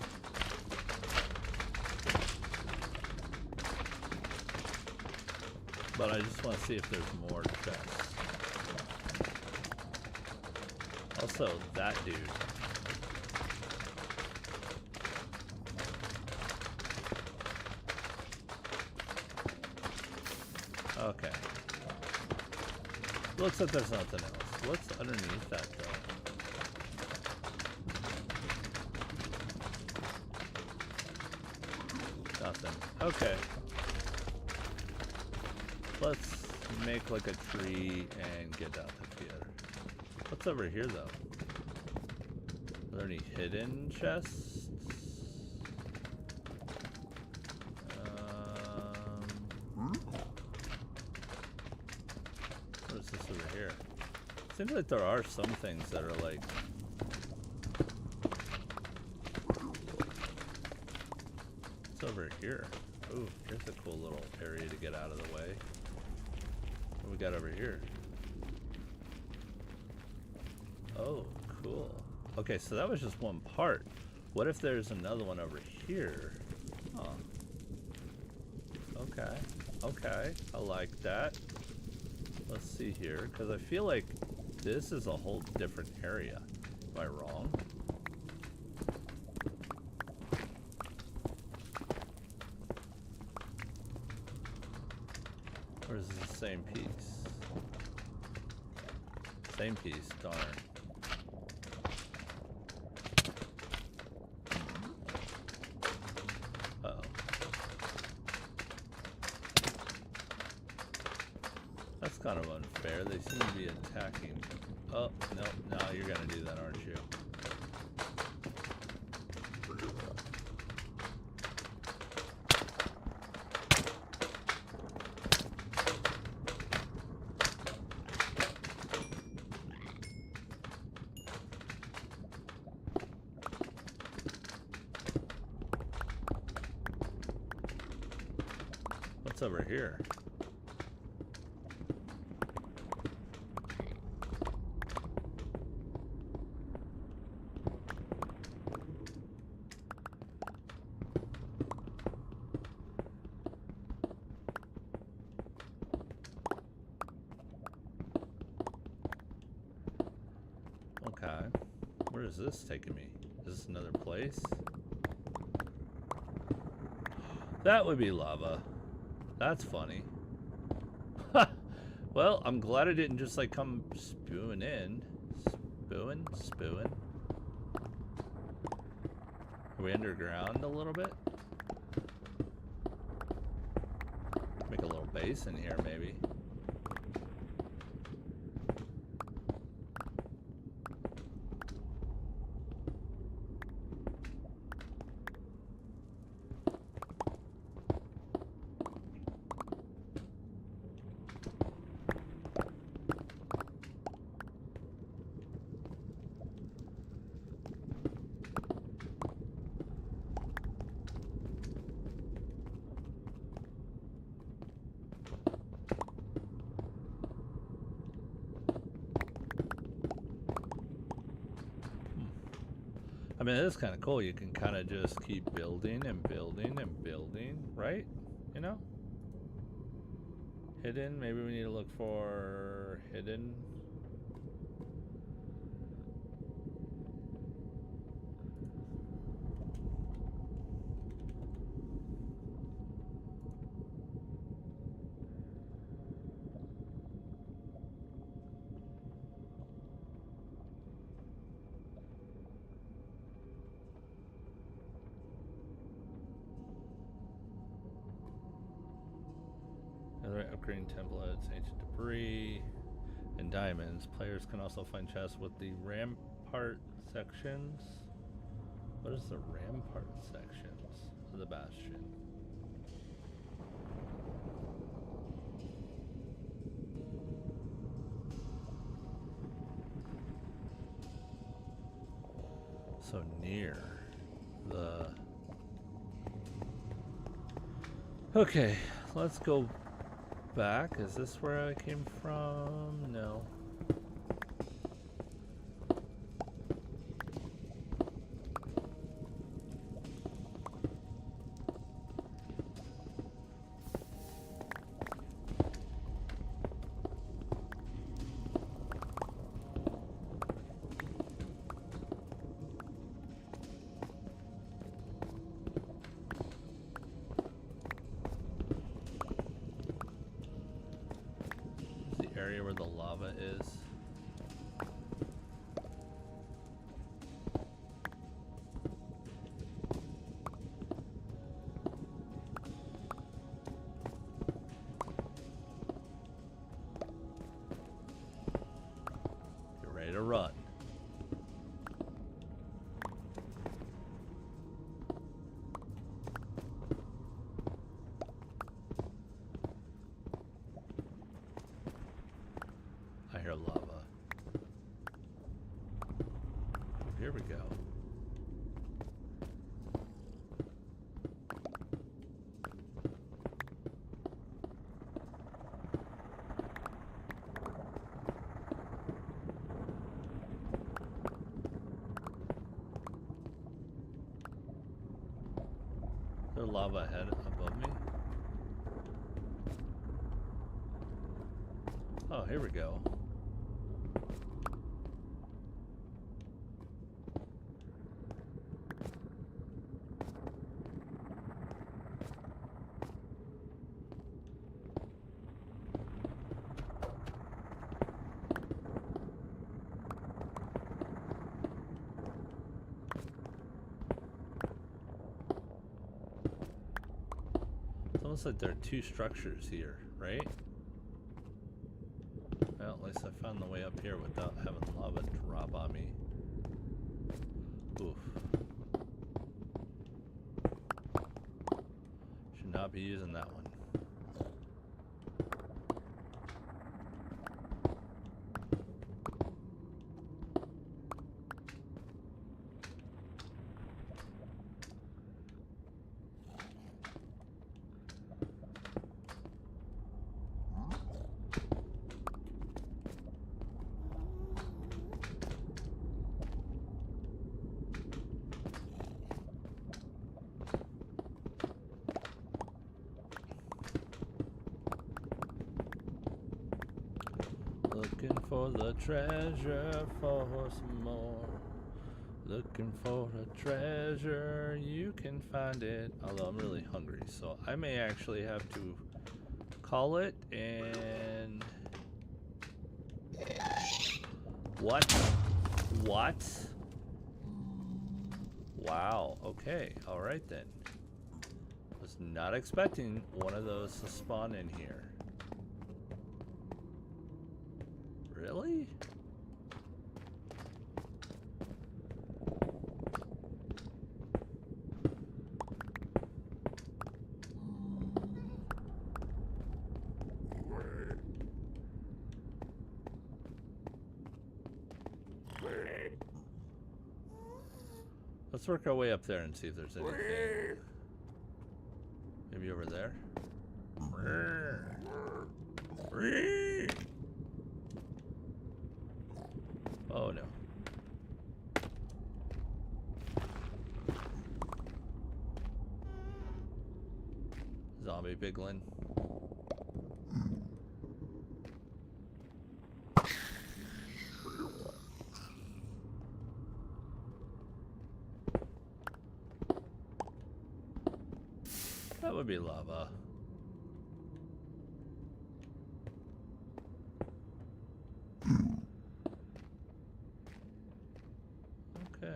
But I just want to see if there's more chests. Also, that dude. Okay. Looks like there's nothing else. What's underneath that though? Nothing. Okay. Let's make like a tree and get out of here. What's over here though? Are there any hidden chests? What is this over here? Seems like there are some things that are like What's over here? Ooh, here's a cool little area to get out of the way. What do we got over here? Oh, cool. Okay, so that was just one part. What if there's another one over here? Huh. Okay. Okay. I like that. Let's see here, because I feel like this is a whole different area. Am I wrong? Or is it the same piece? Same piece, darn. Uh-oh. That's kind of unfair. They seem to be attacking. Oh, no, no, you're gonna do that, aren't you? What's over here? Okay. Where is this taking me? Is this another place? That would be lava. That's funny. Well, I'm glad it didn't just like come spewing in. Spewing. Are we underground a little bit? Make a little base in here, maybe. I mean, it is kind of cool. You can kind of just keep building and building and building, right? You know? Hidden. Maybe we need to look for hidden. Upgrading templates, ancient debris, and diamonds. Players can also find chests with the rampart sections. What is the rampart sections of the bastion? So near the... Okay, let's go back. Is this where I came from? No. Area where the lava is. Get ready to run. I hear lava. lava ahead above me? Oh, here we go. It's almost like there are two structures here, right? Well, at least I found the way up here without having lava drop on me. Oof. Should not be using that one. Looking for the treasure for some more. Looking for the treasure, you can find it. Although I'm really hungry, so I may actually have to call it and... What? What? Wow, okay, alright then. Was not expecting one of those to spawn in here. Really? Let's work our way up there and see if there's anything. Maybe over there? Oh no. Zombie piglin. That would be lava. Okay.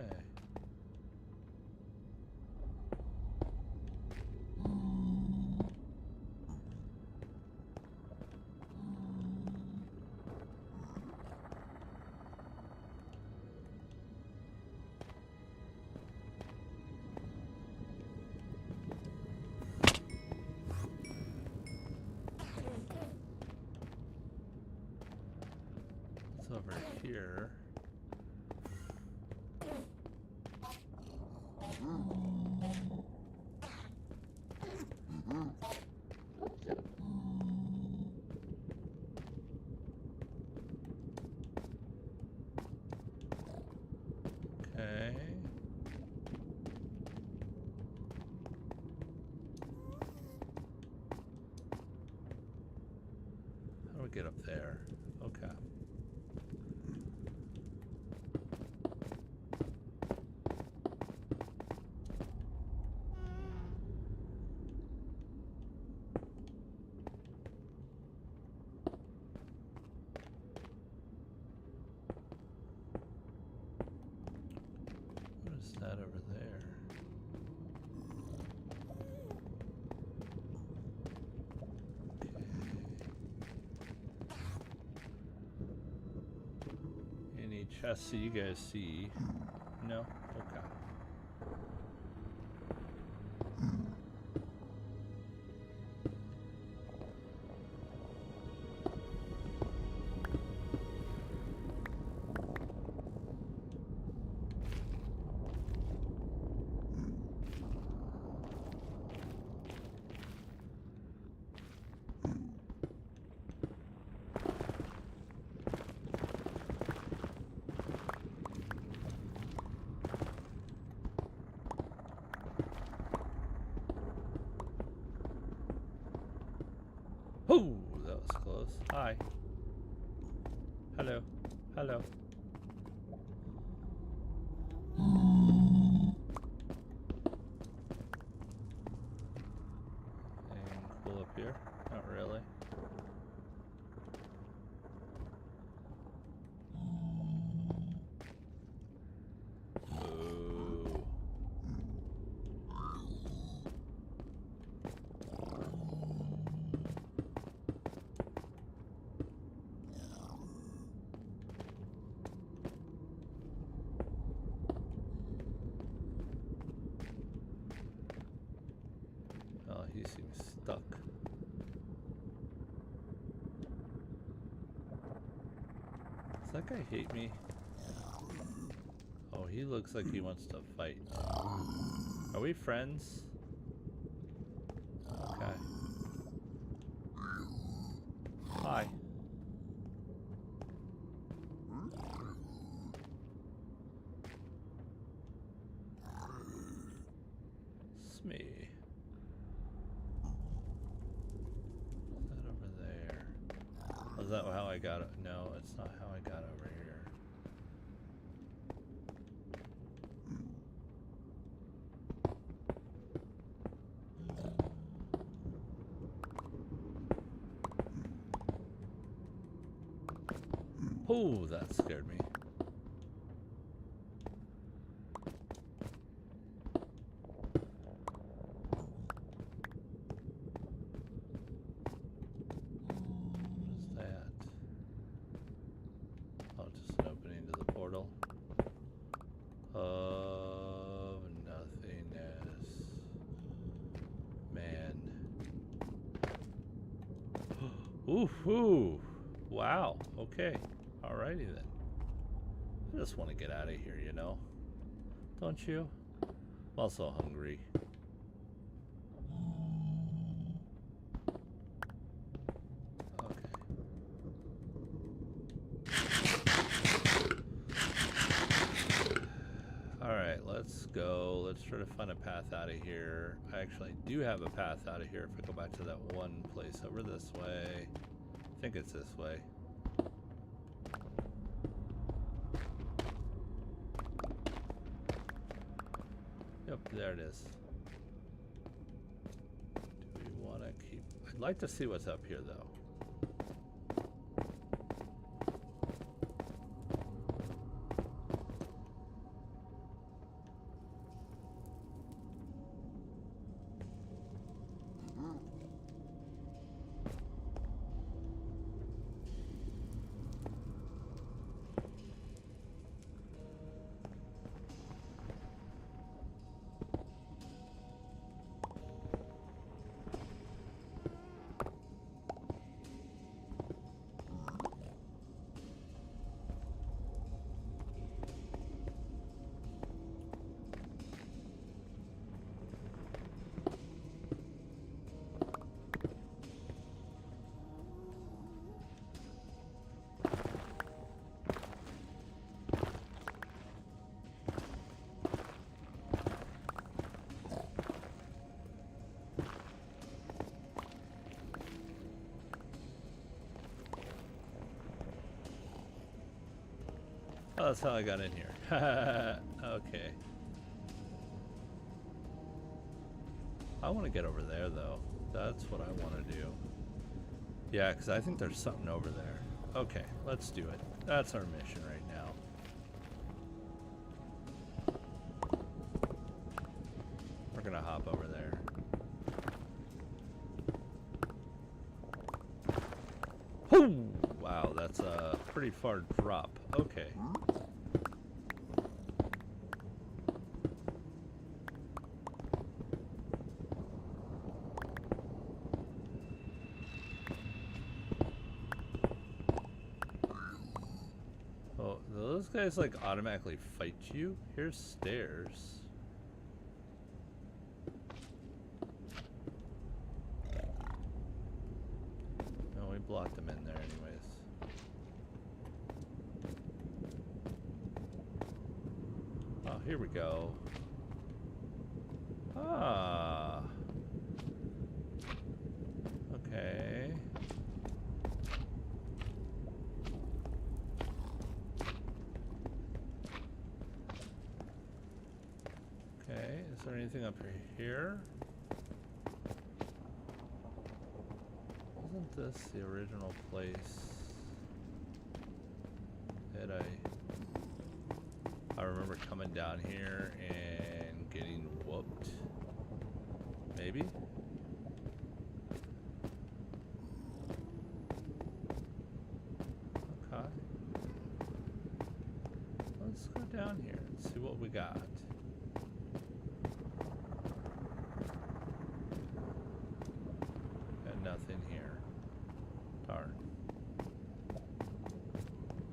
It's over here. Okay. How do we get up there? Okay. What is that over there? Okay. Any chests that you guys see? No? Okay. Oh, that was close. Hi. Hello. Hello. Anything cool up here? Not really. Ooh. Oh, he seems stuck. Does that guy hate me? Oh, he looks like he wants to fight. Are we friends? Okay. Hi. It's me. Is that over there? Is that how I got it? No, it's not how I got over here. Oh, that scared me. What is that? Oh, just an opening to the portal. Of nothingness. Man. Ooh. Wow. Okay. Alrighty then. I just want to get out of here, you know? Don't you? I'm also hungry. Okay. Alright, let's go. Let's try to find a path out of here. I actually do have a path out of here if I go back to that one place over this way. I think it's this way. Yep, there it is. Do we want to keep... I'd like to see what's up here, though. Oh, that's how I got in here. Okay. I want to get over there, though. That's what I want to do. Yeah, because I think there's something over there. Okay, let's do it. That's our mission right now. We're going to hop over there. Whoo! Wow, that's a pretty far drop. Okay. Oh, those guys like automatically fight you? Here's stairs. No, we blocked them in there anyways. Oh, here we go. Ah. Okay. anything up here? Wasn't this the original place that I remember coming down here and getting whooped? Maybe? Okay. Let's go down here and see what we got. Got nothing here. Darn.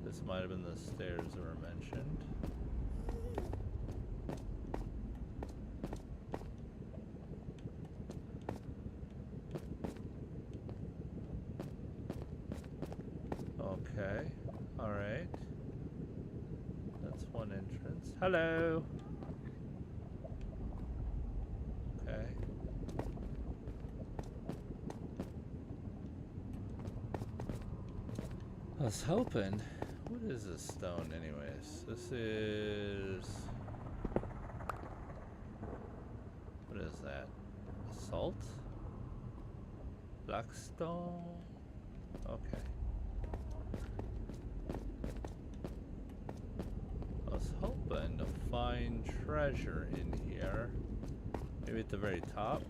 This might have been the stairs that were mentioned. Okay. Alright. That's one entrance. Hello! Okay. I was hoping... What is this stone anyways? This is... What is that? Salt? Blackstone? Okay. I was hoping to find treasure in here. Maybe at the very top?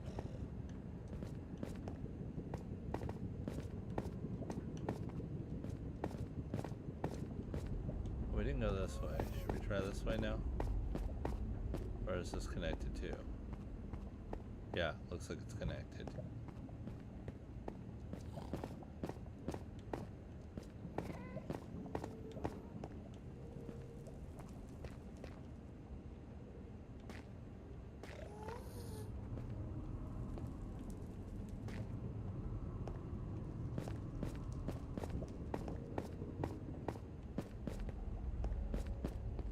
We didn't go this way. Should we try this way now? Or is this connected too? Yeah, looks like it's connected.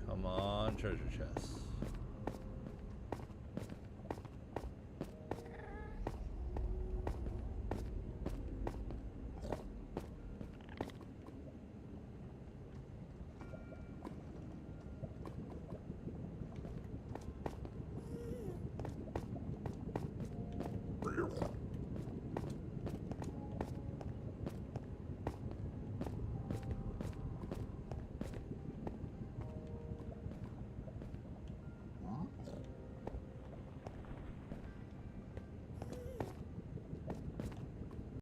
Come on, treasure chests.